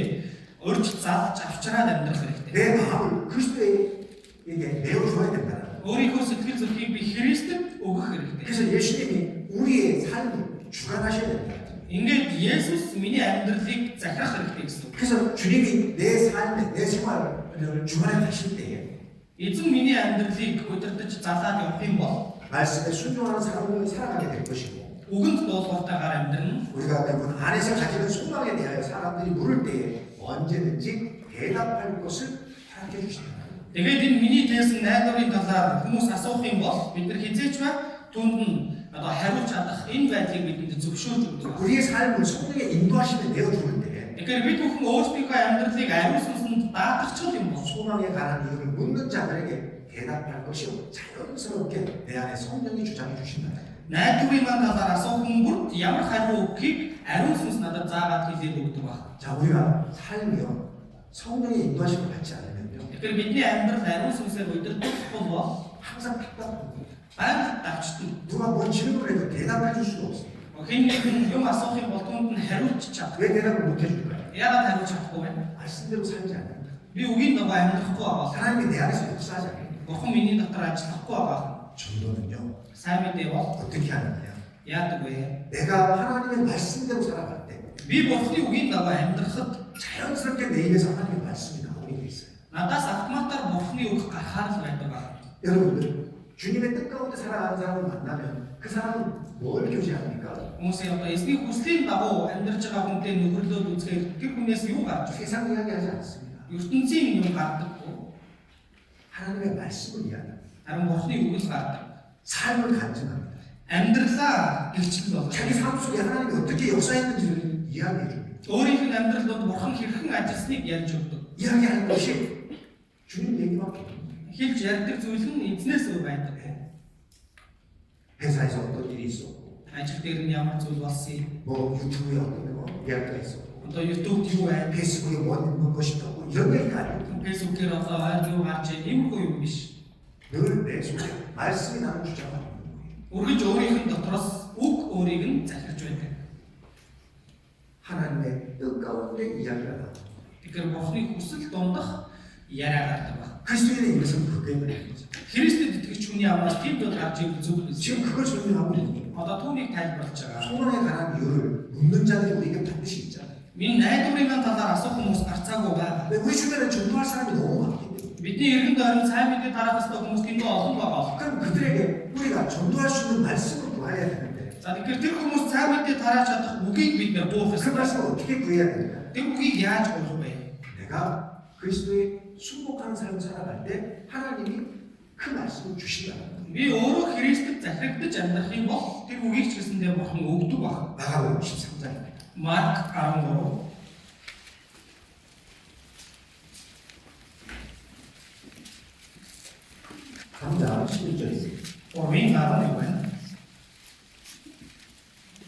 B: өрж залж авчраад амьдрах хэрэгтэй.
A: 내 마음을 그리스도에게 내어줘야 된다는 거예요.
B: өөрийнхөө сэтгэл зүрхийг би Христэд өгөх хэрэгтэй.
A: 그래서 예수님이 우리의 삶을 주관하셔야 된다.
B: Ингээд Есүс миний амьдралыг захирах хэрэгтэй гэсэн үг.
A: 그래서 주님이 내 삶에 내 생활을 주관해 가실 때에
B: Эзэн миний амьдралыг удирдах залаад явах юм бол
A: 말씀에 순종하는 삶을 살아가게 될 것이고
B: үгэнд дуулууртайгаар амьдрна.
A: 우리가 그 안에서 가지는 소망에 대하여 사람들이 물을 때에 언제든지 대답할 것을 허락해 주신다.
B: Тэгээд энэ миний дээсэн найдварын талаар хүмүүс асуух юм бол бид нар хизээч ба түнд нь одоо хариулж чадах энэ байдлыг бидэнд зөвшөөрж өгдөг.
A: 우리의 삶을 성령의 인도하심에 내어주는 때
B: Тэгэхээр бид бүхэн өөрсдийнхөө амьдралыг ариун сүнсэнд даатгах юм бол
A: 소망에 관한 이유를 묻는 자들에게 대답할 것이 자연스럽게 내 안에 성령이 주장해 주신다.
B: найдварын маань талаар асуух хүмүүст ямар хариу өгөхийг ариун сүнс надад заагаад хэлээд өгдөг байна.
A: 자, 우리가 삶이요 성령의 인도하심을 받지 않으면요
B: Тэгэхээр бидний амьдрал ариун сүнсээр удирдахгүй бол
A: 항상 답답합니다.
B: байнга давчтна.
A: 누가 뭔 질문을 해도 대답해 줄 수가 없습니다.
B: Хэн нэгэн юм асуух юм бол түүнд нь хариулж чадах.
A: 왜 대답을 못 해줄까요?
B: Яагаад хариулж чадахгүй вэ?
A: 말씀대로 살지 않는다.
B: Би үгийн дагуу амьдрахгүй байгаа.
A: 하나님이 내 안에서 역사하지 않는다.
B: Бурхан миний дотор ажиллахгүй байгаа.
A: 전도는요
B: Сайн мэдээ бол
A: 어떻게 하느냐?
B: яадаг вэ?
A: 내가 하나님의 말씀대로 살아갈 때
B: Би Бурханы үгийн дагуу амьдрахад
A: 자연스럽게 내 입에서 하나님의 말씀이 나오게 돼 있어요.
B: надаас автоматар Бурханы үг гарахаар л байдаг байна.
A: 여러분들 주님의 뜻 가운데 살아가는 사람을 만나면 그 사람은 뭘 교제합니까?
B: Хүмүүсээ одоо эзний хүслийн дагуу амьдарч байгаа хүнтэй нөхөрлөд үзэхээр тэр хүнээс юу гарч вэ?
A: 세상 이야기하지 않습니다.
B: ертөнцийн юм гардаггүй.
A: 하나님의 말씀을 이야기합니다.
B: харин бурхны үг л гардаг.
A: 삶을 간증합니다.
B: Амьдралаа гэлчил болгож.
A: 자기 삶 속에 하나님이 어떻게 역사했는지를 이야기해 줍니다.
B: өөрийнх нь амьдралд бурхан хэрхэн ажилласныг ярьж өгдөг.
A: 이야기하는 것이 주님 얘기밖에 없습니다.
B: Хэлж ярьдаг зүйл нь эзнээс өөр байдаг.
A: 회사에서 어떤 일이 있었고,
B: Ажил дээр нь ямар зүйл болсон юм?
A: 뭐 유튜브에 어떤 이야기가 있었고,
B: Одоо YouTube юу байна?
A: 페이스북에 뭐 것이 있었고 이런 얘기가 아니고
B: Facebook-ээр одоо юу гарч ийн иймэрхүү юм биш.
A: 늘 내 속에 말씀이 나를 주장하는 거예요.
B: Үргэлж өөрийнх нь дотроос үг өөрийг нь захирж байдаг.
A: 하나님의 뜻 가운데 이야기가 나옵니다.
B: Тэгэхээр бурхны хүсэл дундах яриа гардаг байна.
A: 그리스도인의 입에서는 그게 말이죠.
B: Христэд итгэж хүний амнаас тийм дууд гарч ирэх зүг биш.
A: 지금 그걸 설명하고 있는 거예요.
B: Одоо түүнийг тайлбарлаж байгаа.
A: 소원에 관한 이유를 묻는 자들이 우리에게 반드시 있잖아요.
B: Миний найдварын талаар асуух хүмүүс гарцаагүй байна.
A: 근데 우리 주변에 전도할 사람이 너무 많기 때문에
B: Бидний эргэн тойронд сайн мэдээ тараах хэвээр хүмүүс тэндээ олон байгаа.
A: 그럼 그들에게 우리가 전도할 수 있는 말씀을 구해야 되는데
B: За тэгэхээр тэр хүмүүс сайн мэдээ тарааж чадах үгийг бид нэр буух
A: 그
B: ёстой.
A: 말씀을 어떻게 구해야 되는가?
B: Тэр үгийг яаж гуйх вэ?
A: 내가 그리스도의 순복하는 삶을 살아갈 때 하나님이 그 말씀을 주신다는 거예요.
B: Би өөрөө Христэд захирагдаж амьдрах юм бол тэр үгийг ч гэсэндээ бурхан өгдөг баг.
A: 마가복음 13장입니다.
B: Марк 13
A: 3장 11절입니다.
B: 3-ын 11 байна.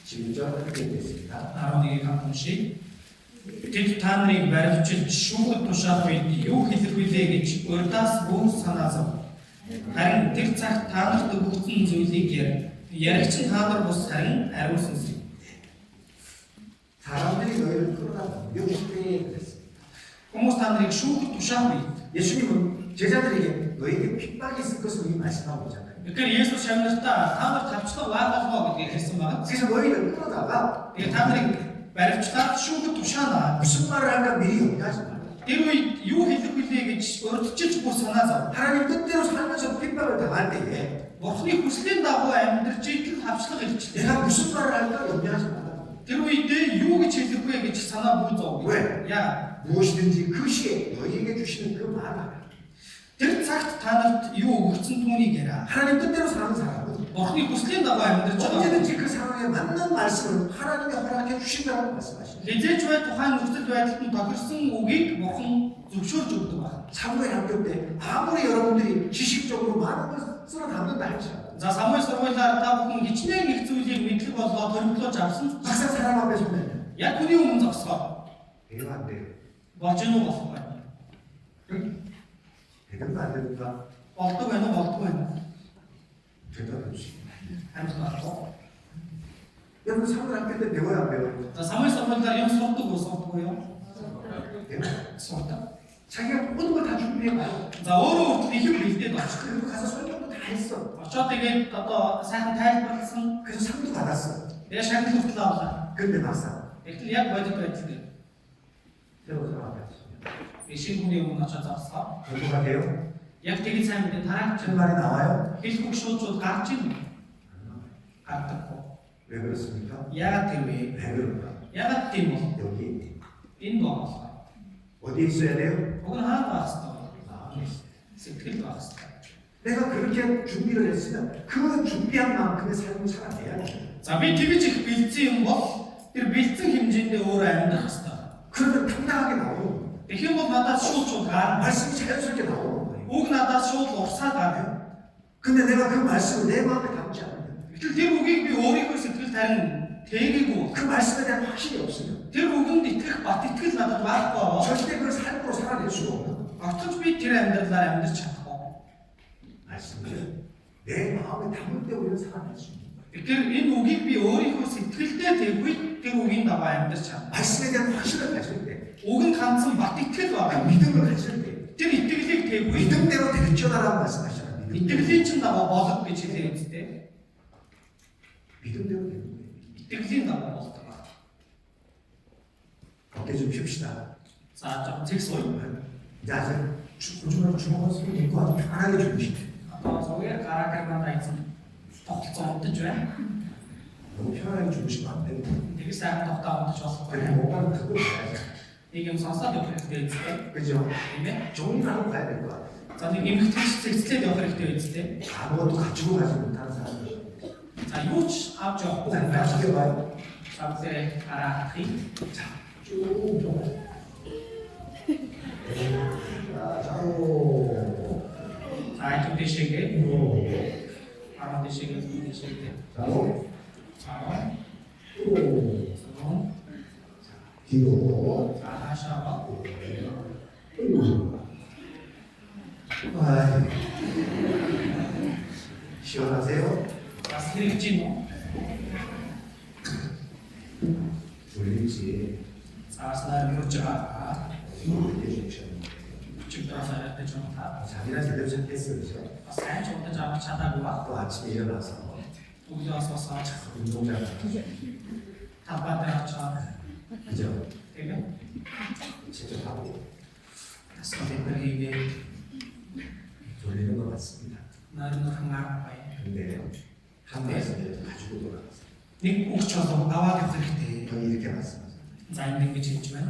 A: 11절 함께 읽겠습니다.
B: 11-ийг хамт уншийе. Тэд та нарыг баривчилж шүүхэд тушаах үед юу хэлэх вүлээ гэж урдаас бүх санаа зов. Харин тэр цагт та нарт өгөгдсөн зүйлийг яригч нь та нар бус харин ариун сүнс.
A: 사람들이 너희를 끌어다 공격할 때에 그랬습니다.
B: Хүмүүс та нарыг шүүхэд тушаах үед
A: 예수님은 제자들에게 너에게 핍박이 있을 것을 이미 말씀하고 있잖아요.
B: тэгэхээр Есүс шавнартаа та нар тавчлага байх болно гэдгийг хэлсэн байна.
A: 그래서 너희를 끌어다가
B: Тэгээ та нарыг баривчлаад шүүхэд тушаана.
A: 무슨 말을 할까 미리 염려하지 말라.
B: Тэр үед юу хэлэх вүлээ гэж урдчилж бүр санаа зов.
A: 하나님 뜻대로 살면서 핍박을 당할 때에
B: Бурхны хүслийн дагуу амьдарч идэл хавчлага илчтэй.
A: 내가 무슨 말을 할까 염려하지 말라.
B: Тэр үедээ юу гэж хэлэх вэ гэж санаа бүү зов.
A: 왜?
B: Яа,
A: 무엇이든지 그 시에 너희에게 주시는 그 말을
B: тэр цагт та нарт юу өгсөн түүнийг яриа.
A: 하나님 뜻대로 사는 사람은
B: Бурхны хүслийн дагуу амьдарч байгаа.
A: 언제든지 그 상황에 맞는 말씀을 하나님이 허락해 주신다고 말씀하십니다.
B: Хизээч бай тухайн нөхцөл байдалд нь тохирсон үгийг бурхан зөвшөөрж өгдөг байна.
A: 사무엘 학교 때 아무리 여러분들이 지식적으로 많은 걸 쓸어 담는다 할지라도
B: За Самуэль сургуулиар та бүхэн хичнээн их зүйлийг мэдлэг болоо төрөлдлөж авсан.
A: 막상 사람 앞에 서면
B: Яг хүний өмнө зогсгоо.
A: 되면 안 돼요.
B: Болж гэнэ үү болох байна.
A: 되는 거안 됩니까?
B: Болдог байна уу, болдгүй байна уу?
A: 대답해 주십니다.
B: Амьд байна.
A: 여러분 사무엘 학교 때 배워야 안 배워요?
B: За Самуэль сургуулиар юм сурдаг уу, сурдаггүй юу?
A: 배워요.
B: Сурдаг.
A: 자기가 모든 걸 다 준비해봐요.
B: За өөрөө хүртэл их юм бэлдээд байна.
A: 그리고 가서 설명도 다 했어.
B: Очоод тэгээд одоо сайхан тайлбарласан.
A: 그래서 상도 받았어.
B: Тэгээ шагнал хүртэл авлаа.
A: 근데 막상
B: Тэгтэл яг бодит байдал дээр
A: 새로 사람 앞에 서면
B: би шинэ хүний өмнө очоод зогсоо.
A: 전도가 돼요?
B: Яг тэгээд сайн мэдээ тараач.
A: 그 말이 나와요?
B: Хэлэх үг шууд гарч ийн. Гардаггүй.
A: 왜 그렇습니까?
B: Яагаад тэр вэ?
A: 왜 그런가?
B: Яагаад тийм бол?
A: 여기
B: Энэ бол
A: 어디에 있어야 돼요?
B: уг нь хаана байх хэвээр
A: 마음에 있어요.
B: сэтгэл байх хэвээр.
A: 내가 그렇게 준비를 했으면 그 준비한 만큼의 삶을 살아내야 돼.
B: За би тэгж их бэлдсэн юм бол тэр бэлдсэн хэмжээндээ өөрөө амьдрах хэвээр.
A: 그러면 당당하게 나오는 거예요.
B: Тэгэх юм бол надад шууд гарна.
A: 말씀이 자연스럽게 나오는 거예요.
B: Уг надад шууд урсаад гарна.
A: 근데 내가 그 말씀을 내 마음에 담지 않으면
B: Гэтэл тэр үгийг би өөрийнхөө сэтгэл тарин тээгээгүй.
A: 그 말씀에 대한 확신이 없으면
B: Тэр үгэнд итгэх бат итгэл надад байхгүй бол
A: 절대 그걸 삶으로 살아낼 수가 없는 거예요.
B: огтж би тэр амьдралаар амьдарч чадахгүй.
A: 말씀을 내 마음에 담을 때 우리는 살아낼 수 있는 거예요.
B: Тэгэхээр энэ үгийг би өөрийнхөө сэтгэлдээ тэгвэл тэр үгийн дагуу амьдарч чадна.
A: 말씀에 대한 확신을 가질 때
B: Уг нь ганцхан бат итгэл
A: 그
B: байна.
A: 믿음을 가질 때
B: Тэр итгэлийг тэгвэл
A: 믿음대로 될지어다라고 말씀하시잖아요.
B: итгэлийн чинь дагуу болох гэж хэлээ үстэй.
A: 믿음대로 되는 거예요.
B: Итгэлийн дагуу болдог байна.
A: 어깨 좀 핍시다.
B: За жоохон зэгс уу.
A: 이제 아직 요즘은 주먹을 입고 아주 편하게 주무시네.
B: Одоо зүгээр гараагаар айцсан тогтолцоо унтаж байна.
A: 너무 편하게 주무시면 안 됩니다.
B: Тэгээ сайхан тогтоо унтаж болохгүй.
A: 그리고 뭔가를 듣고 가야죠.
B: Нэг юм сонсоод явах хэрэгтэй үстэй.
A: 그죠?
B: Тийм ээ.
A: 정리를 하고 가야 될 것 같아요.
B: За нэг эмгэгтэйч цэцлээд явах хэрэгтэй үстэй.
A: 아무것도 가지고 가지 못하는 사람들.
B: За юу ч авч явахгүй
A: 자,
B: байх.
A: 나중에 봐요.
B: Савсээ харахыг.
A: 자, 쭉 좀. 자, 좌우.
B: За хэд дэшээгээ.
A: 우.
B: 10 дэшээгээ, 10 дэшээгээ.
A: 좌우.
B: 10.
A: 우.
B: 송.
A: 뒤로.
B: За 하ашаа.
A: 아이. 시원하세요?
B: Бас хэрэгж юм уу?
A: 졸리지.
B: Цааснаар мөрж байгаа.
A: 이렇게 좋죠.
B: Чигдээс арайтай ч юм та.
A: 자기나 제대로 찾겠어, 그죠?
B: Бас сайн ч удаж авах чадаагүй ба.
A: 또 아침에 일어나서
B: Өглөөс босоод
A: 운동장
B: талбай дээр очоод
A: 그죠?
B: тэгээ
A: 직접 하고
B: асуулт хийгээд
A: 졸리는 것 같습니다.
B: нойрнох маа бай.
A: 근데 한 말씀 가지고 돌아가서
B: Нэг өгч болов аваад явах хэрэгтэй.
A: 형이 이렇게 말씀하셨어요.
B: За энэ ингэж хэлж байна.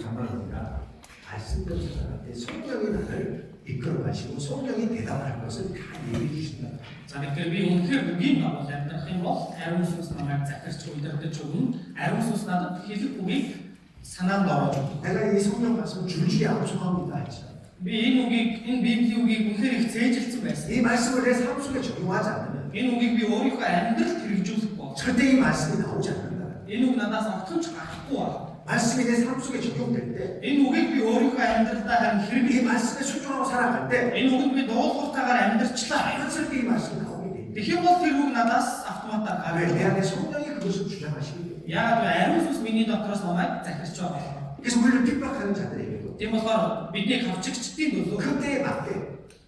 A: 정말 우리가 말씀대로 살아갈 때 성령이 나를 이끌어 가시고 성령이 대답할 것을 다 얘기해 주신다.
B: За тэгэхээр би үнэхээр үгийн дагуу амьдрах юм бол ариун сүнс намайг захирч удирдах өгнө. Ариун сүнс надад хэлэх үгийг санаанд оруулж өгдөг.
A: 내가 이 성령 말씀을 줄줄이 암송합니다. 했죠.
B: Би энэ үгийг энэ библийн үгийг үнэхээр их цээжилсэн байсан.
A: 이 말씀을 내 삶 속에 적용하지 않으면
B: Энэ үгийг би өөрийнхөө амьдралд хэрэгжүүлэх бол
A: 절대 이 말씀이 나오지 않는다.
B: энэ үг надаас огтомч гарахгүй байна.
A: 말씀이 내 삶 속에 적용될 때 이
B: Энэ үгийг би өөрийнхөө амьдралдаа харин хэрэглэх
A: 말씀에 순종하고 살아갈 때
B: энэ үгэнд би дуулууртаагаар амьдрчлаа.
A: 자연스럽게 이 말씀이 나오게 돼.
B: Тэгэх юм бол тэр үг надаас автоматар
A: 왜? 내
B: гарна.
A: 안에 성령이 그것을 주장하시기 때문에.
B: Яагаад вэ? Ариун сүнс миний дотроос намайг захирч байгаа.
A: 그래서 우리를 핍박하는 자들에게도
B: Тийм болохоор бидний хавчигчдын төлөө
A: 그때에 맞게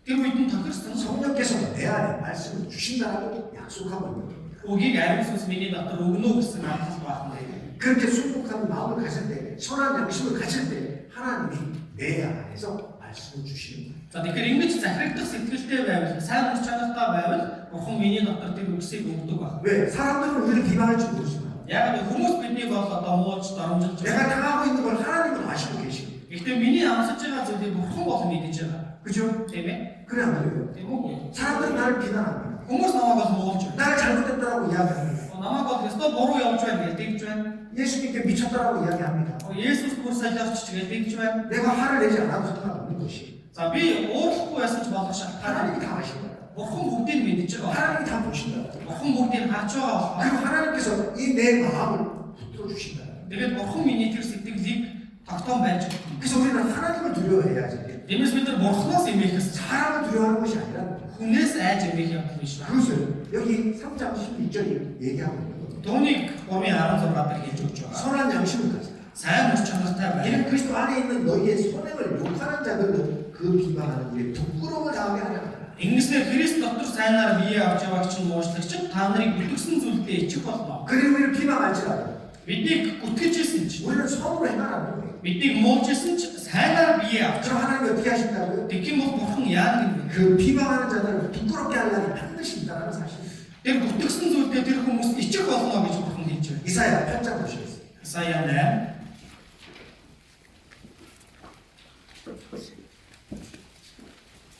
B: тэр үед нь тохирсон
A: 성령께서 내 안에 말씀을 주신다라고 약속하고 있는 겁니다.
B: үгийг ариун сүнс миний дотор өгнө гэсэн амлал байна.
A: 그렇게 순복한 마음을 가질 때, 선한 양심을 가질 때 하나님이 내 안에서 말씀을 주시는 거예요.
B: За тэгэхээр ингэж захирагдах сэтгэлтэй байвал, сайн үр чанартай байвал Бурхан миний дотор тэр үгсийг өгдөг байна.
A: 왜? 사람들은 우리를 비방할 줄 모르지만
B: Яг хүмүүс биднийг бол одоо муулж доромжилж
A: 내가
B: байгаа.
A: 당하고 있는 걸 하나님은 아시고 계시고,
B: Гэхдээ миний амсаж байгаа зүйлийг Бурхан бол мэдэж байгаа.
A: 그죠?
B: Тийм ээ?
A: 그래 안 그래요?
B: Тийм үү?
A: 사람들은 나를 비난합니다.
B: Хүмүүс намайг бол муулж байна.
A: 나를 잘못했다라고 이야기합니다.
B: Намайг бол өстой буруу явж байна гэж тэгж байна.
A: 예수님께 미쳤다라고 이야기합니다.
B: Есүс бүр солиорч ч гэж тэгж байна.
A: 내가 화를 내지 않아도 상관없는 것이
B: За би уурлахгүй байсан ч болох шалтгаан.
A: 하나님이 다 아신다.
B: Бурхан бүгдийг мэдж байгаа.
A: 하나님이 다 보신다.
B: Бурхан бүгдийг харж байгаа болохоор
A: 그리고 하나님께서 이 내 마음을 붙들어 주신다.
B: тэгээд Бурхан миний тэр сэтгэлийг тогтоон байж өгнө.
A: 그래서 우리는 하나님을 두려워해야지.
B: Тиймээс бид нар Бурханаас эмээх ёстой.
A: 사람을 두려워하는 것이 아니라
B: Хүнээс айж эмээх юм биш байна.
A: 그것을 여기 3장 16절이 얘기하고 있는 겁니다.
B: Түүнийг 3:16 дээр хэлж өгч байгаа.
A: 선한 양심을 가지라.
B: Сайн үр чанартай байна.
A: 이는 그리스도 안에 있는 너희의 선행을 욕하는 자들은 그 비방하는 일에 부끄러움을 당하게 하려 하라.
B: Ингэснээр Христ дотор сайнаар бие авч яваагч нь уушлагч та нарыг бүтгэсэн зүйлдээ ичих болно.
A: 그들이 우리를 비방할지라도
B: Биднийг гүтгэжсэн ч,
A: 우리는 선으로 행하라는 거예요.
B: биднийг муулжсэн ч сайнаар бие авч.
A: 그럼 하나님이 어떻게 하신다고요?
B: Тэгэх юм бол Бурхан яадаг юм бэ?
A: 그 비방하는 자들을 부끄럽게 하려는 반드시 있다는 사실.
B: Тэр бүтгэсэн зүйлдээ тэр хүмүүс ичих болно гэж Бурхан хэлж байна.
A: 이사야 8장 보시겠어요.
B: Исая 8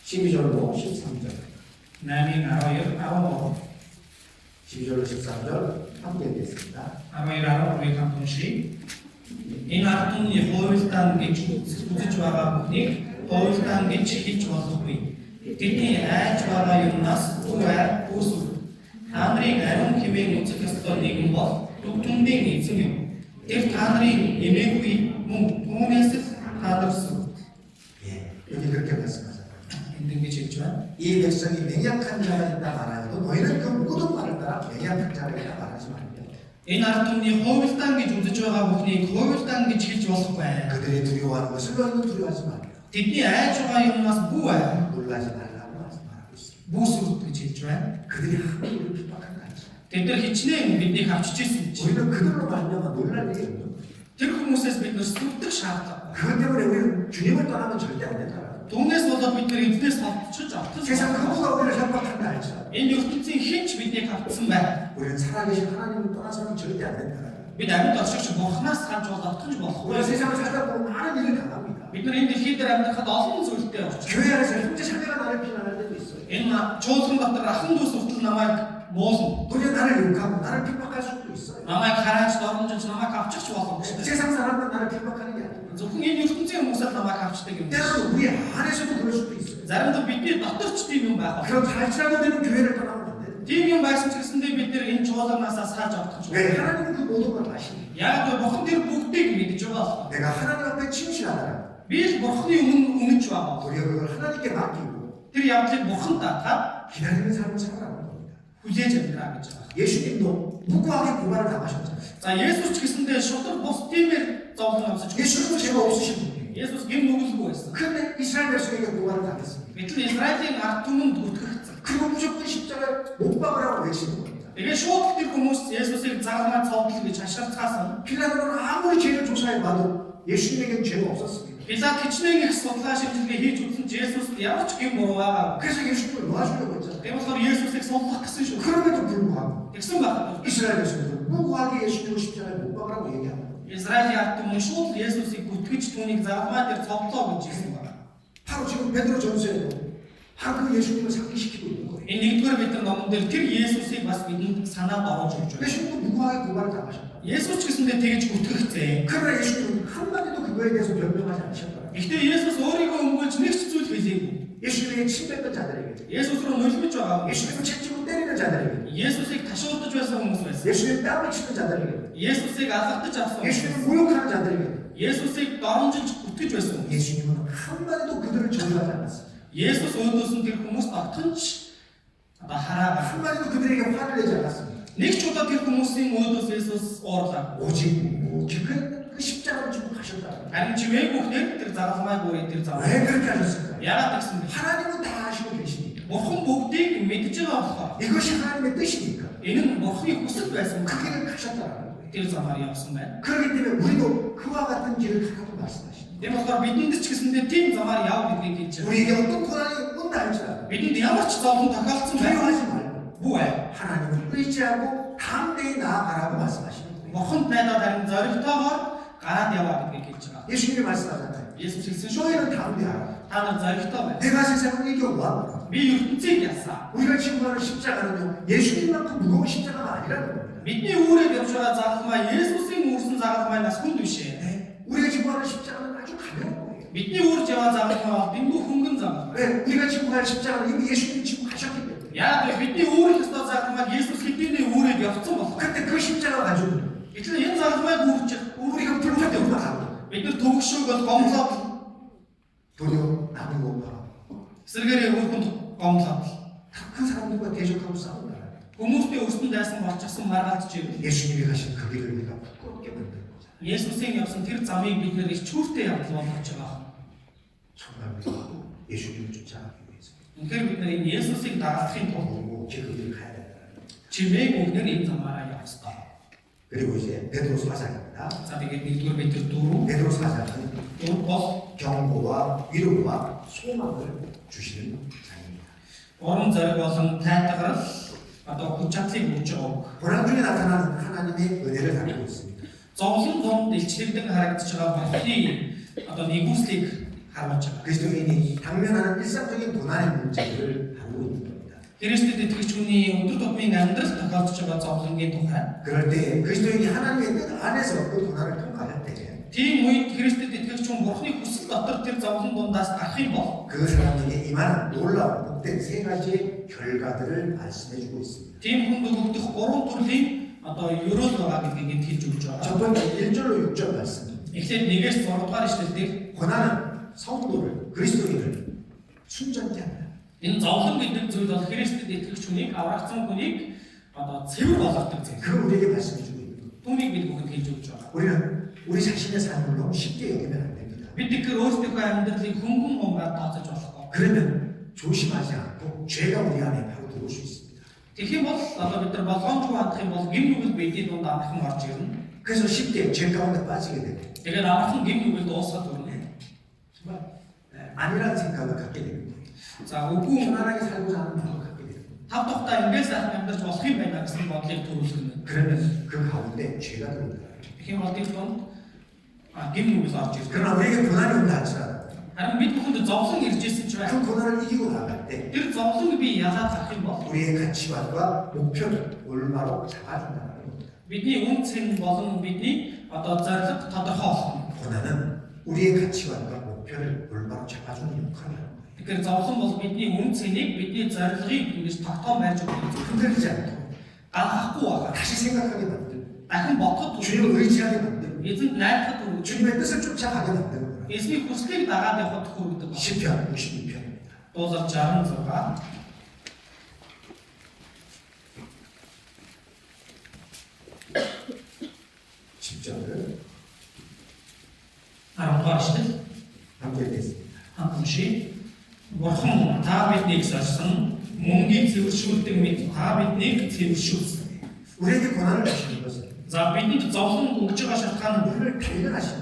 A: 12절로 13절.
B: 8-12 13
A: 12절로 13절 함께 읽겠습니다.
B: 12-13-ыг хамт уншийе. Энэ ардны хуйлтан гэж үзэж байгаа бүхнийг хуйлтан гэж хэлж болохгүй. Тэдний айж байгаа юмнаас үгээр үүсв. Та нарын ариун хэмээн үзэх ёстой нэгэн бол дүгтүндийн эзэн юм. Тэр та нарын эмээгүй мөн түүнээс л тадарсан.
A: 예, 여기 그렇게 말씀하잖아요.
B: Энд ингэж хэлж байна.
A: 이 백성이 맹약한 자가 있다 말하여도 너희는 그 모든 말을 따라 맹약한 자가 있다 말하지 말며
B: Энэ ардны хуйлтан гэж үзэж байгаа бүхнийг хуйлтан гэж хэлж болохгүй.
A: 그들이 두려워하는 것을 너희는 두려워하지 말며
B: Тэдний айж байгаа юмнаас бүү бай.
A: 놀라지 말라고 말하고 있습니다.
B: Бүүсрүүд гэж хэлж байна.
A: 그들이 하나님 우리를 핍박한 거 아니죠.
B: Тэд нар хичнээн биднийг авчиж ирсэн чинь
A: 우리는 그들로 말미암아 놀랄 일이 없는 거예요.
B: тэр хүмүүсээс бид нар сүрдэх шаардлага.
A: 그것 때문에 우리는 주님을 떠나면 절대 안 된다.
B: Түүнээс болоод бид нар эзнээс холбочж автаж
A: 세상
B: байна.
A: 누구가 우리를 협박한다 할지라도
B: Энэ ертөнцийн хэн ч биднийг авцсан байна.
A: 우리는 살아계신 하나님을 떠나서는 절대 안 된다.
B: бид амьд оршигч бурхнаас ханж бол огтхонж болохгүй.
A: 우리가 세상을 살다 보면 많은 일을 당합니다.
B: Бид нар энэ дэлхий дээр амьдрахад олон зүйлтэй орчих.
A: 교회 안에서 형제 자매가 나를 비난할 때도 있어요.
B: Энэ чуулган дотор ахын дүүс хүртэл намайг муулна.
A: 도리어 나를 욕하고 나를 핍박할 수도 있어요.
B: Намайг харааж доромжилж намайг авчихч боломжтой.
A: 세상 사람은 나를 핍박하는 게 아니에요.
B: Зөвхөн энэ ертөнцийн хүмүүсд намайг авчдаг юм.
A: 때로는 우리 안에서도 그럴 수도 있어요.
B: Заримдаа бидний дотор ч тийм юм байх.
A: 그럼 갈지라도 우리는 교회를 떠나면 안 돼요.
B: Тийм юм байсан ч гэсэндээ бид нар энэ чуулганаас салж авах гэж
A: 왜?
B: байна.
A: 하나님은 그 모든 걸 아시니.
B: Яг л бурхан тэр бүгдийг мэдж байгаа.
A: 내가 하나님 앞에 침실하더라.
B: Би л бурханы өмнө үнэж байгаа.
A: 도리어 그걸 하나님께 맡기고
B: Тэр явдлыг бурханд даатаад
A: 기다리는 삶을 살아가는 겁니다.
B: хүлээж авнаа гэж байгаа.
A: 예수님도 무고하게 고발을 당하셨잖아요.
B: За Есүс ч гэсэндээ шудраг бус тиймэр зовлон авсаж
A: 예수님은 죄가 없으신 분이에요.
B: Есүс гэм нүгэлгүй байсан.
A: 그런데 이스라엘 백성에게 고발을 당했습니다.
B: Гэтэл Израилийн ард түмэнд үтгэгдсэн.
A: 그리고 무조건 십자가에 못 박으라고 외치는 겁니다.
B: Тэгээ шууд тэр хүмүүс Есүсийг загнаа цовдлоо гэж хашгирцаасан.
A: 빌라도는 아무리 죄를 조사해봐도 예수님에게는 죄가 없었습니다.
B: Пилат хичнээн их судалгаа шимжилгээ хийж үзсэн ч Есүс ямар ч гэм буруу байгаа.
A: 그래서 예수님을 놓아주려고 했잖아요.
B: Тэгээ болохоор Есүсийг суллах гэсэн шүү.
A: 그럼에도 불구하고
B: Тэгсэн байна.
A: 이스라엘 백성들은 무고하게 예수님을 십자가에 못 박으라고 얘기합니다.
B: Израилийн ард түмэн шууд Есүсийг бүтгэж түүнийг загнаа дээр цовдлоо гэж хэлсэн байна.
A: 바로 지금 베드로 전서에도 바로 그 예수님을 상기시키고 있는 거예요.
B: Энэ нэгдүгээр бидний номон дээр тэр Есүсийг бас бидэнд санаад оруулж өгч байна.
A: 예수님도 무고하게 고발을 당하셨다.
B: Есүс ч гэсэндээ тэгж бүтгэгцээ.
A: 그러나 예수님은 한마디도 그거에 대해서 변명하지 않으셨더라고요.
B: Гэхдээ Есүс өөрийгөө өмгөөлж нэг ч зүйл хэлээгүй.
A: 예수님에게 침뱉던 자들에게,
B: Есүс рүү нулимж байгаа.
A: 예수님을 채찍으로 때리는 자들에게,
B: Есүсийг ташуулдаж байсан хүмүүс байсан.
A: 예수님 뺨을 치는 자들에게,
B: Есүсийг алгадаж авсан.
A: 예수님을 모욕하는 자들에게
B: Есүсийг доромжилж бүтгэж байсан.
A: 예수님은 한마디도 그들을 저주하지 않았습니다.
B: Есүс өөдөөс нь тэр хүмүүст огтонч одоо хараагаа.
A: 한마디도 그들에게 화를 내지 않았습니다.
B: Нэг ч удаа тэр хүмүүсийн өөдөөс Есүс уурлаа.
A: 오직 그 십자가를 지고 가셨다.
B: Харин чивээг бүхнээр тэр загалмай бүрийн тэр зам.
A: 왜 그렇게 하셨을까요?
B: Яагаад гэсэн бэ?
A: 하나님은 다 아시고 계시니까.
B: Бурхан бүгдийг мэдж байгаа болохоор.
A: 이것이 하나님의 뜻이니까.
B: Энэ нь Бурханы хүсэл байсан.
A: 그 길을 가셨다라는 거예요.
B: Тэр замаар явсан байна.
A: 그렇기 때문에 우리도 그와 같은 길을 가라고 말씀하십니다.
B: Тийм болохоор бидэнд ч гэсэндээ тийм замаар яв гэдгийг хэлж байна.
A: 우리에게 어떤 고난이 온다 할지라도
B: Бидэнд ямар ч зовлон тохиолдсон байх.
A: 두려워하지 말고
B: Бүү ээ.
A: 하나님을 의지하고 담대히 나아가라고 말씀하시는 거예요.
B: Бурханд найдаад харин зоригтойгоор гараад яваа гэдгийг хэлж байгаа.
A: 예수님이 말씀하잖아요.
B: Есүс хэлсэн шүү.
A: 너희는 담대하라.
B: Та нар зоригтой бай.
A: 내가 세상을 이겨왔노라.
B: Би ертөнцийг ялсаа.
A: 우리가 지금 하는 십자가는요 예수님만큼 무거운 십자가가 아니라는 겁니다.
B: Бидний үүрэг явж байгаа загалмай Есүсийн үүрсэн загалмайнаас хүнд биш ээ.
A: 네? 우리가 지금 하는 십자가는 아주 가벼운 거예요.
B: Бидний үүрж яваа загалмай бол дэндүү хөнгөн загалмай.
A: 왜? 우리가 지금 하는 십자가는 이미 예수님이 지금 가셨기 때문에.
B: Яг л бидний үүрэх ёстой загалмай Есүс хэдийний үүрэг явцсан болох.
A: 근데 그 십자가 가지고
B: Гэтэл энэ загалмайг үүрчих
A: 우리가 불평을 하고
B: бид нар төгшөөг бол гомлоод
A: 도리어 남은 것과
B: эсэргээрээ өөрхөнд гомлоод
A: 그 사람들과 대적하고 싸운다.
B: хүмүүстэй өрсөнд дайсан болчихсон маргаалж ирэв.
A: 예수님이 가신 그 길을 우리가 부끄럽게 만드는 거죠.
B: Есүсийн явсан тэр замыг бид нэр ичүүртэй явдал болгож байгаа.
A: 정말 우리가 예수님을 쫓아가기 위해서
B: Үнэхээр бид нар энэ Есүсийг дагахын тулд
A: 묵묵히 그 길을 가야 된다는 거죠.
B: чимээг өгнөр энэ замаараа явах ёстой.
A: 그리고 이제 베드로 4장입니다.
B: За тэгээд нэгдүгээр Петр 4
A: 베드로 4장은
B: бол
A: 경고와 위로와 소망을 주시는 장입니다.
B: уран зориг болон тайтгарал одоо хүч чадлыг өгч байгаа үг.
A: 고난 중에 나타나는 하나님의 은혜를 담고 있습니다.
B: Зовлон донд илчлэгдэн харагдаж байгаа Бурхны одоо нэгүслийг харуулж байгаа.
A: 그리스도인이 당면하는 일상적인 고난의 문제를 다루고 있는 겁니다.
B: Христэд итгэж хүний өдөр тутмын амьдрал тохиолдож байгаа зовлонгийн тухай.
A: 그럴 때 그리스도인이 하나님의 뜻 안에서 그 고난을 통과할 때 그
B: Тийм үед Христэд итгэж хүн Бурхны хүсэл дотор тэр зовлон дундаас гарах юм бол
A: 사람에게 임하는 놀라운 복된 세 가지의 결과들을 말씀해주고 있습니다.
B: тийм хүнд өгөгдөх гурван төрлийн одоо ерөөл байгаа гэдгийг хэлж өгч байгаа.
A: 첫 번째 1절로 6절 말씀.
B: Эхлээд 1-ээс 6 дугаар ишлэлээр
A: 고난은 성도를 그리스도인을 순전케 한다.
B: энэ зовлон гэдэг зүйл бол Христэд итгэж хүнийг аврагцсан хүнийг одоо цэвэр болгодог зүйл.
A: 그걸 우리에게 말씀해주고 있는 거예요.
B: Түүнийг бид бүхэнд хэлж өгч байгаа.
A: 우리는 우리 자신의 삶을 너무 쉽게 여기면 안 됩니다.
B: Бид тэгэхээр өөрсдийнхөө амьдралыг хөнгөн унгаад тооцож болохгүй.
A: 그러면 조심하지 않고 죄가 우리 안에 바로 들어올 수 있습니다.
B: Тэгэх юм бол одоо бид нар болгоомжгүй хандах юм бол гим нүгэл бидний дунд амархан орж ирнэ.
A: 그래서 쉽게 죄 가운데 빠지게 되고
B: Тэгээд амархан гим нүгэлд уусгаад өрнө.
A: 정말 아니라는 생각을 갖게 됩니다.
B: За үгүй
A: 편안하게 살고자 하는 마음을 갖게 됩니다.
B: тав тухтай ингээс сайхан амьдарч болох юм байна гэсэн бодлыг төрүүлгэнэ.
A: 그러면 그 가운데 죄가 들어온다.
B: Тэгэхээр бол тэр донд гим нүгээс орж ирдэг.
A: 그러나 우리에게 고난이 온다 할지라도
B: Харин бид бүхэнд зовлон ирж ирсэн ч бай.
A: 그 고난을 이기고 나갈 때
B: Тэр зовлонг би ялаад гарах юм бол
A: 우리의 가치관과 목표를 올바로 잡아준다는 겁니다.
B: бидний үн цэн болон бидний зорилго тодорхой болох юм.
A: 고난은 우리의 가치관과 목표를 올바로 잡아주는 역할을 합니다.
B: Тэгэхээр зовлон бол бидний үн цэнийг бидний зорилгыг ингэж тогтоон байж өгөх зүйл.
A: 흔들리지 않고
B: Галахахгүй байгаа.
A: 다시 생각하게 만들고
B: Дахин бодоход
A: 주님을 의지하게 만들고
B: эзэнд найдахад хүргэж
A: 주님의 뜻을 쫓아가게 만드는 거예요.
B: эзний хүслийг дагаад явахад хүргэдэг.
A: 시편 62편입니다.
B: Дуулал 66
A: 10절을
B: 10-р эшлэл
A: 함께 읽겠습니다.
B: хамтдаа Бурхан та биднийг сорсон мөнгийг цэвэршүүлдэг мэт та биднийг цэвэршүүлсэн.
A: 우리에게 고난을 주시는 것은
B: За бидэнд зовлон өгж байгаа шалтгаан нь
A: 우리를 발견하시는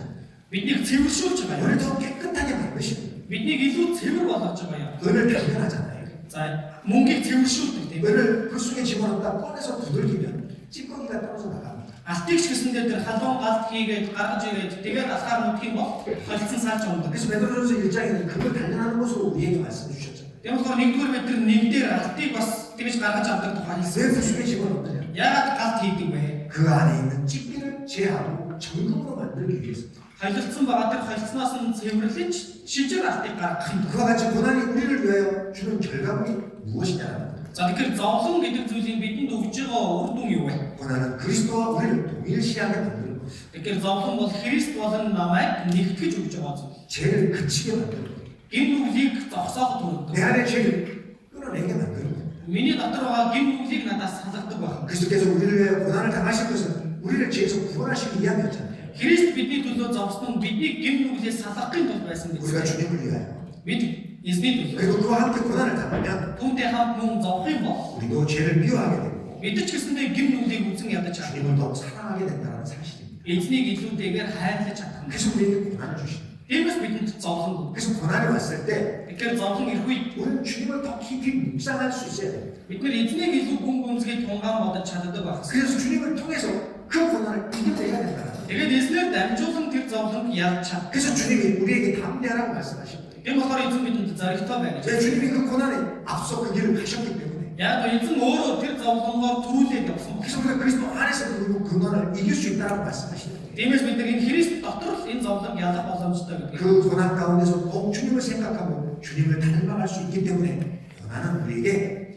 B: биднийг цэвэршүүлж байгаа
A: 우리를
B: юм.
A: 더 깨끗하게 만드시는
B: Биднийг илүү цэвэр болгож байгаа юм.
A: 은을 발견하잖아요.
B: За мөнгийг цэвэршүүлдэг тийм.
A: 은을 그 속에 집어넣다 꺼내서 두들기면 찌꺼기가 떨어져 나갑니다.
B: Алтыг шгсэндээ тэр халуун галт хийгээд гаргаж ирээд тэгээд асгаар нүдх юм бол холцсон сарч ундаг.
A: 그래서 베드로전서 1장에는 그걸 발견하는 것으로 우리에게 말씀해 주셨잖아요.
B: Тийм болохоор 1-р Петр 1-дээр алтыг бас тэгж гаргаж авдаг тухай
A: 왜
B: хэлсэн.
A: 그 속에 집어넣느냐?
B: Яагаад галт хийдэг вэ?
A: 그 안에 있는 찌기를 제하고 정금으로 만들기 위해서.
B: Холилдсон байгаа тэр холцсноос нь цэвэрлэж шижиг алтыг гаргах юм.
A: 그와 같이 고난이 우리를 위하여 주는 결과물이 무엇이냐는 겁니다.
B: За тэгэхээр зовлон гэдэг зүйлийг бидэнд өгж байгаа үр дүн юу вэ?
A: 고난은 그리스도와 우리를 동일시하게 만드는 것.
B: Тэгэхээр зовлон бол Христ болон намайг нэгтгэж өгж байгаа зүйл.
A: 죄를 그치게 만드는 것.
B: Гин нүглийг зогсооход хүргэдэг.
A: 내 안에 죄를 끌어내게 만드는 것.
B: Миний дотор байгаа гин нүглийг надаас салгадаг байна.
A: 그리스도께서 우리를 위하여 고난을 당하신 것은 우리를 죄에서 구원하시기 위함이었잖아요.
B: Христ бидний төлөө зовсон нь бидний гин нүглээс салгахын тулд байсан
A: 우리가
B: гэж.
A: 주님을 위하여.
B: Бид эзний төлөө
A: 그리고 그와 함께 고난을 당하면
B: түүнтэй хамт мөн зовх юм бол
A: 우리도 죄를 미워하게 되고
B: бид ч гэсэндээ гин нүглийг үзэн ядаж чадна.
A: 주님을 더 사랑하게 된다는 사실입니다.
B: Эзнийг илүүтэйгээр хайрлаж чадна.
A: 그래서 우리에게 고난을 주십니다.
B: Тиймээс бидэнд зовлон өгдөг.
A: 그래서 고난이 왔을 때
B: Тэгэхээр зовлон ирэх үед
A: 우리는 주님을 더 깊이 묵상할 수 있어야 됩니다.
B: бид нар эзнийг илүү гүн гүнзгий тунгаан бодож чаддаг байх.
A: 그래서 주님을 통해서 그 고난을 이겨내야 된다.
B: Тэгээд эзнээр дамжуулан тэр зовлонг ялж чад.
A: 그래서 주님이 우리에게 담대하라고 말씀하십니다.
B: Тийм болохоор эзэн бидэнд зоригтой байна.
A: 왜 주님이 그 고난에 앞서 그 길을 가셨기 때문에
B: Яг эзэн өөрөө тэр зовлонгоор түрүүлээд явсан.
A: 그래서 우리가 그리스도 안에서도 그리고 그 고난을 이길 수 있다라고 말씀하시는 거예요.
B: Тиймээс бид нар энэ Христ дотор л энэ зовлонг ялах боломжтой гэдэг.
A: 그 고난 가운데서 더욱 주님을 생각하고 주님을 닮아갈 수 있기 때문에 고난은 우리를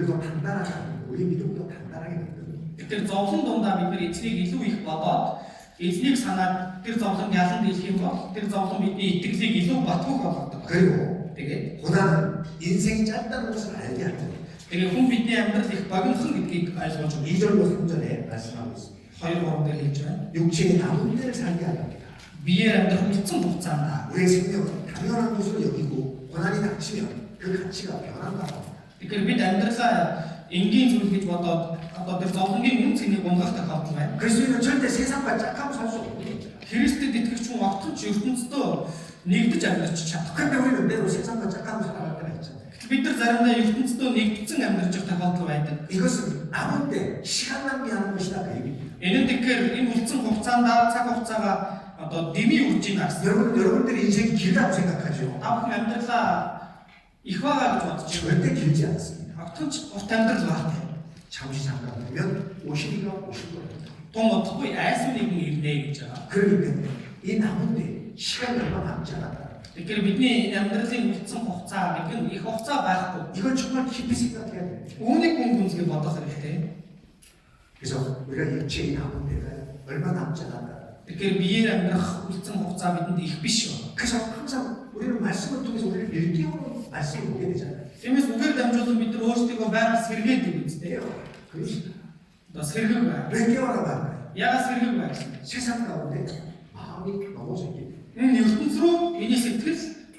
A: 더 단단하게 하고 우리 믿음을 더 단단하게 만드는 거예요.
B: Тэгэхээр зовлон дундаа бид нар эзнийг илүү их бодоод эзнийг санаад тэр зовлон ялан дийлэх юм бол тэр зовлон бидний итгэлийг илүү батгах болгодог.
A: 그리고
B: Тэгээд
A: 고난은 인생이 짧다는 것을 알게 합니다.
B: тэгээ хүн бидний амьдрал их богинохон гэдгийг ойлгож өгнө.
A: 2절로 3절에 말씀하고 있습니다.
B: 2-3 дээр хэлж байна.
A: 육체의 남은 때를 살게 하랍니다.
B: Биеэр амьдрах үлдсэн хугацаанд
A: 우리의 생명은 당연한 것으로 여기고 고난이 닥치면 그 가치가 변한다.
B: тэгэхээр бид амьдралаа энгийн зүйл гэж бодоод одоо тэр зовлонгийн үн цэнийг унгах тохиолдол байна.
A: 그리스도인은 절대 세상과 짝하고 살 수 없는 겁니다.
B: Христэд итгэгч хүн огтхонч ертөнцийн нэгдэж амьдарч чадах.
A: 그런데 우리는 때로 세상과 짝하고 살아갈 때가 있잖아요.
B: Бид нар заримдаа ертөнцийн нэгдсэн амьдарч байгаа тохиолдол байдаг.
A: 이것은 남은 때 시간 낭비하는 것이다 그 얘기입니다.
B: Энэ нь тэгэхээр энэ үлдсэн хугацаанд цаг хугацаагаа одоо дэмий үрж ийн гэсэн.
A: 여러분들이 인생이 길다고 생각하죠.
B: Та бүхэн амьдралаа их байгаа гэж бодож байна.
A: 절대 길지 않습니다.
B: Огтхонч урт амьдрал байна.
A: 잠시 잠깐 보면 오시리가 오실 거예요.
B: Тун удахгүй айсан нэгэн ирнэ гэж байгаа.
A: 그렇기 때문에 이 남은 때 시간이 얼마 남지 않았다.
B: Тэгэхээр бидний энэ амьдралын үлдсэн хугацаа гэдэг нь их хугацаа байхгүй.
A: 이걸 정말 깊이 생각해야 됩니다.
B: Үүнийг гүн гүнзгий бодох хэрэгтэй.
A: 그래서 우리가 육체의 남은 때가 얼마 남지 않았다.
B: Тэгэхээр биеэр амьдрах үлдсэн хугацаа бидэнд их биш байна.
A: 그래서 항상 우리는 말씀을 통해서 우리를 일깨우는 말씀을 보게 되잖아요.
B: Тиймээс үгээр дамжуулан бид нар өөрсдөө байнга сэргээдэг үстэй.
A: 그것이
B: Одоо сэргэг байна.
A: 왜 깨어나가 할까요?
B: Яагаад сэргэг байна гэсэн.
A: 세상 가운데 마음이 넘어져 있기 때문에
B: Энэ ертөнц рүү миний сэтгэл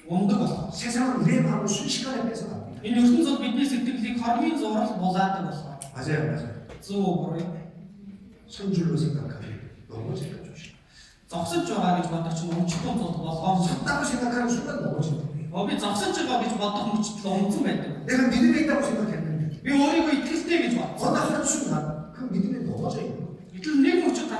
B: ундаг болох.
A: 세상은 우리의 마음을 순식간에 뺏어갑니다.
B: Энэ ертөнц бол бидний сэтгэлийг хоргийн зураг булаадаг болох.
A: 맞아요.
B: Зөв буруу.
A: 손줄로 생각하면 넘어질까 조심.
B: Зогсож байгаа гэж бодох чинь өмчлөн зул болгоомж.
A: 섰다고 생각하는 순간 넘어지는 거예요.
B: Би зогсож байгаа гэж бодох мөчтөл унтсан байдаг.
A: 내가 믿음에 있다고 생각했는데
B: Би өөрийгөө итгэлтэй гэж бодсон.
A: 어느 한순간 그 믿음에 넘어져 있는 거예요.
B: Гэтэл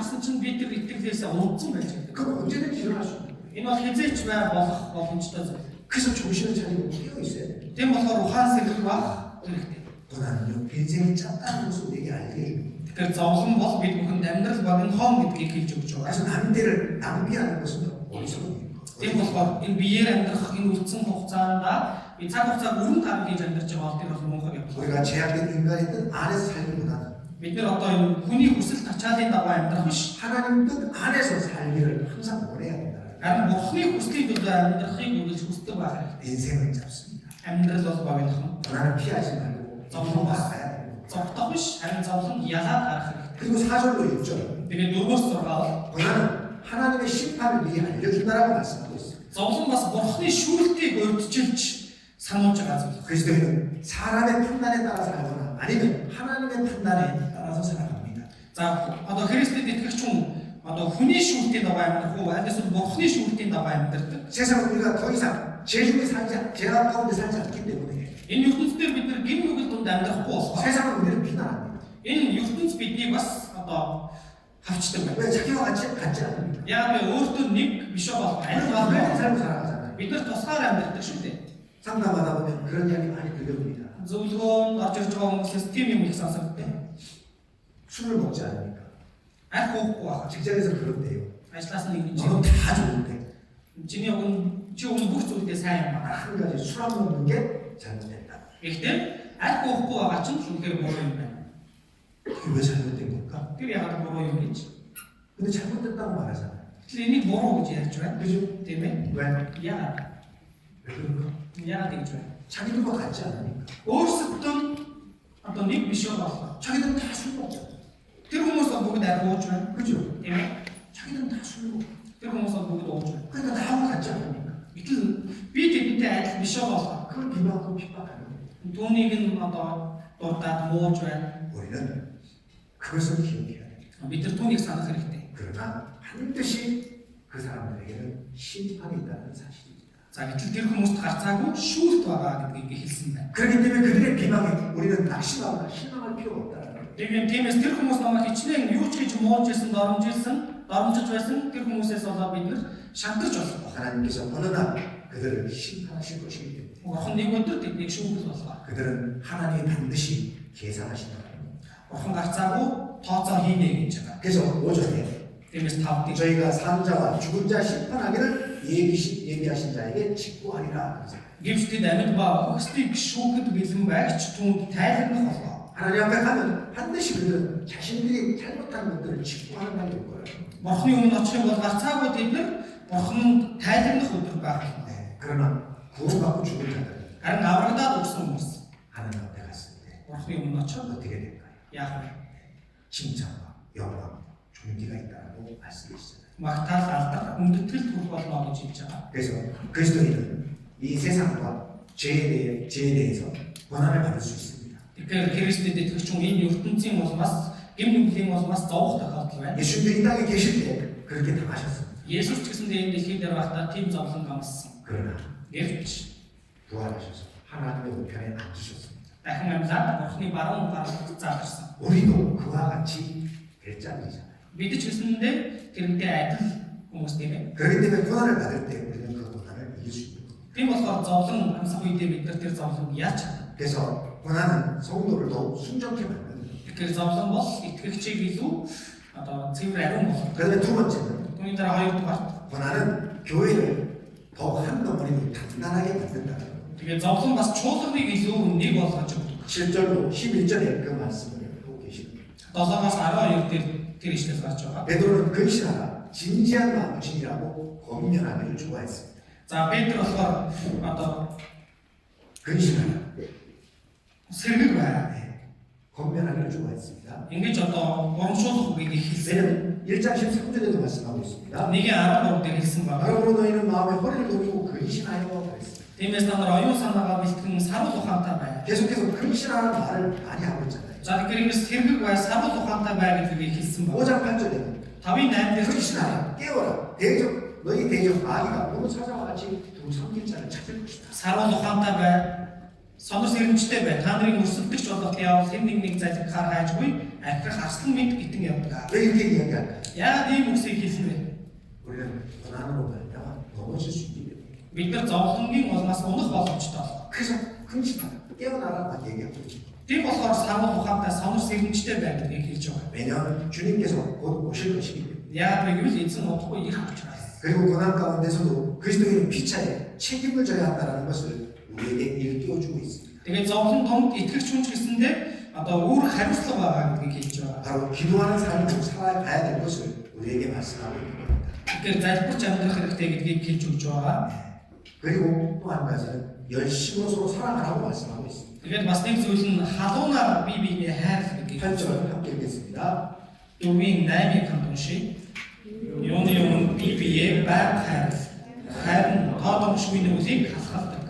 B: харсан чинь бид тэр итгэлээс унтсан байж байгаа.
C: 그럼 언제든지 일어날 수 있는 거예요.
B: Энэ бол хязгаарч байх боломжтой зүйл.
C: 그래서 정신을 차리고 깨어 있어야 돼요.
B: Тийм болохоор ухаан сэрэг байх хэрэгтэй.
C: 고난은요, 인생이 짧다는 것을 우리에게 알게 해줍니다.
B: Тэгэхээр зовлон бол бид бүхэнд амьдрал богинохон гэдгийг хэлж өгч байгаа.
C: 그래서 남의 때를 낭비하는 것은 어리석은 거예요.
B: Тийм болохоор энэ биеэр амьдрах энэ үлдсэн хугацаанд 이 цаг хугацааг өрн тар хийж амьдарч байгаа бол тэр бол мунхаг явдал.
C: 우리가 제약된 인간의 뜻 안에서 살기보다는
B: бид нар одоо энэ хүний хүсэл тачаалын дагуу амьдрах биш.
C: 하나님 뜻 안에서 살기를 항상 원해야 된다.
B: харин бурхны хүслийг төлөө амьдрахыг үргэлж хүсдэг байх хэрэгтэй.
C: 인생은 짧습니다.
B: амьдрал бол богинохон.
C: 고난을 피하지 말고
B: зовлон бас
C: 가야 됩니다.
B: зогтох биш, харин зовлон ялаад гарах хэрэгтэй.
C: 그리고 4절로 6절
B: тэгээд 4-өөс 6 бол
C: 고난은 하나님의 심판을 미리 알려준다라고 말씀하고 있습니다.
B: зовлон бас бурхны шүүлтийг урьдчилж сануулж байгаа зүйл.
C: 그리스도인은 사람의 판단에 따라 살거나 아니면 하나님의 판단에 따라서 살아갑니다.
B: За одоо Христэд итгэгч хүн одоо хүний шүүлтийн дагуу амьдрах уу, аль эсвэл бурхны шүүлтийн дагуу амьдрах.
C: 세상은 우리가 더 이상 죄중에 죄악 가운데 살지 않기 때문에
B: Энэ ертөнцийн бид нар гин нүгэл донд амьдрахгүй болохоор
C: 세상은 우리를 비난합니다.
B: энэ ертөнц биднийг бас одоо хавчдаг байна.
C: 왜 자기와 같지 않습니까?
B: Яг нь өөртөө нэг биш болох аль
C: 우리는
B: болох
C: 삶을 살아가잖아요.
B: бид нар тусгаар амьдрдаг шүү дээ.
C: 상담하다 보면 그런 이야기 많이 들려옵니다.
B: Зөвлөгөөнд орж ирж байгаа хүмүүсээс тийм юм их сонсогддог.
C: 술을 먹지 않으니까.
B: Аль хоохгүй байгаа.
C: 직장에서 그런데요.
B: Ажлаас нь ингэж
C: 너는 다 좋은데
B: чиний өгн бүх зүйлдээ сайн юм байна.
C: 한 가지 술 안 먹는 게 잘못됐다.
B: Гэхдээ аль хоохгүй байгаа чинь үнэхээр буруу юм байна.
C: 그게 왜 잘못된 걸까?
B: Тэр яагаад буруу юм гэж.
C: 근데 잘못됐다고 말하잖아요.
B: Тэгэхээр энийг буруу гэж ярьж байна.
C: 그죠?
B: Тийм ээ.
C: 왜?
B: Яагаад?
C: 왜 그런가?
B: Яагаад гэж байна?
C: 자기들과 같지 않으니까.
B: Өөрсдөө одоо нэг биш боллоо.
C: 자기들은 다 술 먹잖아.
B: Тэр хүмүүс бол бүгд аргууж байна.
C: 그죠?
B: Тийм ээ.
C: 자기들은 다 술 먹어.
B: Тэр хүмүүс бол бүгд ууж байна.
C: 그러니까 나하고 같지 않으니까.
B: Гэтэл би тэдэнтэй адил биш боллоо.
C: 그걸 비방하고 핍박하는 거예요.
B: Түүнийг нь одоо дуртаад мууж байна.
C: 우리는 그것을 기억해야 돼요.
B: Бид нар түүнийг санах хэрэгтэй.
C: 그러나 반드시 그 사람들에게는 심판이 있다는 사실입니다.
B: За гэтэл тэр хүмүүст гарцаагүй шүүлт байгаа гэдгийг хэлсэн байна.
C: 그렇기 때문에 그들의 비방에 우리는 낙심하거나 실망할 필요가 없다는 거예요.
B: Тиймээс тэр хүмүүс намайг хичнээн юу ч гэж муужсэн, доромжилж байсан тэр хүмүүсээс болоо бид нар шантарч болох.
C: 하나님께서 어느 날 그들을 심판하실 것이기 때문에
B: Бурхан нэг өдөр тэднийг шүүгэл болгоо.
C: 그들은 하나님이 반드시 계산하신다.
B: Бурхан гарцаагүй тооцоо хийнэ гэж байгаа.
C: 그래서 5절에
B: Тиймээс тавдыг
C: 저희가 산 자와 죽은 자 심판하기를 예비하신 자에게 직구하리라.
B: гэвч тэд амьд ба өгсдийг шүүхэд бэлэн байгч түүнд тайлбарлах болгоо.
C: 하나님 앞에 가면 반드시 그들은 자신들이 잘못한 것들을 직구하는 날이 올 거예요.
B: Бурханы өмнө очих юм бол гарцаагүй тэд нар Бурханд тайлбарлах өдөр байх юм.
C: 네, 그러나 구원받고 죽은 자들
B: Харин аврагдаад өгсөн хүмүүс
C: 하나님 앞에 갔을 때
B: Бурханы өмнө очоод
C: 어떻게 될까요?
B: яах вэ?
C: 칭찬과 영광, 존귀가 있다고 말씀하시잖아요.
B: Магтаал алдар хүндэтгэл төрөх болно гэж хэлж байгаа.
C: 그래서 그리스도인은 이 세상과 죄에 대해서 고난을 받을 수 있습니다.
B: Тэгэхээр Христэд итгэгч хүн энэ ертөнцийн улмаас гим нүглийн улмаас зовох тохиолдол байна.
C: 예수님도 이 땅에 계실 때 그렇게 당하셨습니다.
B: Есүс ч гэсэндээ энэ дэлхий дээр байхдаа тийм зовлон гамссан.
C: 그러나
B: Гэвч
C: 부활하셔서 하나님의 우편에 앉으셨습니다.
B: дахин амьлаад Бурханы баруун гаралд задарсан.
C: 우리도 그와 같이 될 자들이잖아요.
B: Бид ч гэсэндээ тэрнтэй адил хүмүүс тийм ээ.
C: 그렇기 때문에 고난을 받을 때 우리는 그 고난을 이길 수 있는 겁니다.
B: Тийм болохоор зовлон амсах үедээ бид нар тэр зовлонг яаж чадах?
C: 그래서 고난은 성도를 더욱 순정케 만듭니다.
B: Тэгэхээр зовлон бол итгэгчийг илүү одоо цэвэр ариун болгох.
C: 그다음에 두 번째는
B: Түүний дараа хоёрдугаар
C: 고난은 교회를 더욱 한 덩어리로 단단하게 만든다는 겁니다.
B: тэгээ зовлон бас чуулганыг илүү нэг болгож өгдөг.
C: 7절로 11절에 그 말씀을 하고 계십니다.
B: 7-аас 12 дээр тэр ишлэл гарч байгаа.
C: 베드로는 근신하라 진지한 마음이라고 권면하기를 좋아했습니다.
B: За Петр болохоор одоо
C: 근신하라.
B: сэргэг байна.
C: 네. 권면하기를 좋아했습니다.
B: Ингэж одоо урамшуулах үгийг хэлсэн.
C: 왜냐면 1장 13절에도 말씀하고 있습니다.
B: 1:13 дээр хэлсэн байна.
C: 그러므로 너희는 마음에 허리를 높이고 근신하여 그랬습니다.
B: Тиймээс та нар оюун санаагаа бэлтгэн сарвал ухаантай бай.
C: 계속해서 근신하는 말을 많이 하고 있잖아요.
B: За тэгэхээр ингэж сэргэг бай, сарвал ухаантай бай гэдгийг хэлсэн байна.
C: 5장 8절에는
B: 5:8 дээр
C: 근신하라 깨어라 대적 너희 대적 마귀가 오늘 사자와 같이 두 섬길 자를 찾을 것이다.
B: сарвал ухаантай бай. Сонор сэрэмжтэй бай. Та нарын өрсөлдөгч болох явал хэн нэг залхахаар хайжгүй архих арслан мэд гэтэн явдаг.
C: 왜 이렇게 이야기할까요?
B: Яагаад ийм үгсийг хэлсэн бэ?
C: 우리는 고난으로 말미암아 넘어질 수 있기 때문에.
B: Бид нар зовлонгийн улмаас унах боломжтой.
C: 그래서 긍지마 깨어나라고 얘기하고 있죠.
B: Тийм болохоор санал ухаантай сонор сэрэмжтэй байх гэдгийг хэлж байгаа.
C: 왜냐하면 주님께서 곧 오실 것이기 때문에.
B: Яагаад гэвэл эзэн удахгүй ирэх учраас.
C: 그리고 고난 가운데서도 그리스도인은 피차에 책임을 져야 한다는 것을 우리에게 일깨워주고 있습니다.
B: Тэгээд зовлон томд итгэгч хүн ч гэсэндээ одоо өөр хариуцлага байгаа гэдгийг хэлж байгаа.
C: 바로 기도하는 삶으로 살아가야 될 것을 우리에게 말씀하고 있는 겁니다.
B: Тэгэхээр залбирч амьдрах хэрэгтэй гэдгийг хэлж өгч байгаа.
C: 그리고 또 한 가지는 열심으로 서로 사랑하라고 말씀하고 있습니다.
B: Тэгээд бас нэг зүйл нь халуунаар бие биенээ хайрлах гэдгийг
C: 8절 함께 읽겠습니다.
B: дөрвийн 8-ыг хамтуншия. Юуны өмнө бие биеэ байг хайрлах. Харин тоодомшгүй нүглийг хасгалдаг.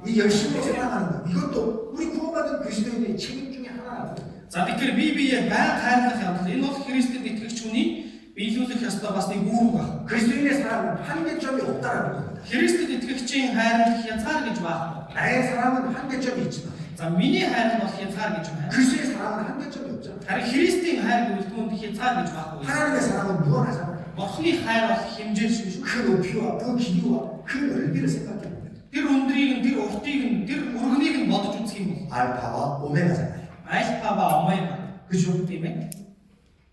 C: 이 열심으로 사랑하는 것 이것도 우리 구원받은 그리스도인의 책임 중에 하나라고.
B: За тэгэхээр бие биеэ байг хайрлах явдал энэ бол Христэд итгэгч хүний биелүүлэх ёстой бас нэг үүрэг байна.
C: 그리스도인의 사랑은 한계점이 없다라는 겁니다.
B: Христэд итгэгчийн хайрлах хязгаар гэж байхгүй.
C: 나의 사랑은 한계점이 있지만
B: За миний хайр бол хязгаар гэж байна.
C: 그리스도의 사랑은 한계점이 없잖아.
B: харин Христийн хайр гэвэл түүнд хязгаар гэж байхгүй.
C: 하나님의 사랑은 무한하잖아.
B: Бурхны хайр бол хэмжээшгүй шүү.
C: 그 높이와 그 길이와 그 넓이를 생각해 보면
B: Тэр өндрийг нь, тэр уртыг нь, тэр өргөнийг нь бодож үзэх юм бол
C: 알파와 오메가잖아요.
B: альфа ба омега
C: 그죠?
B: тийм ээ.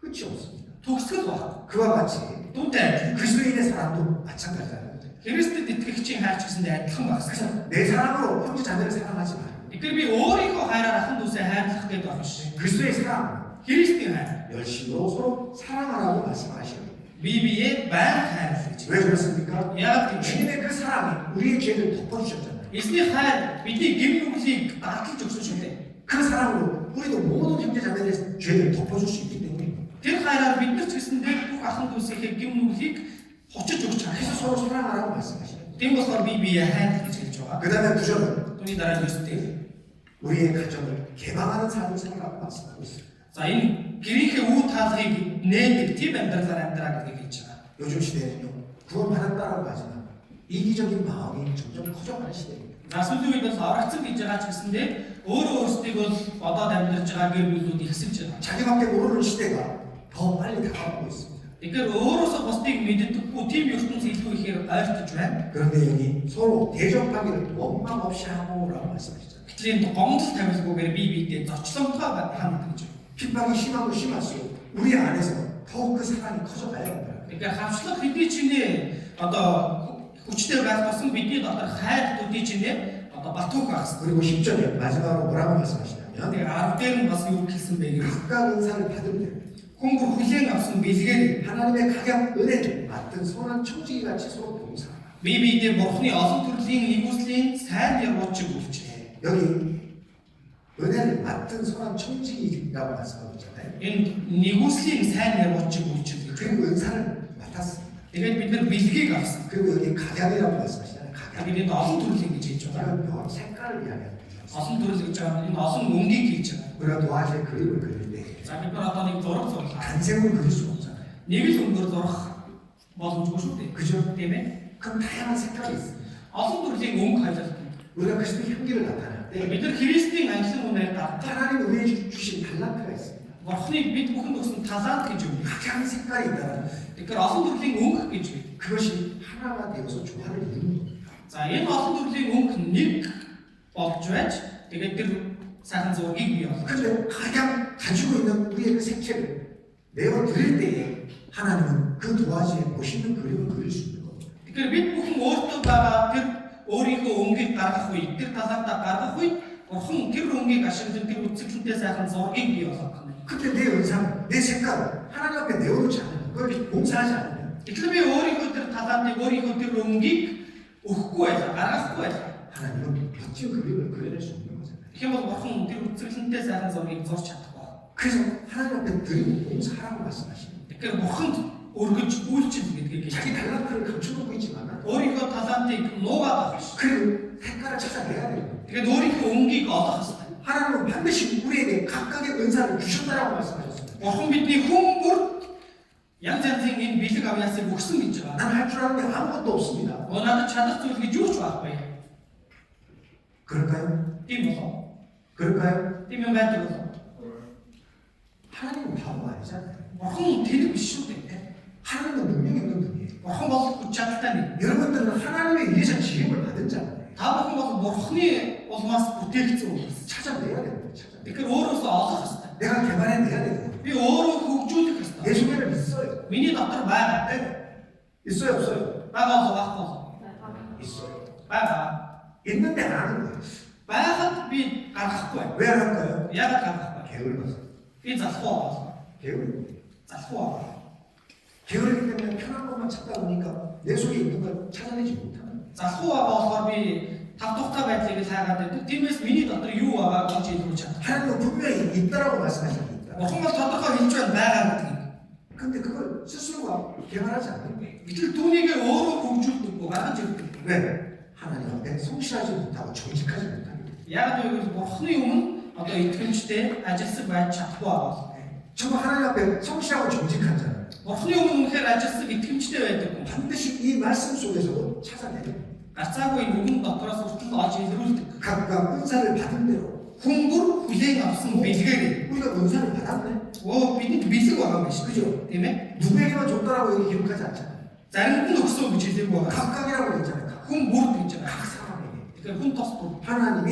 C: 끝이 없습니다.
B: Төгсгөл баг.
C: 그와 같이
B: Түүнтэй
C: 그리스도인의 사랑도 마찬가지라는 거죠.
B: Христэд итгэгчийн хайр ч гэсэндээ адилхан багсан.
C: 그래서 내 사랑으로 형제 자매를 사랑하지 마.
B: Тэгэхээр би өөрийнхөө хайраар ахын дүүсээ хайрлах гэдэг байна шүү.
C: 그리스도의 사랑
B: Христийн хайр.
C: 열심으로 서로 사랑하라고 말씀하시는 거예요.
B: Бие биеэ байнга хайрлах гэж.
C: 왜 그렇습니까?
B: Яг тийм.
C: 주님의 그 사랑이 우리의 죄를 덮어주셨잖아요.
B: Эзний хайр бидний гэм нүглийг даатгалж өгсөн шүү дээ.
C: 그 사랑으로 우리도 모든 형제 자매들의 죄를 덮어줄 수 있기 때문에
B: Тэр хайраар бид нар ч гэсэндээ бүх ахын дүүсийнхээ гэм нүглийг хочиж өгч
C: 그래서
B: чадсан.
C: 서로 사랑하라고 말씀하시는 거예요.
B: Тийм болохоор бие биеэ хайрлах гэж хэлж байгаа.
C: 그 다음에 9절은
B: Түүний дараа нь үстэй.
C: 우리의 가정을 개방하는 삶을 살아가고 말씀하고 있어요.
B: За энэ гэрийнхээ үе таалхыг нээдэг тийм амьдралаар амьдраа гэдгийг хэлж байгаа.
C: 요즘 시대는요 구원받았다라고 하지만 이기적인 마음이 점점 커져가는 시대입니다.
B: За сүүлийн үед бол орогцсон гэж байгаа ч гэсэндээ өөрөө өөрсдийг бол бодоод амьдарч байгаа гэр бүлүүд ихсэж байгаа.
C: 자기밖에 모르는 시대가 더 빨리 다가오고 있습니다.
B: Тэгэхээр өөрөөсөө бусдыг мэддэггүй тийм ертөнц илүү ихээр ойртож байна.
C: 그런데 여기 서로 대적하기를 원망 없이 하고라고 말씀하시잖아요.
B: Гэтэл энэ гомдол тавилгүйгээр бие биедээ зочлонтой ханддаг гэж.
C: 핍박이 심하고 심할수록 우리 안에서 더욱 그 사랑이 커져가야 한다.
B: Тэгэхээр хавчлаг хэдий чинээ одоо хүчтэй байх болсон бидний дотор хайр төдий чинээ одоо батуух байх.
C: 그리고 10절에 마지막으로 뭐라고 말씀하시냐면
B: Тэгээ 10 дээр нь бас юу хэлсэн бэ гэвэл
C: 각각 은사를 받으면 됩니다.
B: хүн бүр хүлээн авсан бэлгээр
C: 하나님의 각양 은혜를 맡은 선한 청지기 같이 서로 봉사.
B: бие биедээ бурхны олон төрлийн нэгүслийн сайн ярууч үлчээ.
C: 여기 은혜를 맡은 선한 청지기라고 말씀하고 있잖아요.
B: Энэ нэгүслийн сайн ярууч үлчээ гэж.
C: 그리고 은사를 맡았습니다.
B: Тэгээд бид нар бэлгийг авсан.
C: 그리고 여기 각양이라고 말씀하시잖아요. 각양.
B: Тэгээд энэ олон төрлийн гэж хэлж байгаа.
C: 이건 별 색깔을 이야기합니다.
B: Олон төрөл гэж байгаа энэ олон өнгийг хийж байгаа.
C: 우리가 도화지에 그림을 그릴 때
B: За бид нар одоо нэг зураг зурлаа.
C: 단색으로 그릴 수 없잖아요.
B: Нэг л өнгөөр зурах боломжгүй шүү дээ.
C: 그죠?
B: Тийм ээ.
C: 그럼 다양한 색깔이 있습니다.
B: Олон төрлийн өнгө хаялдаг.
C: 우리가 그리스도 향기를 나타낼 때
B: Бид нар Христийн анхлан үнээр гардаг.
C: 하나님 우리에게 주신 달란트가 있습니다.
B: Бурхныг бид бүхэнд өгсөн талант гэж үг.
C: 각양 색깔이 있다는 거예요.
B: Тэгэхээр олон төрлийн өнгө гэж үг.
C: 그것이 하나가 되어서 조화를 이루는 겁니다.
B: За энэ олон төрлийн өнгө нэг болж байж тэгээд тэр сайхан зургийг бий болгох.
C: 근데 가장 가지고 있는 우리의 그 색채를 내어 드릴 때에 하나님은 그 도화지에 멋있는 그림을 그릴 수 있는 겁니다.
B: Тэгэхээр бид бүхэн өөртөө байгаа тэр өөрийнхөө өнгийг гаргах үед тэр талантаа гаргах үед Бурхан тэр өнгийг ашиглан тэр үцгэлэнтэй сайхан зургийг бий болгох юм.
C: 그때 내 은상, 내 색깔을 하나님 앞에 내어놓지 않으면 그걸 봉사하지 않으면
B: Тэгэхээр би өөрийнхөө тэр талантыг өөрийнхөө тэр өнгийг өгөхгүй байлаа, гаргахгүй байлаа.
C: 하나님은 멋진 그림을 그려낼 수 없는 거잖아요.
B: Тэгэхээр бол Бурхан тэр үцгэлэнтэй сайхан зургийг зурж чадахгүй.
C: 그래서 하나님 앞에 드리고 봉사하라고 말씀하시는 거예요.
B: Тэгэхээр Бурханд өргөж үйлчил гэдгийг
C: 자기 달란트를 감춰놓고 있지만
B: өөрийнхөө талантыг нуугаад авах.
C: 그 색깔을 찾아내야 돼요.
B: Тэгээд өөрийнхөө өнгийг олох хэрэгтэй.
C: 하나님은 반드시 우리에게 각각의 은사를 주셨다라고 말씀하셨습니다.
B: Бурхан бидний хүн бүр янз янзын энэ бэлэг авьяасыг өгсөн гэж байгаа.
C: 난 할 줄 아는 게 아무것도 없습니다.
B: Надад чадах зүйл гэж юу ч байхгүй.
C: 그럴까요?
B: Тийм болов.
C: 그럴까요?
B: Тийм юм байдаг болов.
C: 하나님은 바보 아니잖아요.
B: Бурхан тэр биш шүү дээ.
C: 하나님은 능력 있는 분이에요.
B: Бурхан бол хүч чадалтай нэг.
C: 여러분들은 하나님에 의해서 지음을 받은 자잖아요.
B: Та бүхэн бол Бурханы улмаас бүтээгдсэн хүмүүс.
C: 찾아내야 됩니다. 찾아내.
B: Тэгэхээр өөрөөсөө олох хэрэгтэй.
C: 내가 개발해내야 돼요.
B: Би өөрөө хөгжүүлэх
C: 내
B: хэрэгтэй.
C: 속에는 있어요.
B: Миний дотор байгаа.
C: 네. 있어요, 없어요?
B: Байгаа бол байхгүй.
C: 있어요.
B: Байгаа.
C: 있는데 안 하는 거예요.
B: Байхад би гаргахгүй.
C: 왜 안 할까요?
B: Яагаад гаргахгүй?
C: 게을러서.
B: Би залхуу байгаа.
C: 게으르고.
B: Залхуу байгаа.
C: 게으르기 때문에 편한 것만 찾다 보니까 내 속에 있는 걸 찾아내지 못하는.
B: Залхуу байгаа болохоор би тав тухтай байдлыг л хайгаад байдаг. Тиймээс миний дотор юу байгааг олж илрүүлж чадах.
C: 하나님은 분명히 있다라고 말씀하시고 있다.
B: Бурхан бол тодорхой хэлж байгаа гэдэг.
C: 근데 그걸 스스로가 개발하지 않는 거예요.
B: Гэтэл түүнийг өөрөө хөгжүүлдэггүй гаргаж ирдэг.
C: 왜? 하나님 앞에 성실하지 못하고 정직하지 못하는 거예요.
B: Яг нь юу Бурханы өмнө одоо итгэмжтэй ажилсаг байж чадахгүй байгаа.
C: 정말 하나님 앞에 성실하고 정직한 자는
B: Бурханы өмнө үнэхээр ажилсаг итгэмжтэй байдаг хүн.
C: 반드시 이 말씀 속에서도 찾아내는 거예요.
B: Гарцаагүй нүгэн дотроос хүртэл олж илрүүлдэг.
C: 각각 은사를 받은 대로
B: Хүн бүр хүлээн авсан бэлгээр.
C: 우리가 은사를 받았네.
B: Бидэнд бэлэг байгаа юм биш.
C: 그죠?
B: Тийм ээ?
C: 누구에게만 줬다라고 여기 기록하지 않잖아요.
B: Заримд нь өгсөн гэж хэлээгүй байгаа.
C: 각각이라고 했잖아요.
B: Хүн бүрд гэж байгаа.
C: 각 사람에게
B: Тэгэхээр хүн тос бүр
C: 하나님이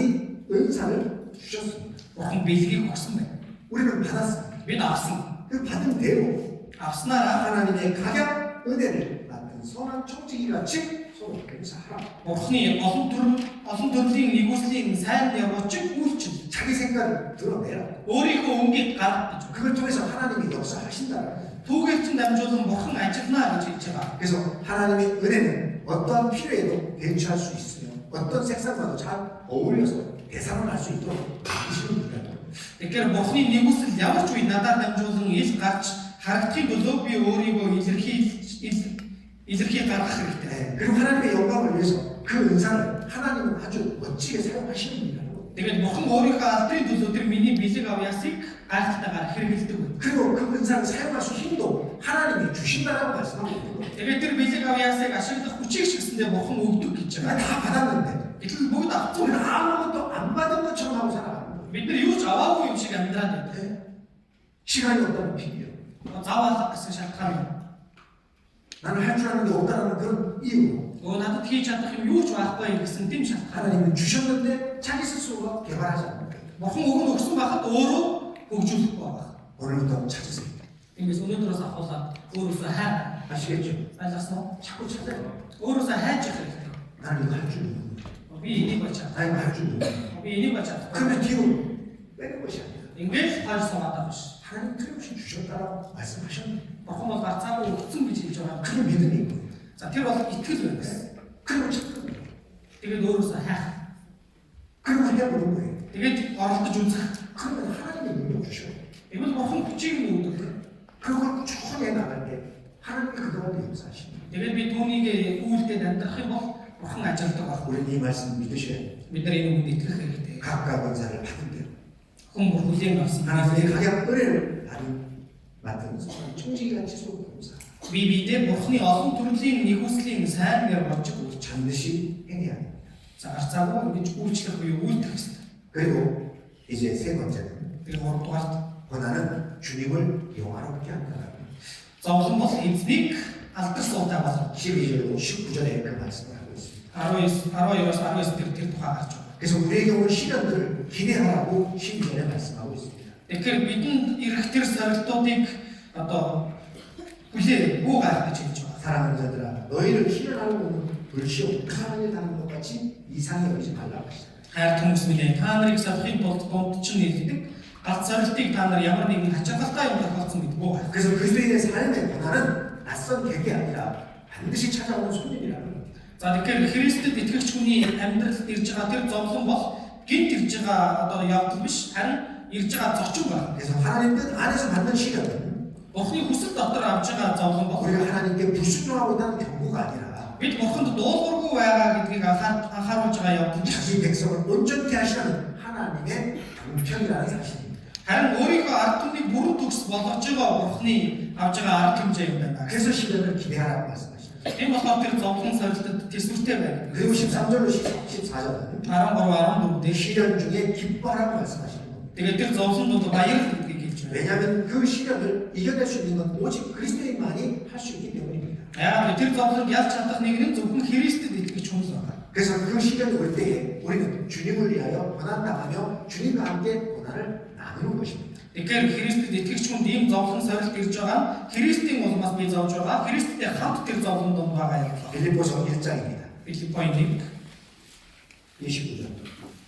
C: 은사를 주셨습니다.
B: Бурхан бэлгийг өгсөн байна.
C: 우리는 받았습니다.
B: Бид авсан.
C: 그 받은 대로
B: Авснараа
C: 하나님의 각약 은혜를 맡은 선한 청지기 같이 서로 봉사하라.
B: Бурханы олон төрлийн нэгүслийн сайн явуулчиг үйлчил.
C: 자기 생각을 드러내라.
B: Өөрийнхөө өнгөийг гаргах гэж.
C: 그걸 통해서 하나님이 역사하신다는 거예요.
B: Түүгээр чинь дамжуулан Бурхан ажиллана гэж хэлж байгаа.
C: 그래서 하나님의 은혜는 어떠한 필요에도 대처할 수 있으며 어떤 색상과도 잘 어울려서 대상을 할 수 있도록 만드시는 분이라고.
B: Тэгэхээр Бурханы нэгүсэл ямар ч үе надаар дамжуулан ил гарч харагдахын төлөө би өөрийгөө илэрхий гаргах хэрэгтэй.
C: 네. 그리고 하나님의 영광을 위해서 그 은사를 하나님은 아주 멋지게 사용하시는 분이라고.
B: Тэгээд Бурхан өөрийнхөө алдрын төлөө тэр миний бэлэг авьяасыг гайхалтайгаар хэрэгэлдэг.
C: 그리고 그 은사를 사용할 수 힘도 하나님이 주신다라고 말씀하고 있는 거예요.
B: Тэгээд тэр бэлэг авьяасыг ашиглах хүчийг шигсэндээ Бурхан өгдөг гэж
C: 다
B: байгаа.
C: 받았는데
B: Гэтэл бүгд авсан.
C: 우리는 아무것도 안 받은 것처럼 하고 살아가는 거예요.
B: Бид нар юу ч аваагүй юм шиг амьдраад байна.
C: 네. 시간이 없다는 핑계요.
B: Заавал гэсэн шалтгаан юм.
C: 나는 할 줄 아는 게 없다는 그런 이유로
B: Надад хийж чадах юм юу ч байхгүй гэсэн тийм шалтгаан.
C: 하나님은 주셨는데 자기 스스로가 개발하지 않는 거예요.
B: Бурхан өгсөн байхад өөрөө хөгжүүлэхгүй байгаа.
C: 오늘부터 찾으세요.
B: Тиймээс өнөөдрөөс ахуулаад өөрөөсөө хай.
C: 아시겠죠?
B: Ойлгосноо?
C: 자꾸 찾아요.
B: Өөрөөсөө хайж явах хэрэгтэй.
C: 나는 이거 할 줄 모르는
B: Би энийг болж чадах.
C: 나 이거 할 줄 모르는
B: Би энийг болж чадах.
C: 그러면 뒤로 빼는 것이 아니라
B: Ингээд хойш суугаад биш.
C: 하나님 틀림없이 주셨다라고 말씀하셨는데
B: Бурхан бол гарцаагүй өгсөн гэж хэлж байгаа.
C: 그게 믿음인 거예요.
B: За тэр бол итгэл байна.
C: 그리고 찾는 거예요.
B: Тэгээд өөрөөсөө хайх.
C: 그리고 해보는 거예요.
B: Тэгээд оролдож үзэх.
C: 그러면 하나님이 능력 주셔요.
B: Тэгвэл Бурхан хүчийг нь өгдөг.
C: 그걸 꾸준히 나갈 때 하나님이 그 가운데 역사하십니다.
B: Тэгээд би түүнийг үйлдэл амьдрах юм бол Бурхан ажилтдаг баг.
C: 우리는 이 말씀 믿으셔야 돼요.
B: Бид нар энэ үгэнд итгэх хэрэгтэй.
C: 각각 은사를 받은 대로
B: Хүн бүр хүлээн авсан.
C: 하나님의 각약 은혜를 맡은 선한 청지기같이 서로 봉사
B: Би бидээ Бурханы олон төрлийн нэгүслийн сайн нэр болж өгч.
C: 반드시 행해야 합니다.
B: За гарцаагүй ингэж үйлчлэх буюу үйлдэх хэрэгтэй.
C: 그리고 이제 세 번째는
B: Тэгээд гуравдугаарт
C: 권한은 주님을 영화롭게 한다.
B: зовлон бол эзнийг алдар суутай болно.
C: 12절로 19절에 그 말씀을 하고 있습니다.
B: 12-аас 19 тэр тухай гарч байгаа.
C: 그래서 우리에게 올 시련들을 기대하라고 12절에 말씀하고 있습니다.
B: Тэгэхээр бидэнд ирэх тэр сорилтуудыг одоо хүлээ буугаад гэж хэлж байгаа.
C: 사랑하는 자들아 너희를 희롱하는 불시오 북한을 당한 것 같이 이상히 여기지 말라고 하시잖아요.
B: Хайр хүмүүс минь та нарыг салахын тулд дунд чинь нийлдэг галт сорилтыг та нар ямар нэгэн хачаатай юм тохиолдсон гэдэг буу.
C: 그래서 그리스도인의 삶의 권한은 낯선 객이 아니라 반드시 찾아오는 손님이라는 겁니다.
B: За тэгэхээр Христэд итгэгч хүний амьдралд ирж байгаа тэр зовлон бол гинт ирж байгаа одоо явдал биш харин ирж байгаа зочин байна.
C: 그래서 하나님 뜻 안에서 받는 시련은
B: Бурхны хүсэл дотор авж байгаа зовлон бол
C: 우리가 하나님께 불순종하고 있다는 경고가 아니라
B: бид Бурханд дуулуургүй байгаа гэдгийг анхааруулж байгаа явдал биш.
C: 자기 백성을 온전케 하시는 하나님의 방편이라는 사실입니다.
B: Харин өөрийнхөө ард түмнийг бүрэн төгс болгож байгаа Бурхны авж байгаа арга хэмжээ юм байна.
C: 그래서 시련을 기대하라고 말씀하십니다.
B: Энэ болохоор тэр зовлон сорилтод төсвөртэй байна.
C: 그리고 13절로 14절은
B: 13-14 дээр
C: 시련 중에 기뻐하라고 말씀하시는 겁니다.
B: тэгээд тэр зовлон бол баяр гэдгийг хэлж байна.
C: 왜냐하면 그 시련을 이겨낼 수 있는 건 오직 그리스도인만이 할 수 있기 때문입니다.
B: Яагаад тэр зовлонг ялж чадах нэг нь зөвхөн Христэд итгэж хүмүүс байна.
C: 그래서 그 시련이 올 때에 우리는 주님을 위하여 고난당하며 주님과 함께 고난을 나누는 것입니다.
B: Тэгэхээр Христэд итгэж хүнд ийм зовлон сорилт ирж байгаа нь Христийн улмаас би зовж байгаа. Христтэй хамт тэр зовлон донд байгаа юм.
C: 빌립보서 1장입니다.
B: Филиппоин 1
C: 29절.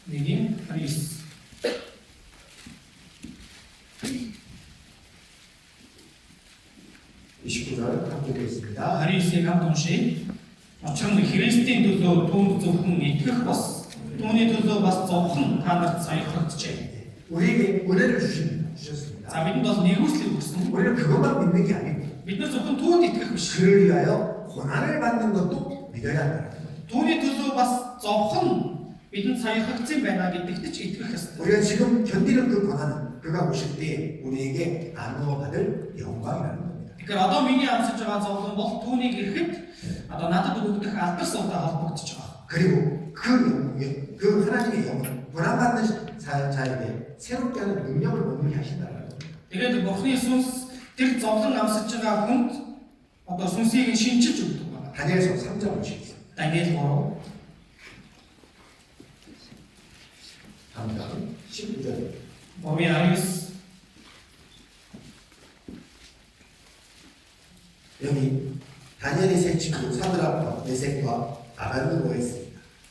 B: 1:29.
C: 29절 함께 보겠습니다.
B: 29-ыг хамт уншийе. Учир нь Христийн төлөө түүнд зөвхөн итгэх бас түүний төлөө бас зовхон та нарт саяхагджээ.
C: 우리에게 은혜를 주셨습니다.
B: За бидэнд бол нэгүслийг өгсөн.
C: 우리는 그것만 믿는 게 아니고
B: Бид нар зөвхөн түүнд итгэх биш.
C: 그를 위하여 고난을 받는 것도 믿어야 한다는 거예요.
B: Түүний төлөө бас зовхон бидэнд саяхагдсан байна гэдэгт ч итгэх ёстой.
C: 우리가 지금 견디는 그 고난은 그가 오실 때 우리에게 나누어 받을 영광이라는 겁니다.
B: Тэгэхээр одоо миний амсаж байгаа зовлон бол түүнийг ирэхэд одоо надад өгөгдөх алдарсуудаа холбогдож байгаа.
C: 그리고 그 하나님의 영은 고난받는 자에게 새롭게 하는 능력을 얻게 하신다는 겁니다.
B: Тэгээд Бурхны сүнс тэр зовлон амсаж байгаа хүнд одоо сүнсийг нь шинчилж өгдөг байна.
C: 다니엘서 3장 보시겠습니다.
B: Даниэл 3
C: 3장 19절.
B: 3:19
C: 여기 다니엘의 세 친구 사드락과 메섹과 아벨르고가 있습니다.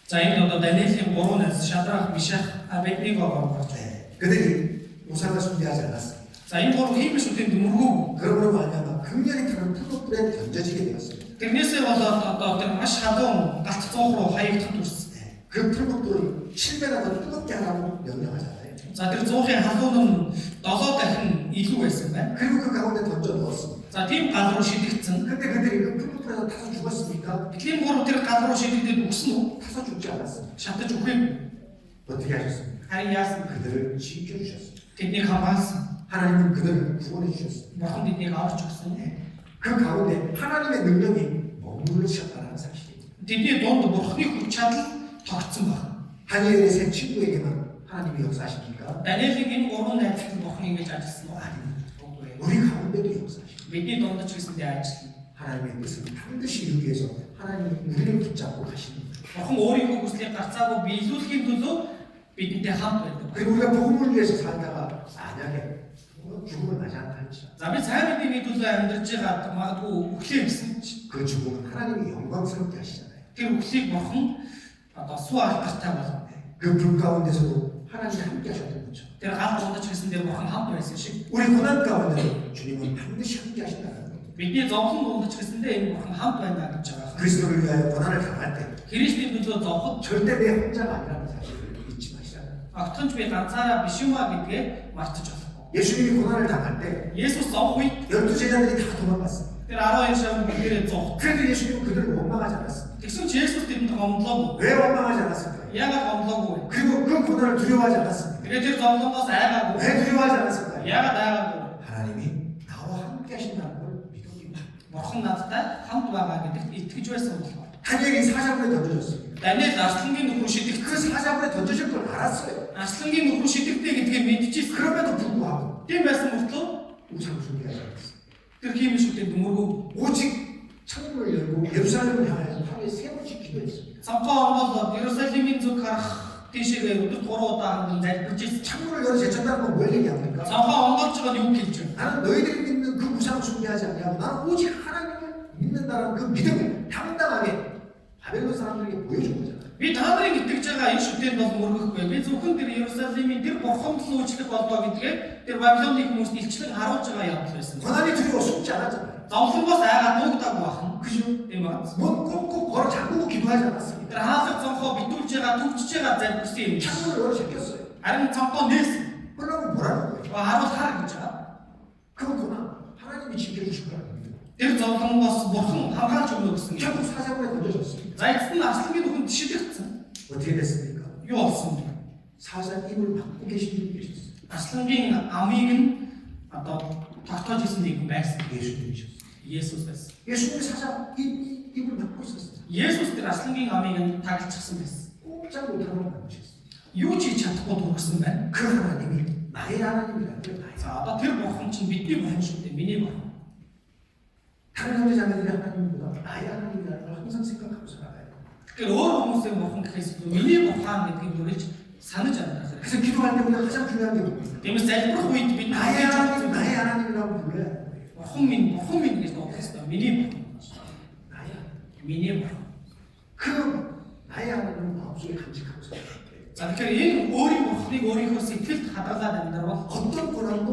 B: За энэ одоо Даниэлийн 3 найз Шадрах, Мишах, Абеднего гарч байна.
C: 그들이 우상을 숭배하지 않았습니다.
B: За энэ 3 хиймэл шүтэн дөмөргөө.
C: 그러므로 말미암아 극렬히 타는 풀꽃불에 던져지게 되었습니다.
B: Тэрнээсээ болоод одоо тэр маш халуун галт цонх руу хаягдах төрсөн.
C: 그 풀꽃불을 7배나 더 뜨겁게 하라고 명령하잖아요.
B: За тэр 100-ын халуун нь 7 дахин илүү байсан байна.
C: 그리고 그 가운데 던져 넣었습니다.
B: За тийм гал руу шидэгдсэн.
C: 근데 그들이 그 풀꽃불에서 타서 죽었습니까?
B: Бидний 3 тэр гал руу шидэгдээд үгсэн үү?
C: 타서 죽지 않았습니다.
B: Шатаж үгүй.
C: 어떻게 하셨습니까?
B: Харин яасан бэ?
C: 그들을 지켜주셨습니다.
B: Тэднийг хамгаалсан.
C: 하나님은 그들을 구원해 주셨습니다.
B: Бурхан тэднийг аварч өгсөн.
C: 그 가운데 하나님의 능력이 머무르셨다는 사실입니다.
B: Тэдний дунд Бурханы хүч чадал тогтсон байна.
C: 다니엘의 세 친구에게만 하나님이 역사하십니까?
B: Даниэлийн энэ 3 найзад Бурхан ингэж ажилласан уу?
C: 아닙니다.
B: Үгүй.
C: 우리 가운데도 역사하십니다.
B: Бидний дунд ч гэсэндээ ажиллана.
C: 하나님의 뜻을 반드시 이루기 위해서 하나님은 우리를 붙잡고 가십니다.
B: Бурхан өөрийнхөө хүслийг гарцаагүй биелүүлэхийн төлөө бидэнтэй хамт байдаг.
C: 그리고 우리가 복음을 위해서 살다가 만약에 죽음을 맞이 않다 할지라도
B: За би сайн мэдээний төлөө амьдарч байгаа магадгүй өглөө гэсэн чинь
C: 그 죽음은 하나님이 영광스럽게 하시잖아요.
B: тэр өглийг Бурхан одоо суу алдартай болгоно.
C: 그 불 가운데서도 하나님이 함께 하셨던 것처럼
B: Тэр гал дунд ч гэсэндээ Бурхан хамт байсан шиг
C: 우리 고난 가운데도 주님은 반드시 함께 하신다는 겁니다.
B: бидний зовлон дунд ч гэсэндээ энэ Бурхан хамт байна гэж байгаа.
C: 그리스도를 위하여 고난을 당할 때
B: Христийн төлөө зовход
C: 절대 내 혼자가 아니라는 사실을 잊지 마시라는 거예요.
B: огтонч би ганцаараа биш юм а гэдгээ мартаж болохгүй.
C: 예수님이 고난을 당할 때
B: Есүс зовх үед
C: 12제자들이 다 도망갔습니다.
B: тэр 12 шавь бүгдээрээ зовх.
C: 그래도 예수님은 그들을 원망하지 않았습니다.
B: Тэгсэн ч Есүс тэдэнд гомдлоогүй.
C: 왜 원망하지 않았을까요?
B: Яагаад гомдлоогүй вэ?
C: 그리고 그 고난을 두려워하지 않았습니다.
B: Тэгээд тэр зовлонгоос айгаагүй.
C: 왜 두려워하지 않았을까요?
B: Яагаад айгаагүй?
C: 하나님이 나와 함께 하신다는 걸 믿었기입니다.
B: Бурхан надтай хамт байгаа гэдэгт итгэж байсан болохоор.
C: 다니엘이 사자굴에 던져졌습니다.
B: Даниэл арслангийн нөхөр шидэгт
C: 그 사자굴에 던져질 걸 알았어요.
B: арслангийн нөхөр шидэгтэй гэдгийг мэдчихсэн.
C: 그럼에도 불구하고
B: Тийм байсан мөртлөө
C: 우상을 숭배하지 않았어요.
B: тэр хиймэл шүтэн дөмөргөө.
C: 오직 창문을 열고 예루살렘을 향해서 하루에 3번씩 기도했습니다.
B: Цамхаа онгол Иерусалимийн зүг харах тийшээ өдөрт 3 удаа ханган залбирч ирсэн.
C: 창문을 열어 제쳤다는 건 뭘 얘기합니까?
B: Цамхаа онголж байгаа нь юу хэлж байна?
C: 나는 너희들이 믿는 그 우상을 숭배하지 않냐고 나는 오직 하나님을 믿는다는 그 믿음을 당당하게 바벨론 사람들에게 보여준 거잖아요.
B: Би та нарыг итгэж байгаа энэ шүтэнд бол мөргөхгүй. Би зөвхөн тэр Иерусалимийн тэр бурханд л үйлчлэх болдоо гэдгээ тэр Бабилоны хүмүүст илчлэн харуулж байгаа явдал байсан.
C: 고난이 두려워 숨지 않았잖아요.
B: Зовлонгоос айгаад нуугдаагүй байна.
C: 그죠?
B: Тийм ба?
C: 문 꽁꽁 걸어 잠그고 기도하지 않았습니다.
B: Тэр хаалга цонхоо битүүлж байгаа, төвчж байгаа залбирсан юм.
C: 창문을 열어 제꼈어요.
B: Харин цонхоо нээсэн.
C: 그러면 뭐라는 거예요?
B: Харуул хар гэж байгаа.
C: 그 고난 하나님이 지켜주실 거라는 겁니다.
B: Тэр зовлонгоос бурхан хамгаалж өгнө гэсэн юм.
C: 결국 사자굴에 던져졌습니다.
B: За эцэст нь арслангийн нүхэнд шидэгдсэн.
C: 어떻게 됐습니까?
B: Юу болсон бэ?
C: 사자 입을 막고 계신 분이 계셨어요.
B: Арслангийн амийг нь одоо тогтоож исэн нэг байсан.
C: 예수님이셨어요.
B: Есүс байсан.
C: 예수님이 사자 입을 막고 있었어요.
B: Есүс тэр арслангийн амийг нь тагалчихсан байсан.
C: 꼼짝 못하고 만드셨어요.
B: Юу ч хийж чадахгүй төрсөн байна.
C: 그 하나님이 나의 하나님이라는 게 나의.
B: За одоо тэр бурхан чинь бидний бурхан шүү дээ. Миний бурхан.
C: 다른 형제자매들의 하나님보다 나의 하나님이라는 걸 항상 생각하고 살아가요.
B: Тэгэхээр өөр хүмүүсийн бурхан гэхээс илүү миний бурхан гэдгийг бүрэлж санаж амьдрах хэрэгтэй.
C: 그래서 기도할 때 우리가 가장 중요한 게 뭡니까?
B: Тиймээс залбирах үед бид
C: 나의 하나님, 나의 하나님이라고 불러야 돼요.
B: бурхан минь гэж дуудах хэрэгтэй. Миний бурхан.
C: 나의 하나님.
B: Миний бурхан.
C: 그 나의 하나님을 마음속에 간직하고 살아야 돼요.
B: За тэгэхээр энэ өөрийн бурхныг өөрийнхөө сэтгэлд хадгалаад амьдрал
C: 어떤 고난도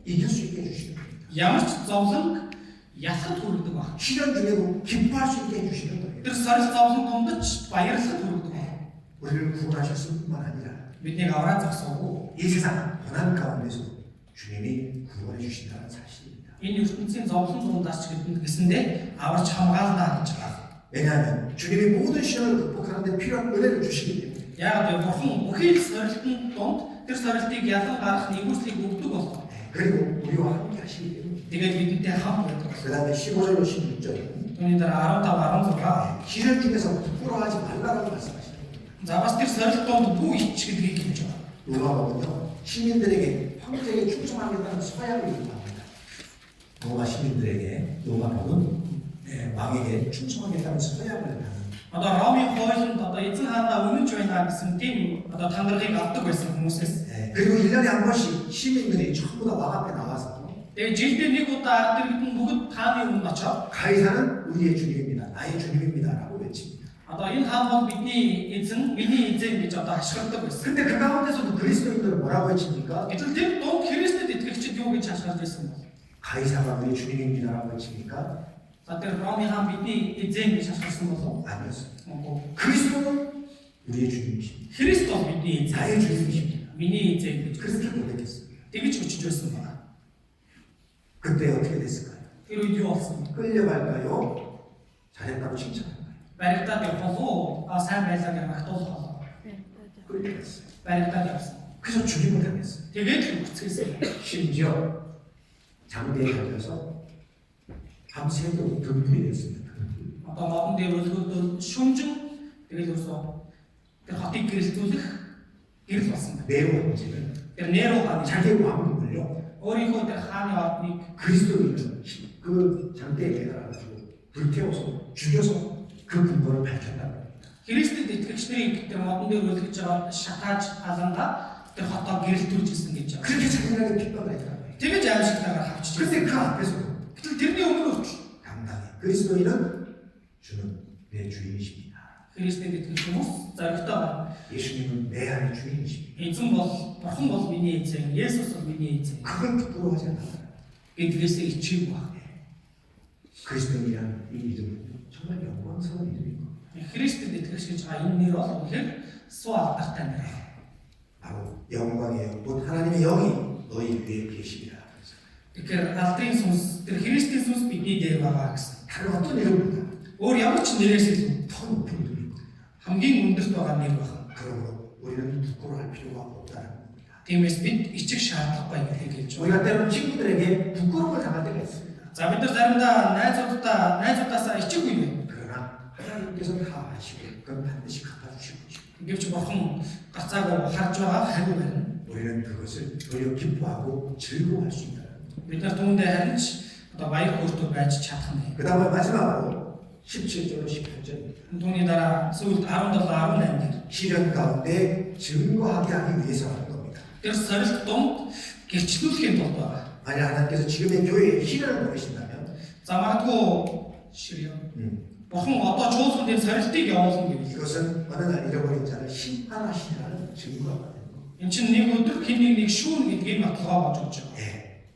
C: 이길 수 있게 해주시는 겁니다.
B: ямар ч зовлон ялахд хүргэдэг баг.
C: 시련 중에도 기뻐할 수 있게 해주시는 거예요.
B: Тэр сорил зовлон дондож баярлахад хүргэдэг баг.
C: 우리를 구원하셨을 뿐만 아니라
B: Биднийг авраа зогсоогүй.
C: 이 세상 고난 가운데서 주님이 구원해 주신다는 사실입니다.
B: Энэ ертөнцийн зовлон дундаас ч гэсэндээ аварч хамгаалнаа гэж байгаа.
C: 왜냐하면 주님이 모든 시련을 극복하는 데 필요한 은혜를 주시기 때문에.
B: Яг бурхан бүхий л сорилтын донд тэр сорилтыг ялан гарах нэгүслийг өгдөг болох.
C: 그리고 우리와 함께 하시기 때문에.
B: Тэгээд бидэнтэй хамт байдаг.
C: 그 다음에 15절로 16절.
B: Түүний дараа 15, 16.
C: 시련 중에서 부끄러워하지 말라고 말씀하시는 거예요.
B: За бас тэр сорилт донд бүү ич гэдгийг хэлж байгаа.
C: 로마법은요 시민들에게 황제에게 충성하겠다는 서약을 요구합니다. 로마 시민들에게 로마법은 왕에게 충성하겠다는 서약을 하는.
B: Одоо Ромын хуулинд одоо эзэн хаанаа өмнөж байна гэсэн тийм одоо тангарыг авдаг байсан хүмүүсээс.
C: 그리고 1년에 한 번씩 시민들이 전부 다 왕 앞에 나와서
B: Тэгээд жилдээ нэг удаа ард иргэдэн бүгд хааны өмнө очоод
C: 가이사는 우리의 주님입니다. 나의 주님입니다라고 외칩니다.
B: одоо энэ хаан бол бидний эзэн, миний эзэн гэж одоо ашигладаг байсан.
C: 근데 그 가운데서도 그리스도인들은 뭐라고 외칩니까?
B: Гэтэл тэр дунд Христэд итгэгчид юу гэж ашиглаж байсан бэ?
C: 가이사가 우리의 주님입니다라고 외칩니까?
B: За тэр Ромын хаан бидний эзэн гэж ашигласан болов уу?
C: 아니었습니다.
B: Үгүй.
C: 그리스도는 우리의 주님이십니다.
B: Христ бол бидний эзэн.
C: 나의 주님이십니다.
B: Миний эзэн гэж
C: 그렇게 고백했습니다.
B: тэгж өчөж байсан байна.
C: 그때 어떻게 됐을까요?
B: Тэр үед юу болсон бэ?
C: 끌려갈까요? 잘했다고 칭찬할까요?
B: Баригдаад явах уу? Сайн байлаа гэж магтуулах болов.
C: 끌려갔어요.
B: Баригдаад явсан.
C: 그래서 죽임을 당했어요.
B: Тэгээд л үцгээсэн.
C: 심지어 장대에 걸려서 밤새도록 등불이 됐습니다.
B: Одоо модон дээр өлгөөд шүнжин тэгээд өсөө тэр хотыг гэрэлтүүлэх гэрэл болсон байна.
C: 네로 황제는
B: Тэр Неро хааны
C: 자기의 왕국을요
B: өөрийнхөө тэр хааны ордныг
C: 그리스도인은 그 장대에 매달아가지고 불태워서 죽여서 그 근거를 밝혔다는 겁니다.
B: Христэд итгэгчдийн тэр модон дээр өлгөж байгаа шатааж аланга тэр хотоо гэрэлтүүлжсэн гэж байна.
C: 그렇게 잔인하게 핍박을 했다는 거예요.
B: Тэгээд аимшигтайгаар хавчиж.
C: 근데 그 앞에서도
B: гэтэл тэрний өмнө ч
C: 당당히 그리스도인은 주는 내 주인이십니다.
B: Христэд итгэж хүмүүс зоригтой байна.
C: 예수님은 내 안의 주인이십니다.
B: Эзэн бол бурхан бол миний эзэн, Есүс бол миний эзэн.
C: 그걸 부끄러워하지 않아요.
B: гэдгээсээ ичээгүй байна.
C: 그리스도인이란 이 이름은 정말 영광스러운 이름이고
B: Христэд итгэж гэж байгаа энэ нэр бол үнэхээр суу алдартай нэр.
C: 바로 영광의 곧 하나님의 영이 너희 위에 계시리라.
B: Тэгэхээр алдрын сүнс, тэр Христийн сүнс бидний дээр байгаа гэсэн.
C: 다른 어떤 이름보다
B: Өөр ямар ч нэрээс илүү
C: 더 높은 이름이고
B: хамгийн өндөрт байгаа нэр байна.
C: 그러므로 우리는 부끄러워할 필요가 없다는 겁니다.
B: Тиймээс бид ичих шаардлагагүй гэдгийг хэлж байна.
C: 우리가 때로는 친구들에게 부끄러움을 당할 때가 있습니다.
B: За бид нар заримдаа найзуудаасаа ичих үе байна.
C: 그러나 하나님께서 다 아시고 그건 반드시 갚아주시고
B: Гэвч бурхан гарцаагүй харж байгаа хариу байна.
C: 우리는 그것을 도리어 기뻐하고 즐거워할 수 있다는 겁니다.
B: Бид нар түүндээ харин ч одоо баяр хөөртэй байж чадах нь.
C: 그 다음에 마지막으로 17절로 18절입니다.
B: Түүний дараа сүүлд 17, 18 дээр
C: 시련 가운데 증거하게 하기 위해서 하는 겁니다.
B: тэр сорилт донд гэрчлүүлэхийн тулд байгаа.
C: 만약 하나님께서 지금의 교회에 시련을 보내신다면
B: За магадгүй бурхан одоо чуулганд энэ сорилтыг явуулна гэвэл
C: 이것은 어느 날 잃어버린 자를 심판하시라는 증거가 되는 겁니다.
B: энэ чинь нэг өдөр хэн нэг шүүн гэдгийг баталгаа болж өгч байгаа.
C: 예.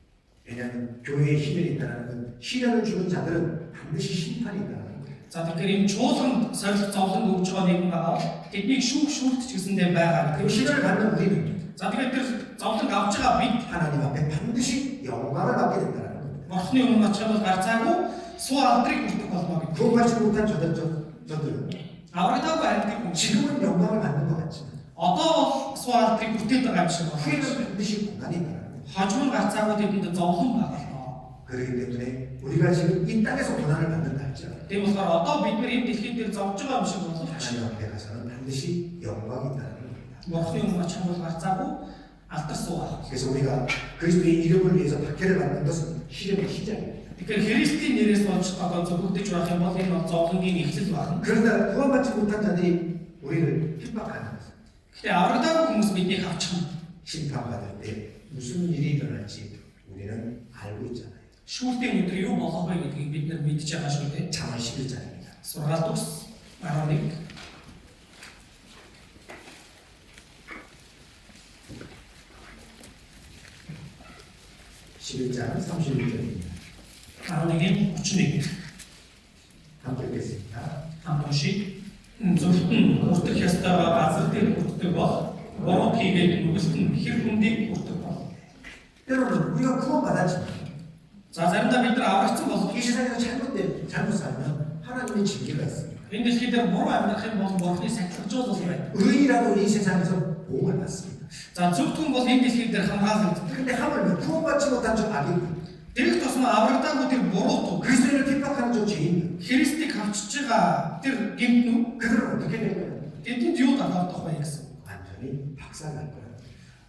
C: 왜냐하면 교회에 시련이 있다는 건 시련을 주는 자들은 반드시 심판이 있다는 거예요.
B: За тэгэхээр энэ чуулганд сорилт зовлон өгж байгаа нэгэн байгаа. Тэднийг шүүгч гэсэндээ байгаа.
C: 그 시련을 받는 우리는
B: За тэгэхээр тэр зовлон авч байгаа бид
C: 하나님 앞에 반드시 영광을 받게 된다는 겁니다.
B: бурхны өмнө очиход гарцаагүй суу алдрыг хүртэх болно гэдэг.
C: 구원받지 못한 저들은
B: Аврагдаагүй амьдыг хүн
C: 지금은 영광을 받는 것 같지만
B: одоо бол суу алдрыг хүртээд байгаа юм шиг байна.
C: 후에는 반드시 고난이 있다는 거예요.
B: Хожим гарцаагүй тэдэнд зовлон байгаа.
C: 그렇기 때문에 우리가 지금 이 땅에서 고난을 받는다 할지라도
B: Тийм болохоор одоо бид нар энэ дэлхийд дээр зовж байгаа юм шиг боловч
C: 하나님 앞에 가서는 반드시 영광이 있다는 겁니다.
B: бурхны өмнө очих бол гарцаагүй алдарсан байна.
C: 그래서 우리가 그리스도의 이름을 위해서 박해를 받는 것은 시련의 시작입니다.
B: Тэгэхээр Христийн нэрээс болж одоо зөвлөдөж байх юм бол энэ бол зовлонгийн эхлэл байна.
C: 그러나 구원받지 못한 자들이 우리를 핍박하는 것은
B: Гэхдээ аврагдаагүй хүмүүс биднийг авчихна.
C: 심판받을 때 무슨 일이 일어날지 우리는 알고 있잖아요.
B: Шүүлтийн өдөр юу болох вэ гэдгийг бид нар мэдж байгаа шүү дээ.
C: 잠언 11장입니다.
B: Сургаалт ус 11.
C: 11장 31절입니다.
B: 11-ийн 31.
C: 함께 읽겠습니다.
B: Хамтуушиг зөвхөн хүртэх ёстой газар дээр хүртдэг бол буруу хийгээд нүгэлтэн хэр хүндийг хүртдэг бол.
C: 때로는 우리가 구원받았지만
B: За заримдаа бид нар аврагдсан бол
C: 이 세상에서 잘못 살면 하나님의 징계가 있습니다.
B: энэ дэлхий дээр буруу амьдрах юм бол бурхны сахилгажуулал байдаг.
C: 의인이라도 이 세상에서 보험을 받습니다.
B: За зөвхөн бол энэ дэлхий дээр хамгаалагддаг.
C: 그런데 하물며 구원받지 못한 저 악인들,
B: Тэрх тусмаа аврагдаагүй тэр буруу
C: 그리스도인을 핍박하는 저 죄인들,
B: Христийг авчиж байгаа тэр гэмтнүү
C: 그들은 어떻게 될 거예요?
B: тэдэнд юу тохиолдох вэ гэсэн.
C: 완전히 박살날 거예요.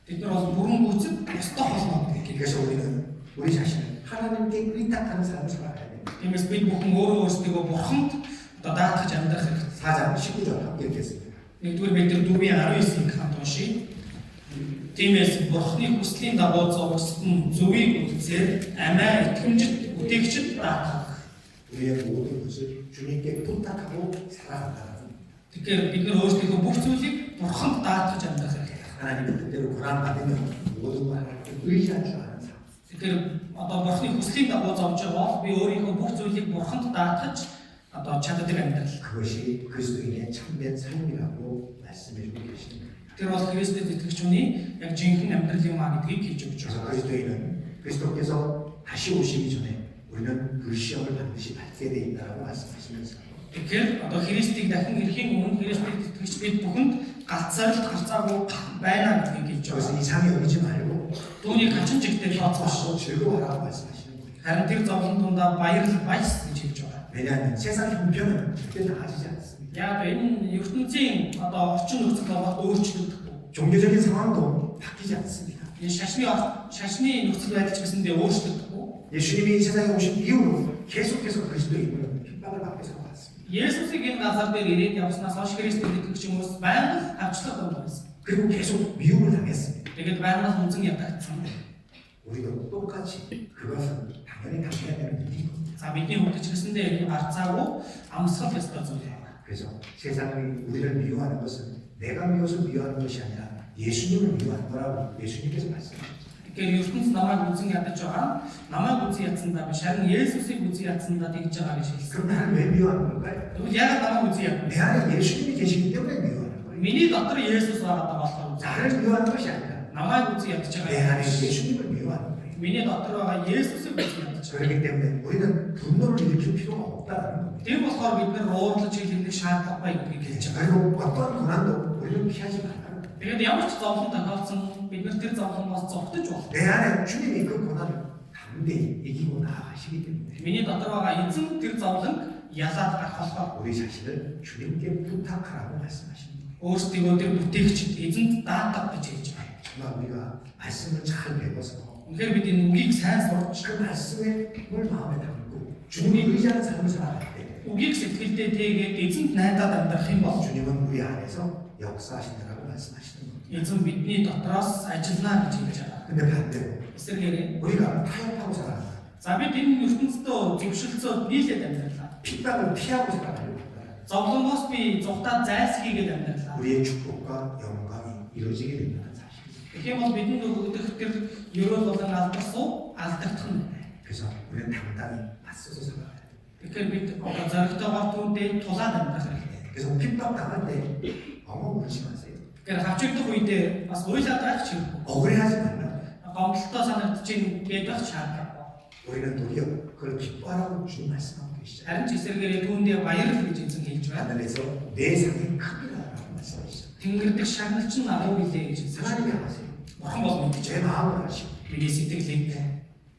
B: Бид нар бол бүрэн гүйцэд устдах болно гэх.
C: 그래서 우리는 우리 자신을 하나님께 의탁하는 삶을 살아야 돼요.
B: Тиймээс бид бүхэн өөрөө өөрсдөө бурханд одоо даатгаж амьдрах хэрэгтэй.
C: 4장 19절 함께 읽겠습니다.
B: Нэгдүгээр Петр 4:19-ийг хамт уншийе. Тиймээс бурхны хүслийн дагуу зовгсон зөвийг үлдсээр амиа итгэмжид үтээгчд даатгах.
C: 우리의 모든 것을 주님께 부탁하고 살아간다는 겁니다.
B: Тэгэхээр бид нар өөрсдийнхөө бүх зүйлийг бурханд даатгаж амьдрах хэрэгтэй.
C: 하나님 뜻대로 고난 받으면 모든 걸 하나님께 의지할 줄 아는 삶.
B: Тэгэхээр одоо бурхны хүслийн дагуу зовж байгаа би өөрийнхөө бүх зүйлийг бурханд даатгаж одоо чаддаг амьдрал.
C: 그것이 그리스도인의 참된 삶이라고 말씀해주고 계십니다.
B: Тэр бол Христэд итгэгч хүний яг жинхэнэ амьдрал юм аа гэдгийг хэлж өгч
C: 그래서
B: байгаа.
C: 그리스도께서 다시 오시기 전에 우리는 그 시험을 반드시 받게 돼 있다라고 말씀하시면서
B: Тэгэхээр одоо Христийг дахин ирэхийн өмнө Христэд итгэгч бид бүхэнд галзааралт гарцаагүй байна гэдгийг хэлж
C: 그것을
B: байгаа.
C: 이상히 여기지 말고
B: Түүнийг хачин жигтэй тооцоош.
C: 또 즐거워하라고 말씀하시는 거예요.
B: Харин тэр зовлон дундаа баярлал баяс гэж хэлж байгаа.
C: 왜냐하면 세상 형편은 절대 나아지지 않습니다.
B: Яг энэ ертөнцийн одоо орчин нөхцөл болоод өөрчлөгдөхгүй.
C: 종교적인 상황도 바뀌지 않습니다.
B: Энэ шашны нөхцөл байдал ч гэсэндээ өөрчлөгдөхгүй.
C: 예수님이 이 세상에 오신 이후로 계속해서 그리스도인은 핍박을 받게 살아왔습니다.
B: Есүсийг энэ газар дээр ирээд явснаас хойш Христэд итгэгч хүмүүс байнга авчлага донд байсан.
C: 그리고 계속 미움을 당했습니다.
B: Тэгээд байнга хүнзэн ядагдсан.
C: 우리도 똑같이 그것은 당연히 당해야 되는 일인 겁니다.
B: За бидний хүмүүс ч гэсэндээ энэ гарцаагүй амсгал ёстой зүйл байна.
C: 그래서 세상이 우리를 미워하는 것은 내가 미워서 미워하는 것이 아니라 예수님을 미워하는 거라고 예수님께서 말씀하셨죠.
B: Тэгэхээр ертөнц намайг үзэн ядаж байгаа. Намайг үзэн ядсандаа биш харин Есүсийг үзэн ядсандаа тэгж байгаа гэж хэлсэн.
C: 그럼 나를 왜 미워하는 걸까요?
B: Тэгвэл яг намайг үзэн ядна.
C: 내 안에 예수님이 계시기 때문에 미워하는 거예요.
B: Миний дотор Есүс байгаа болохоор үзэн.
C: 나를 미워하는 것이 아니라
B: Намайг үзэн ядаж
C: 내 안에
B: байгаа.
C: 예수님을 미워하는 거예요.
B: Миний дотор байгаа Есүсийг үзэн ядаж байгаа.
C: 그렇기 때문에 우리는 분노를 일으킬 필요가 없다는 겁니다.
B: Тэр болохоор бид нар уурлаж хэлэх шаардлагагүй гэдгийг хэлж байгаа.
C: 그리고 어떤 고난도 우리는 피하지 말라는 거예요.
B: Тэгээд ямар ч зовлон тохиолдсон бид нар тэр зовлоноос зогтож байна.
C: 내 안에 주님이 그 고난을 담대히 이기고 나아가시기 때문에
B: Миний дотор байгаа эзэн тэр зовлонг ялаад гарах болохоор
C: 우리 자신을 주님께 부탁하라고 말씀하십니다.
B: өөрсдөө тэр бүтээгчд эзэнд даатгах гэж хэлж байна.
C: 정말 우리가 말씀을 잘 배워서
B: Тэгэхээр бид энэ үгийг сайн сурч
C: 그 말씀을 마음에 담고 주님이 의지하는 삶을 살아갈 때
B: үгийг сэтгэлдээ тэгээд эзэнд найдаад амьдрах юм бол
C: 주님은 우리 안에서 역사하신다라고 말씀하시는 겁니다.
B: эзэн бидний дотроос ажиллана гэж хэлж байгаа.
C: 근데 반대로
B: Эсвэргээр
C: 우리가 타협하고 살아간다.
B: за бид энэ ертөнцийн зөвшөлтсөд нийлээд амьдралаа.
C: 핍박을 피하고 살아가려고 한다.
B: Зовлонгоос би зүгтаа зайлсхийгээд амьдралаа.
C: 우리의 축복과 영광이 이루어지게 된다는 사실입니다.
B: Тэгэх юм бол бидний өгөх тэр ерөөл болон алдарсуу алдагдах нь.
C: 그래서 우리는 당당히 맞서서 살아가야 돼요.
B: Тэгэхээр бид одоо зоригтойгоор түүндээ тулаад амьдрах хэрэгтэй.
C: 그래서 핍박 당할 때 엉엉 울지 마세요.
B: Тэгэхээр хавчигдах үедээ бас уйлаад байх ч юм.
C: 억울해하지 말라.
B: Гомдолтой санагдчих гэдэг шаардлагагүй.
C: 우리는 도리어 그걸 기뻐하라고 주님 말씀하고 계시죠.
B: Харин ч эсэргээрээ түүндээ баярлал гэж эзэн хэлж байна.
C: 하늘에서 내 상이 크리라라고 말씀하시죠.
B: Тэнгэр дэх шагналч нь агуу билээ гэж эзэн.
C: 하나님이 아세요.
B: Бурхан бол мэдж
C: 제
B: байна.
C: 마음을 아시고
B: Миний сэтгэлийг.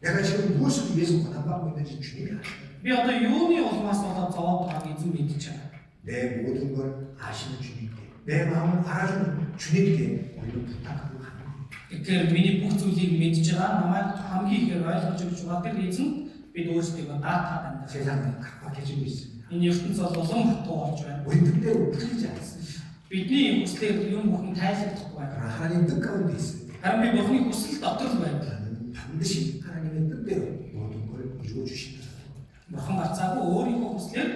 C: 내가 지금 무엇을 위해서 고난받고 있는지 주님이 아세요.
B: Би одоо юуны улмаас болоод зовоод байгааг эзэн мэдж байна.
C: 내 모든 걸 아시는 주님께 내 마음을 알아주는 주님께 우리는 부탁하고 가는 겁니다.
B: Тэгэхээр миний бүх зүйлийг мэдж байгаа намайг хамгийн ихээр ойлгож өгч байгаа тэр эзэн бид өөрсдөө даатгаад амьдарч байна.
C: 세상은 각박해지고 있습니다.
B: Энэ ертөнц бол улам хатуу болж байна.
C: 우리 뜻대로 풀리지 않습니다.
B: Бидний хүслээр юм бүхэн тайлбарлахгүй байна.
C: 그러나 하나님 뜻 가운데 있습니다.
B: Харин би Бурхны хүсэл дотор л байна.
C: 나는 반드시 하나님의 뜻대로 모든 걸 이루어 주신다.
B: Бурхан гарцаагүй өөрийнхөө хүслээр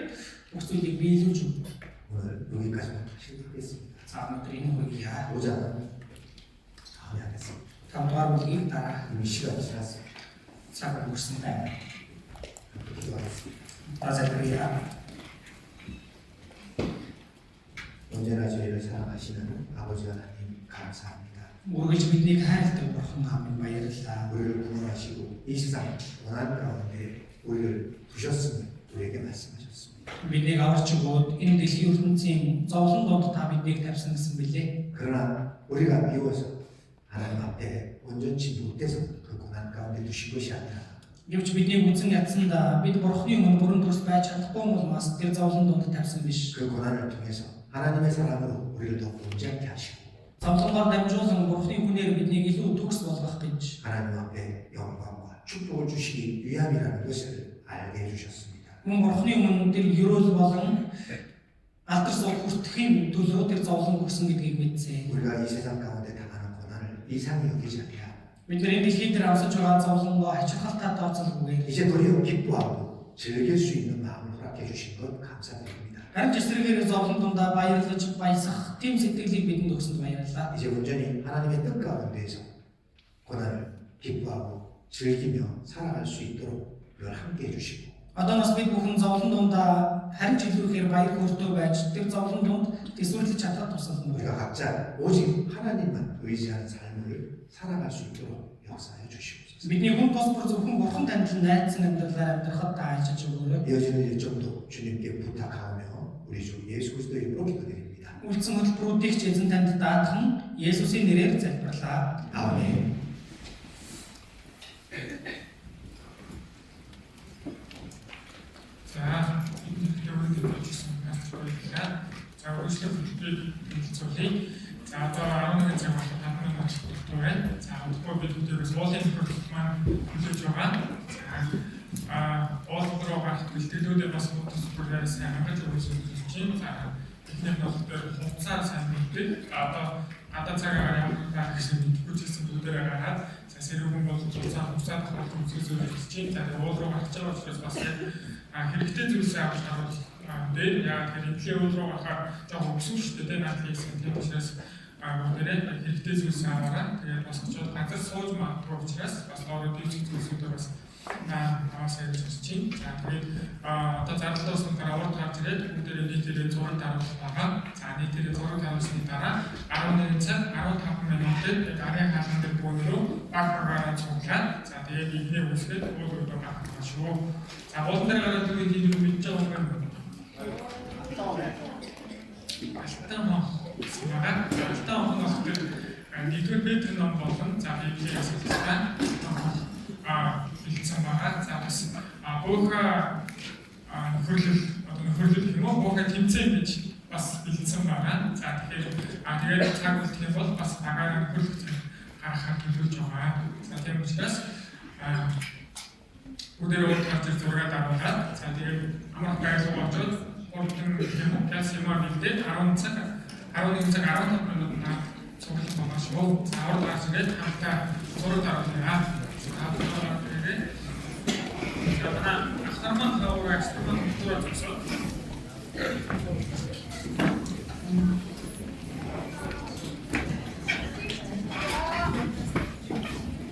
B: бүх зүйлийг биелүүлж өгнө.
C: 오늘 여기까지만 시작하겠습니다.
B: За өнөөдөр энэ үгийг яа.
C: 5장 다음에 하겠습니다.
B: 5-р бүлгийг дараа
C: 이미 시간이 지났습니다.
B: цаг өнгөрсөн байна.
C: 기도하겠습니다.
B: Залбирая.
C: 언제나 저희를 사랑하시는 아버지 하나님 감사합니다.
B: Үргэлж биднийг хайрладаг Бурхан амин баярлалаа.
C: 우리를 구원하시고 이 세상 원한 가운데 우리를 두셨으니 우리에게 말씀하셨습니다.
B: Биднийг аварч өгөөд энэ дэлхийн ертөнцийн зовлон донд та биднийг тавьсан гэсэн билээ.
C: 그러나 우리가 미워서 하나님 앞에 온전치 못해서 그 고난 가운데 두신 것이 아니라
B: Гэвч бидний үзэн ядсанда бид Бурханы өмнө бүрэн төрс байж чадахгүй улмаас тэр зовлон донд тавьсан биш.
C: 그 고난을 통해서 하나님의 사랑으로 우리를 더 온전케 하시고
B: Зовлонгоор дамжуулан Бурханы хүнээр биднийг илүү төгс болгох гэж
C: 하나님 앞에 영광과 축복을 주시기 위함이라는 것을 알게 해주셨습니다.
B: мөн Бурханы өмнө тэр ерөөл болон алдар суух хүртэхийн төлөө тэр зовлон өгсөн гэдгийг мэдсэн.
C: 우리가 이 세상 가운데 당하는 고난을 이상히 여기지 않냐.
B: Бид нар энэ дэлхийд тэр авсаж байгаа зовлонгоо хачирхалтай тооцоолгүй.
C: 이제 도리어 기뻐하고 즐길 수 있는 마음을 허락해 주신 것 감사드립니다.
B: Харин ч эсрэгээр зовлон дундаа баярлаж баясах тийм сэтгэлийг бидэнд өгсөнд баярлалаа.
C: 이제 온전히 하나님의 뜻 가운데에서 고난을 기뻐하고 즐기며 살아갈 수 있도록 늘 함께 해주시고
B: Одоо бас бид бүхэн зовлон дундаа харин ч илүүхээр баяр хөөртэй байж тэр зовлон дунд төсвөрлөж чадах тусална.
C: 우리가 각자 오직 하나님만 의지하는 삶을 살아갈 수 있도록 역사해 주시옵소서.
B: Бидний хүн тус бүр зөвхөн Бурхан танд найдсан амьдралаар амьдрахад та айлчилж өгөөрэй.
C: 이어지는 일정도 주님께 부탁하오며 우리 주 예수 그리스도 이름으로 기도드립니다.
B: Үлдсэн хөтөлбөрүүдийг ч эзэн танд даатах нь Есүсийн нэрээр залбирлаа.
C: 아멘.
D: За, энэ явдлыг болчихсон байна. За, өөрсдөө бүтээл хэлцүүлээ. За, одоо 11 цаг болоод 5 минут очихгүй байна. За, өнөөдөр бид өдөрөөс уулын тохиолдолд маань хүлээж байгаа. За, уулын руу гарах бэлтгэлүүдээ бас утас бүрээр сайн хангаж өгсөн чинь. За, бидний болохоор хугацаа сайн мэддэг. Одоо гадаа цагаар явах гэсэн мэдгүйчсэн бүдэрээ гараад за, сэрүүгэн бол хугацаа тохиолдолд үзүүлж чинь. За, уул руу гарч байгаа учраас бас хэрэгтэй зүйлсээ авч харуул дээр яг хэрэглээ уул руу гарахаар жоохон өксөн шүү дээ наад хийсэн тийм учраас бүгдээрээ хэрэгтэй зүйлсээ аваараа тэгээд бас очоод газар сууж магадгүй учраас бас ороод дэвших зүйлсүүдээ бас аваасаа гэж бодож чинь. За тэгээд одоо зарлалаас дараа урд гарч ирээд бүгдээрээ нийтээрээ 6 даруул байгаа. За нийтээрээ 6 даруулсны дараа 11 цаг 15 минутад гарын хаалган дээр бөөнөрөө баг багаараа цуглаад за тэгээд ихний үсгээд уул руу гарах шүү. За уулын дээр гараад тэгээд энэ мэдж байгаа юм байна. Алтан хоногт нэгдүгээр Петр ном болон за Библиэс хэлсэн байгаа. За бас бүх нөхөрлөл юм уу бүх тэмцээн гэж бас хэлсэн байгаа. За тэгээд цаг үлдэх юм бол бас багаар нөхөрлөх гаргахаар төлөвлөж байгаа. За тийм учраас бүгдээ өөрөөр 6 даруулаад за тэгээд амар гайгүй болоод ордон юм класс юм авилдээ 11 цаг 15 минут цуглах байгаа шүү. За орд гарчгээд хамтаа 6 даруулъя. Ахтарман хаврагч томон тураж өсөв.